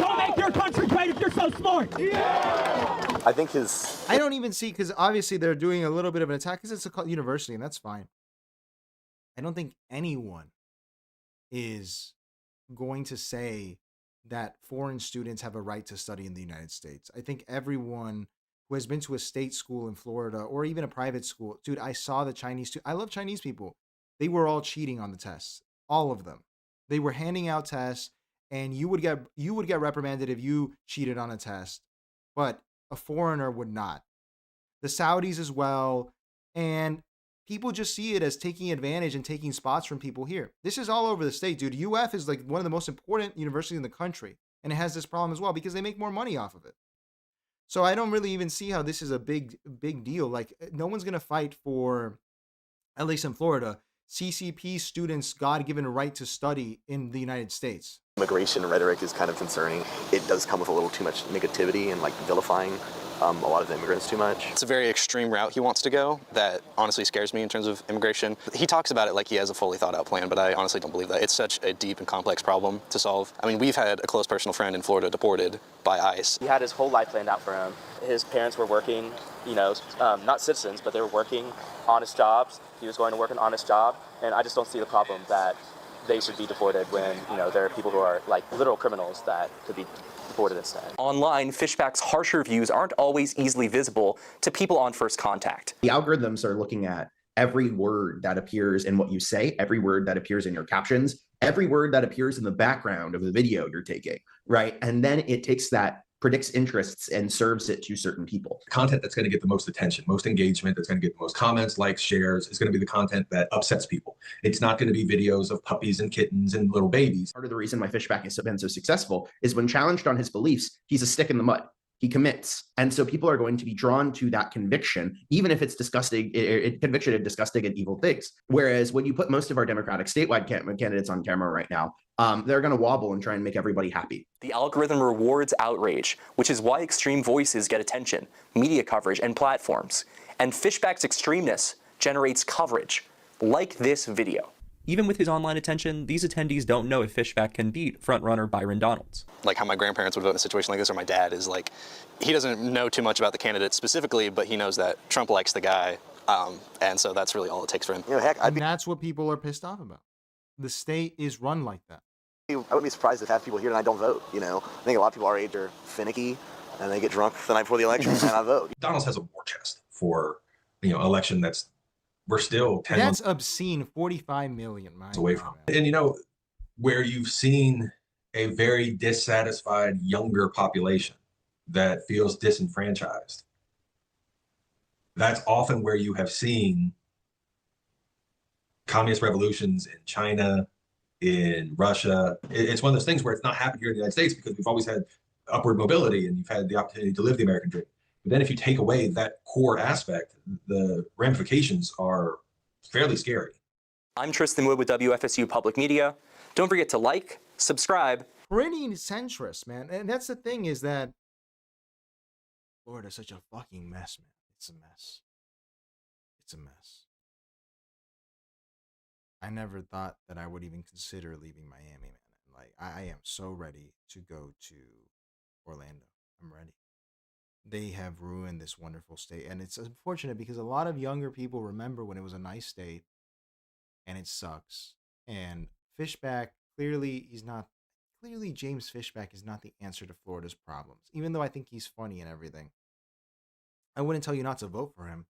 Go make your country great if you're so smart. I think I don't even see, because obviously they're doing a little bit of an attack because it's a university, and that's fine. I don't think anyone is going to say that foreign students have a right to study in the United States. I think everyone who has been to a state school in Florida or even a private school, dude, I saw the Chinese, I love Chinese people. They were all cheating on the tests, all of them. They were handing out tests, and you would get reprimanded if you cheated on a test, but a foreigner would not. The Saudis as well, and people just see it as taking advantage and taking spots from people here. This is all over the state, dude. UF is like one of the most important universities in the country, and it has this problem as well because they make more money off of it. So I don't really even see how this is a big deal. Like, no one's going to fight for, at least in Florida, CCP students' God-given right to study in the United States. Immigration rhetoric is kind of concerning. It does come with a little too much negativity and like vilifying a lot of the immigrants too much. It's a very extreme route he wants to go that honestly scares me in terms of immigration. He talks about it like he has a fully thought out plan, but I honestly don't believe that. It's such a deep and complex problem to solve. I mean, we've had a close personal friend in Florida deported by ICE. He had his whole life planned out for him. His parents were working, not citizens, but they were working honest jobs. He was going to work an honest job, and I just don't see the problem that they should be deported when, there are people who are like literal criminals that could be deported instead. Online, Fishback's harsher views aren't always easily visible to people on first contact. The algorithms are looking at every word that appears in what you say, every word that appears in your captions, every word that appears in the background of the video you're taking, right? And then it takes that, predicts interests, and serves it to certain people. Content that's going to get the most attention, most engagement, that's going to get the most comments, likes, shares, is going to be the content that upsets people. It's not going to be videos of puppies and kittens and little babies. Part of the reason why Fishback has been so successful is when challenged on his beliefs, he's a stick in the mud. He commits. And so people are going to be drawn to that conviction, even if it's disgusting, conviction of disgusting and evil things. Whereas when you put most of our Democratic statewide candidates on camera right now, they're going to wobble and try and make everybody happy. The algorithm rewards outrage, which is why extreme voices get attention, media coverage, and platforms. And Fishback's extremeness generates coverage, like this video. Even with his online attention, these attendees don't know if Fishback can beat frontrunner Byron Donalds. Like how my grandparents would vote in a situation like this, or my dad is like, he doesn't know too much about the candidate specifically, but he knows that Trump likes the guy, and so that's really all it takes for him. And that's what people are pissed off about. The state is run like that. I wouldn't be surprised if half people here tonight don't vote. I think a lot of people our age are finicky, and they get drunk the night before the election and not vote. Donalds has a war chest for election that's. We're still 10 That's obscene. 45 million miles away from it. And where you've seen a very dissatisfied younger population that feels disenfranchised, that's often where you have seen communist revolutions in China, in Russia. It's one of those things where it's not happened here in the United States because we've always had upward mobility and you've had the opportunity to live the American dream. But then if you take away that core aspect, the ramifications are fairly scary. I'm Tristan Wood with WFSU Public Media. Don't forget to like, subscribe. Pretty centrist, man. And that's the thing, is that Florida's such a fucking mess, man. It's a mess. It's a mess. I never thought that I would even consider leaving Miami, man. Like, I am so ready to go to Orlando. I'm ready. They have ruined this wonderful state. And it's unfortunate because a lot of younger people remember when it was a nice state, and it sucks. And Fishback, clearly clearly James Fishback is not the answer to Florida's problems, even though I think he's funny and everything. I wouldn't tell you not to vote for him.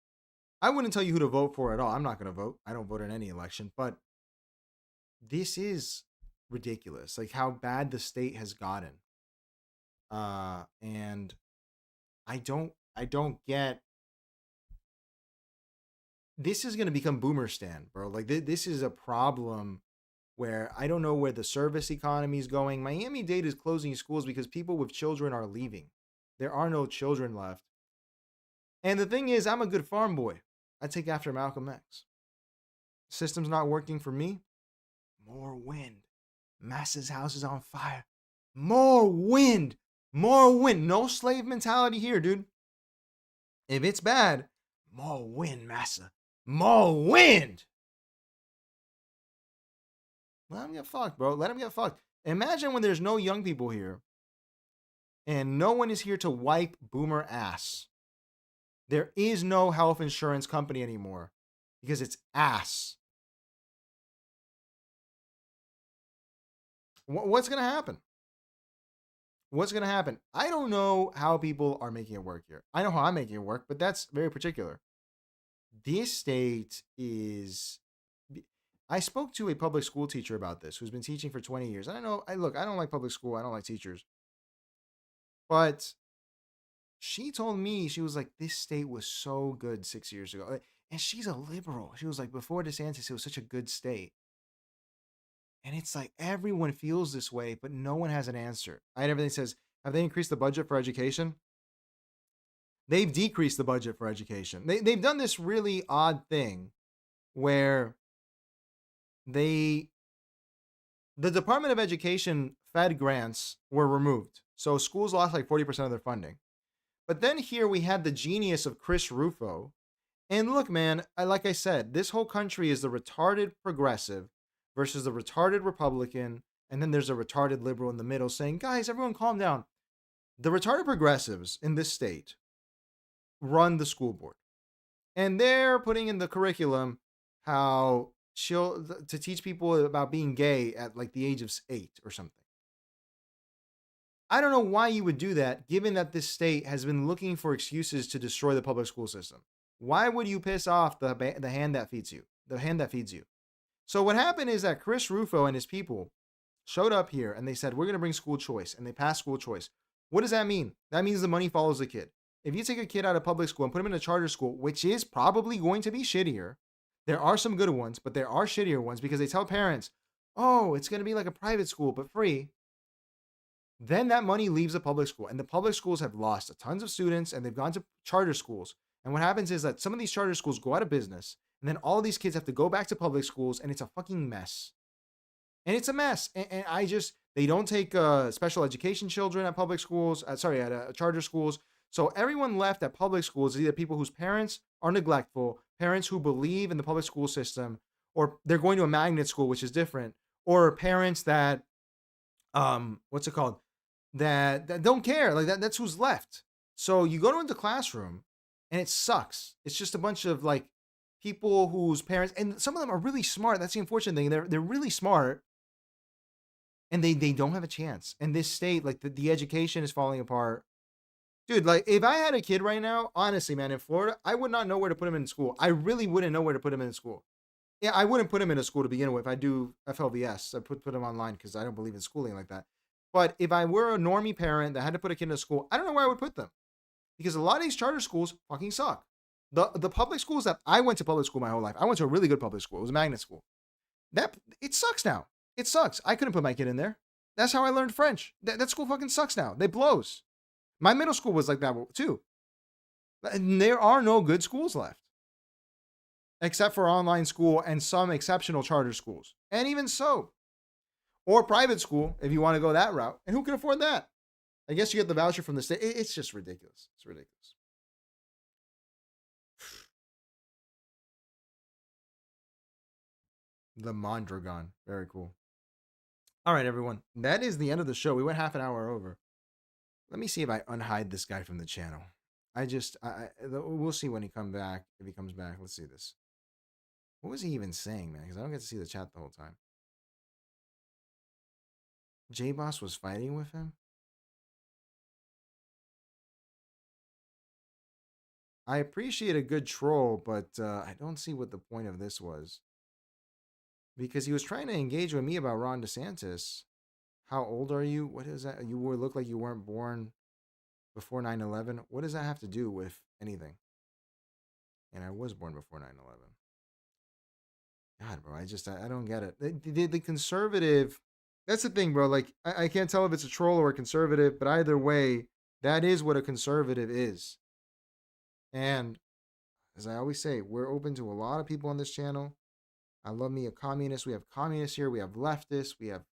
I wouldn't tell you who to vote for at all. I'm not going to vote. I don't vote in any election, but this is ridiculous. Like how bad the state has gotten. And I don't get, this is going to become boomer stand, bro. Like this is a problem where I don't know where the service economy is going. Miami-Dade is closing schools because people with children are leaving. There are no children left. And the thing is, I'm a good farm boy. I take after Malcolm X. System's not working for me. More wind. Massa's house is on fire. More wind. More wind. No slave mentality here, dude. If it's bad, more wind, Massa. More wind. Let him get fucked, bro. Let him get fucked. Imagine when there's no young people here and no one is here to wipe boomer ass. There is no health insurance company anymore because it's ass. What's going to happen? What's going to happen? I don't know how people are making it work here. I know how I'm making it work, but that's very particular. This state is... I spoke to a public school teacher about this who's been teaching for 20 years. I don't know. I don't like public school. I don't like teachers. But she told me, she was like, this state was so good 6 years ago. And she's a liberal. She was like, before DeSantis, it was such a good state. And it's like everyone feels this way, but no one has an answer. Everything says, have they increased the budget for education? They've decreased the budget for education. They've done this really odd thing where the Department of Education Fed grants were removed. So schools lost like 40% of their funding. But then here we had the genius of Chris Rufo. And look, man, like I said, this whole country is the retarded progressive versus the retarded Republican. And then there's a retarded liberal in the middle saying, guys, everyone calm down. The retarded progressives in this state run the school board. And they're putting in the curriculum how to teach people about being gay at like the age of 8 or something. I don't know why you would do that, given that this state has been looking for excuses to destroy the public school system. Why would you piss off the hand that feeds you? The hand that feeds you. So what happened is that Chris Rufo and his people showed up here and they said, we're going to bring school choice. And they passed school choice. What does that mean? That means the money follows the kid. If you take a kid out of public school and put him in a charter school, which is probably going to be shittier, there are some good ones, but there are shittier ones because they tell parents, oh, it's going to be like a private school, but free. Then that money leaves the public school, and the public schools have lost tons of students, and they've gone to charter schools. And what happens is that some of these charter schools go out of business, and then all of these kids have to go back to public schools, and it's a fucking mess. And it's a mess. And they don't take special education children at public schools, at charter schools. So everyone left at public schools is either people whose parents are neglectful, parents who believe in the public school system, or they're going to a magnet school, which is different, or parents that, that don't care. Like that's who's left. So you go into the classroom and it sucks. It's just a bunch of like people whose parents, and some of them are really smart. That's the unfortunate thing. They're really smart and they don't have a chance. And this state, like the education is falling apart. Dude, like if I had a kid right now, honestly, man, in Florida, I would not know where to put him in school. I really wouldn't know where to put him in school. Yeah, I wouldn't put him in a school to begin with. I do FLVS. I put him online because I don't believe in schooling like that. But if I were a normie parent that had to put a kid in a school, I don't know where I would put them. Because a lot of these charter schools fucking suck. The public schools that I went to public school my whole life. I went to a really good public school. It was a magnet school. It sucks now. It sucks. I couldn't put my kid in there. That's how I learned French. That school fucking sucks now. They blows. My middle school was like that too. And there are no good schools left. Except for online school and some exceptional charter schools. And even so. Or private school, if you want to go that route. And who can afford that? I guess you get the voucher from the state. It's just ridiculous. It's ridiculous. The Mondragon. Very cool. All right, everyone. That is the end of the show. We went half an hour over. Let me see if I unhide this guy from the channel. We'll see when he comes back. If he comes back, let's see this. What was he even saying, man? Because I don't get to see the chat the whole time. J-Boss was fighting with him? I appreciate a good troll, but I don't see what the point of this was. Because he was trying to engage with me about Ron DeSantis. How old are you? What is that? You look like you weren't born before 9/11. What does that have to do with anything? And I was born before 9/11. God, bro, I don't get it. The conservative, that's the thing, bro. Like, I can't tell if it's a troll or a conservative, but either way, that is what a conservative is. And as I always say, we're open to a lot of people on this channel. I love me a communist. We have communists here. We have leftists. We have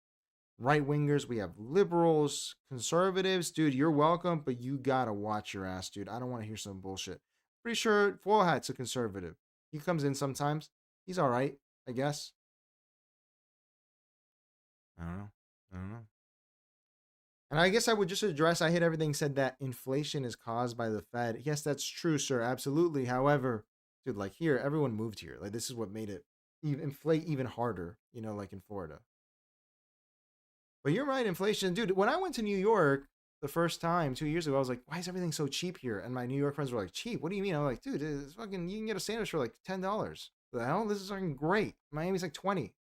right-wingers. We have liberals, conservatives. Dude, you're welcome, but you gotta watch your ass, dude. I don't want to hear some bullshit. Pretty sure Foil Hat's a conservative. He comes in sometimes. He's all right, I guess. I don't know. And I guess I would just address, I hit everything, said that inflation is caused by the Fed. Yes, that's true, sir. Absolutely. However, dude, like here, everyone moved here. Like this is what made it inflate even harder, you know, like in Florida. But you're right, inflation. Dude, when I went to New York the first time 2 years ago, I was like, why is everything so cheap here? And my New York friends were like, cheap? What do you mean? I'm like, dude, it's fucking, you can get a sandwich for like $10. The hell? This is fucking great. Miami's like 20.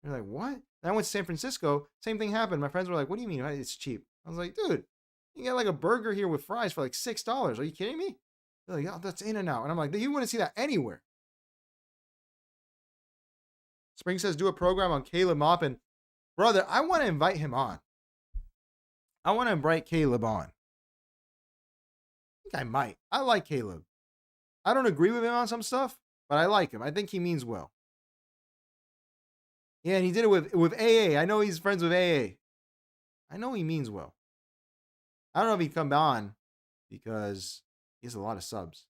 They're like, what? And I went to San Francisco. Same thing happened. My friends were like, what do you mean? It's cheap. I was like, dude, you get like a burger here with fries for like $6. Are you kidding me? They're like, oh, that's In-N-Out. And I'm like, you wouldn't see that anywhere. Spring says, do a program on Caleb Maupin. Brother, I want to invite him on. I want to invite Caleb on. I think I might. I like Caleb. I don't agree with him on some stuff, but I like him. I think he means well. Yeah, and he did it with AA. I know he's friends with AA. I know he means well. I don't know if he'd come on because he has a lot of subs.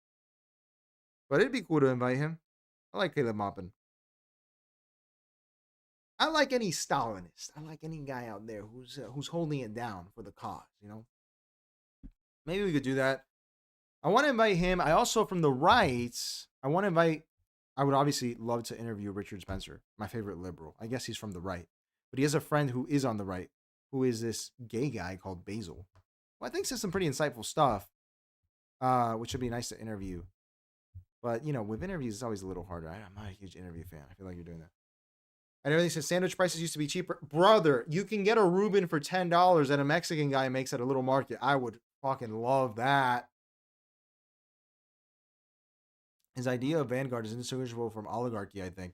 But it'd be cool to invite him. I like Caleb Maupin. I like any Stalinist. I like any guy out there who's holding it down for the cause, you know? Maybe we could do that. I want to invite him. I also, from the right, I would obviously love to interview Richard Spencer, my favorite liberal. I guess he's from the right. But he has a friend who is on the right, who is this gay guy called Basil, who I think says some pretty insightful stuff, which would be nice to interview. But, you know, with interviews, it's always a little harder. I'm not a huge interview fan. I feel like you're doing that. And everything says sandwich prices used to be cheaper. Brother, you can get a Reuben for $10 that a Mexican guy makes at a little market. I would fucking love that. His idea of Vanguard is indistinguishable from oligarchy, I think.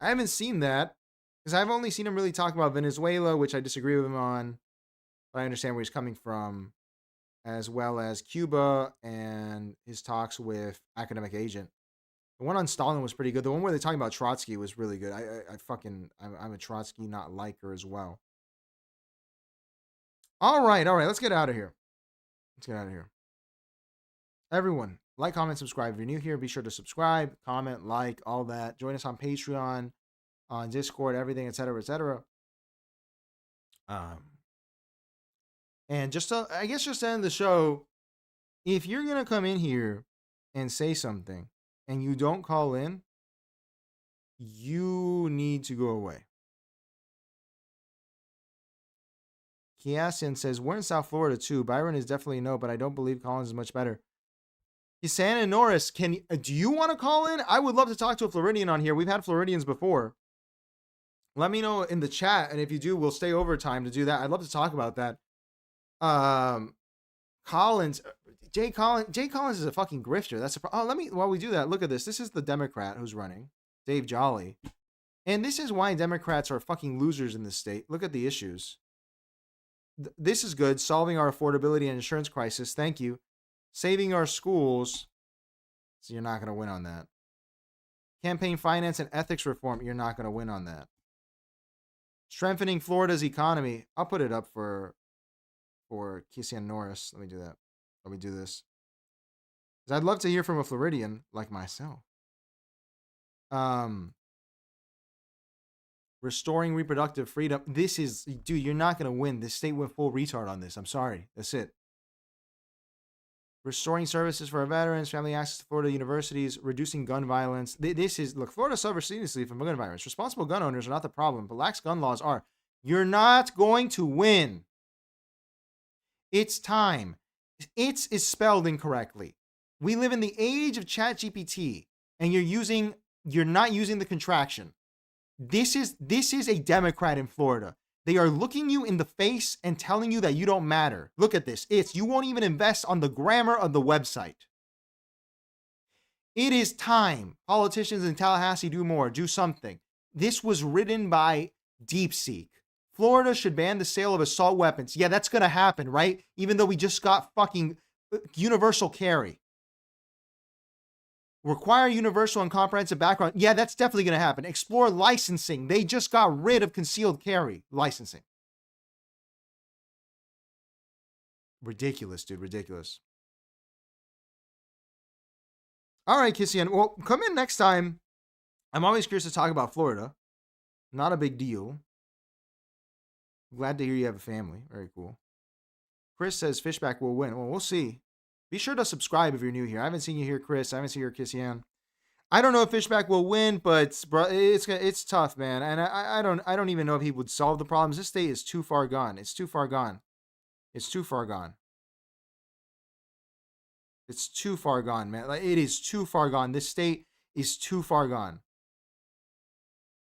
I haven't seen that because I've only seen him really talk about Venezuela, which I disagree with him on. But I understand where he's coming from, as well as Cuba and his talks with Academic Agent. The one on Stalin was pretty good. The one where they're talking about Trotsky was really good. I'm a Trotsky not liker as well. All right. Let's get out of here. Everyone, like, comment, subscribe. If you're new here, be sure to subscribe, comment, like, all that. Join us on Patreon, on Discord, everything, etc., etc. And just to end the show, if you're gonna come in here and say something and you don't call in, you need to go away. Kiasian says, we're in South Florida too. Byron is definitely no, but I don't believe Collins is much better. Kisan and Norris, do you want to call in? I would love to talk to a Floridian on here. We've had Floridians before. Let me know in the chat, and if you do, we'll stay overtime to do that. I'd love to talk about that. Jay Collins is a fucking grifter. That's while we do that, look at this. This is the Democrat who's running, Dave Jolly. And this is why Democrats are fucking losers in this state. Look at the issues. This is good. Solving our affordability and insurance crisis. Thank you. Saving our schools. So you're not going to win on that. Campaign finance and ethics reform. You're not going to win on that. Strengthening Florida's economy. I'll put it up for Kissian Norris. Let me do that. Let me do this. Because I'd love to hear from a Floridian like myself. Restoring reproductive freedom. This is, dude, you're not going to win. This state went full retard on this. I'm sorry. That's it. Restoring services for our veterans, family access to Florida universities, reducing gun violence. This is, look, Florida suffers seriously from gun violence. Responsible gun owners are not the problem, but lax gun laws are. You're not going to win. It's time. It's is spelled incorrectly. We live in the age of ChatGPT, and you're not using the contraction. This is a Democrat in Florida. They are looking you in the face and telling you that you don't matter. Look at this. You won't even invest on the grammar of the website. It is time. Politicians in Tallahassee, do more. Do something. This was written by DeepSeek. Florida should ban the sale of assault weapons. Yeah, that's going to happen, right? Even though we just got fucking universal carry. Require universal and comprehensive background. Yeah, that's definitely going to happen. Explore licensing. They just got rid of concealed carry licensing. Ridiculous, dude. Ridiculous. All right, Kissian. Well, come in next time. I'm always curious to talk about Florida. Not a big deal. Glad to hear you have a family. Very cool. Chris says Fishback will win. Well, we'll see. Be sure to subscribe if you're new here. I haven't seen you here, Chris. I haven't seen you here, Kissian. I don't know if Fishback will win, but it's tough, man. And I don't even know if he would solve the problems. This state is too far gone. It's too far gone. It's too far gone. It's too far gone, man. Like, it is too far gone. This state is too far gone.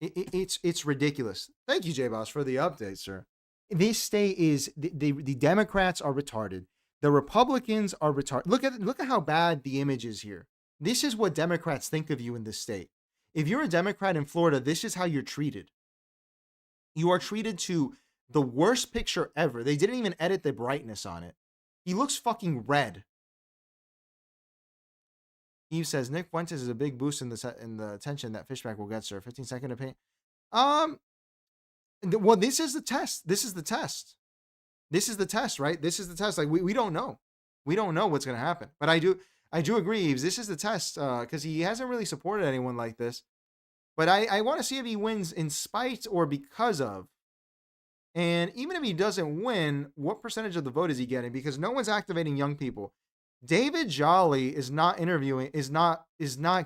It's ridiculous. Thank you, J-Boss, for the update, sir. This state is the Democrats are retarded. The Republicans are retarded. Look at how bad the image is here. This is what Democrats think of you in this state. If you're a Democrat in Florida, this is how you're treated. You are treated to the worst picture ever. They didn't even edit the brightness on it. He looks fucking red. Eve says Nick Fuentes is a big boost in the attention that Fishback will get, sir. 15-second opinion. Well, this is the test. This is the test. This is the test, right? This is the test. Like we don't know. We don't know what's gonna happen. But I do agree, Eves. This is the test because he hasn't really supported anyone like this. But I want to see if he wins in spite or because of. And even if he doesn't win, what percentage of the vote is he getting? Because no one's activating young people. David Jolly is not interviewing, is not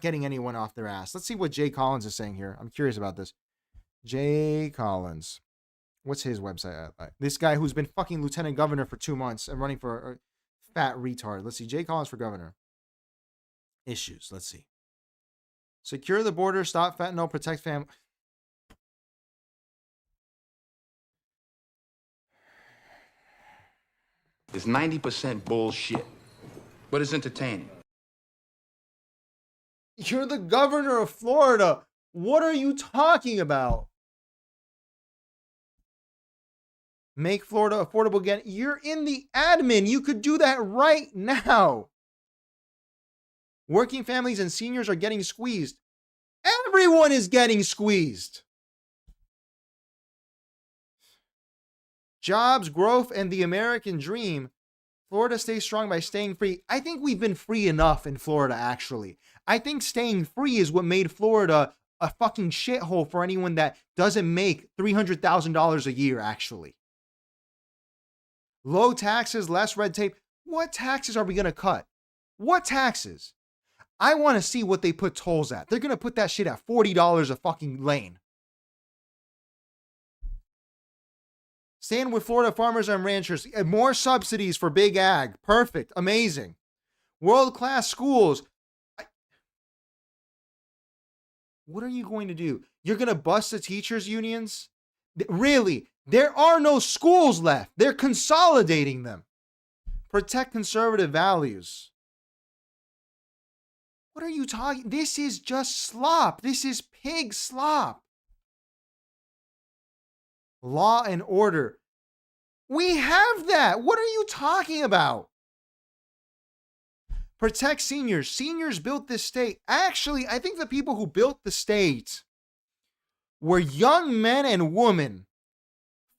getting anyone off their ass. Let's see what Jay Collins is saying here. I'm curious about this. Jay Collins. What's his website at? This guy who's been fucking lieutenant governor for 2 months and running for a fat retard. Let's see. Jay Collins for governor. Issues. Let's see. Secure the border, stop fentanyl, protect family. It's 90% bullshit, but it's entertaining. You're the governor of Florida. What are you talking about? Make Florida affordable again. You're in the admin. You could do that right now. Working families and seniors are getting squeezed. Everyone is getting squeezed. Jobs, growth, and the American dream. Florida stays strong by staying free. I think we've been free enough in Florida, actually. I think staying free is what made Florida a fucking shithole for anyone that doesn't make $300,000 a year, actually. Low taxes, less red tape. What taxes are we going to cut? What taxes? I want to see what they put tolls at. They're going to put that shit at $40 a fucking lane. Stand with Florida farmers and ranchers. More subsidies for big ag. Perfect. Amazing. World-class schools. What are you going to do? You're going to bust the teachers' unions? Really? There are no schools left. They're consolidating them. Protect conservative values. What are you talking? This is just slop. This is pig slop. Law and order. We have that. What are you talking about? Protect seniors. Seniors built this state. Actually, I think the people who built the state were young men and women.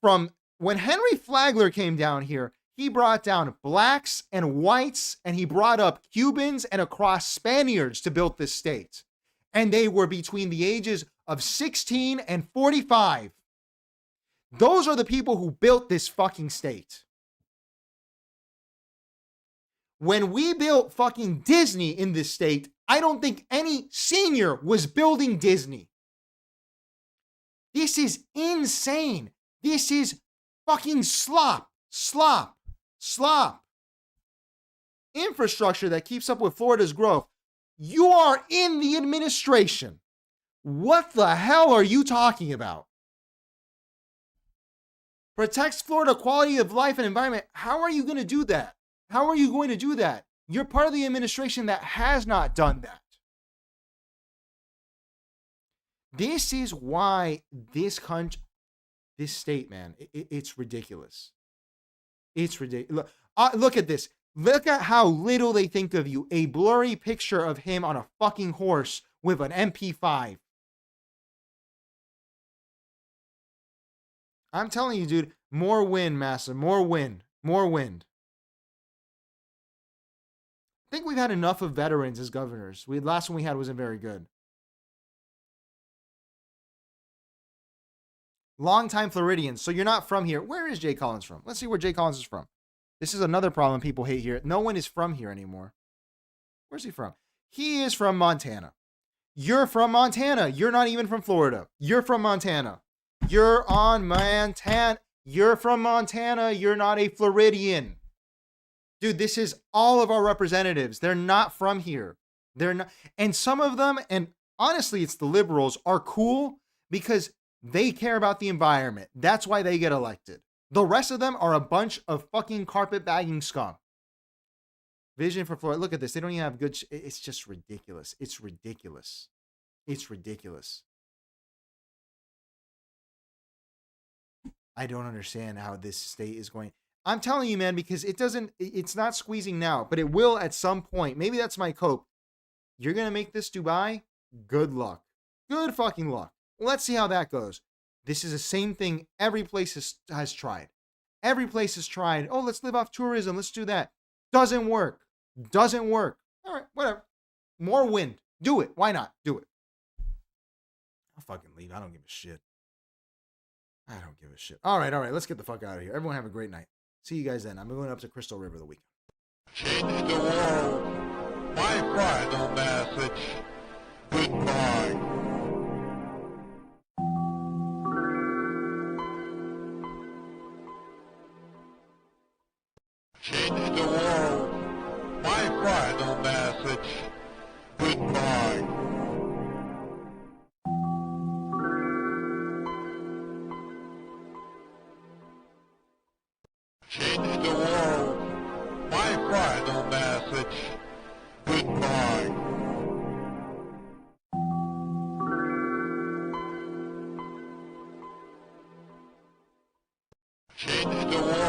From when Henry Flagler came down here, he brought down blacks and whites, and he brought up Cubans and across Spaniards to build this state. And they were between the ages of 16 and 45. Those are the people who built this fucking state. When we built fucking Disney in this state, I don't think any senior was building Disney. This is insane. This is fucking slop. Infrastructure that keeps up with Florida's growth. You are in the administration. What the hell are you talking about? Protects Florida quality of life and environment. How are you going to do that? How are you going to do that? You're part of the administration that has not done that. This is why this country, this state, man, it's ridiculous. It's ridiculous. Look at this. Look at how little they think of you. A blurry picture of him on a fucking horse with an MP5. I'm telling you, dude, more wind, Massa. More wind. I think we've had enough of veterans as governors. The last one we had wasn't very good. Longtime Floridians. So you're not from here. Where is Jay Collins from? Let's see where Jay Collins is from. This is another problem people hate here. No one is from here anymore. Where's he from? He is from Montana. You're from Montana. You're not even from Florida. You're from Montana. You're on Montana. You're from Montana. You're not a Floridian. Dude, this is all of our representatives. They're not from here. They're not. And some of them, and honestly, it's the liberals, are cool because they care about the environment. That's why they get elected. The rest of them are a bunch of fucking carpetbagging scum. Vision for Florida. Look at this. They don't even have good. It's just ridiculous. It's ridiculous. It's ridiculous. I don't understand how this state is going. I'm telling you, man, because it's not squeezing now, but it will at some point. Maybe that's my cope. You're going to make this Dubai? Good luck. Good fucking luck. Let's see how that goes. This is the same thing every place has tried. Every place has tried. Oh, let's live off tourism. Let's do that. Doesn't work. Doesn't work. All right, whatever. More wind. Do it. Why not? Do it. I'll fucking leave. I don't give a shit. I don't give a shit. All right. Let's get the fuck out of here. Everyone have a great night. See you guys then. I'm going up to Crystal River the weekend. Change the world. My final message. Goodbye. Change the world. My final message. Goodbye. Change the world. My final message. Goodbye. Change the world.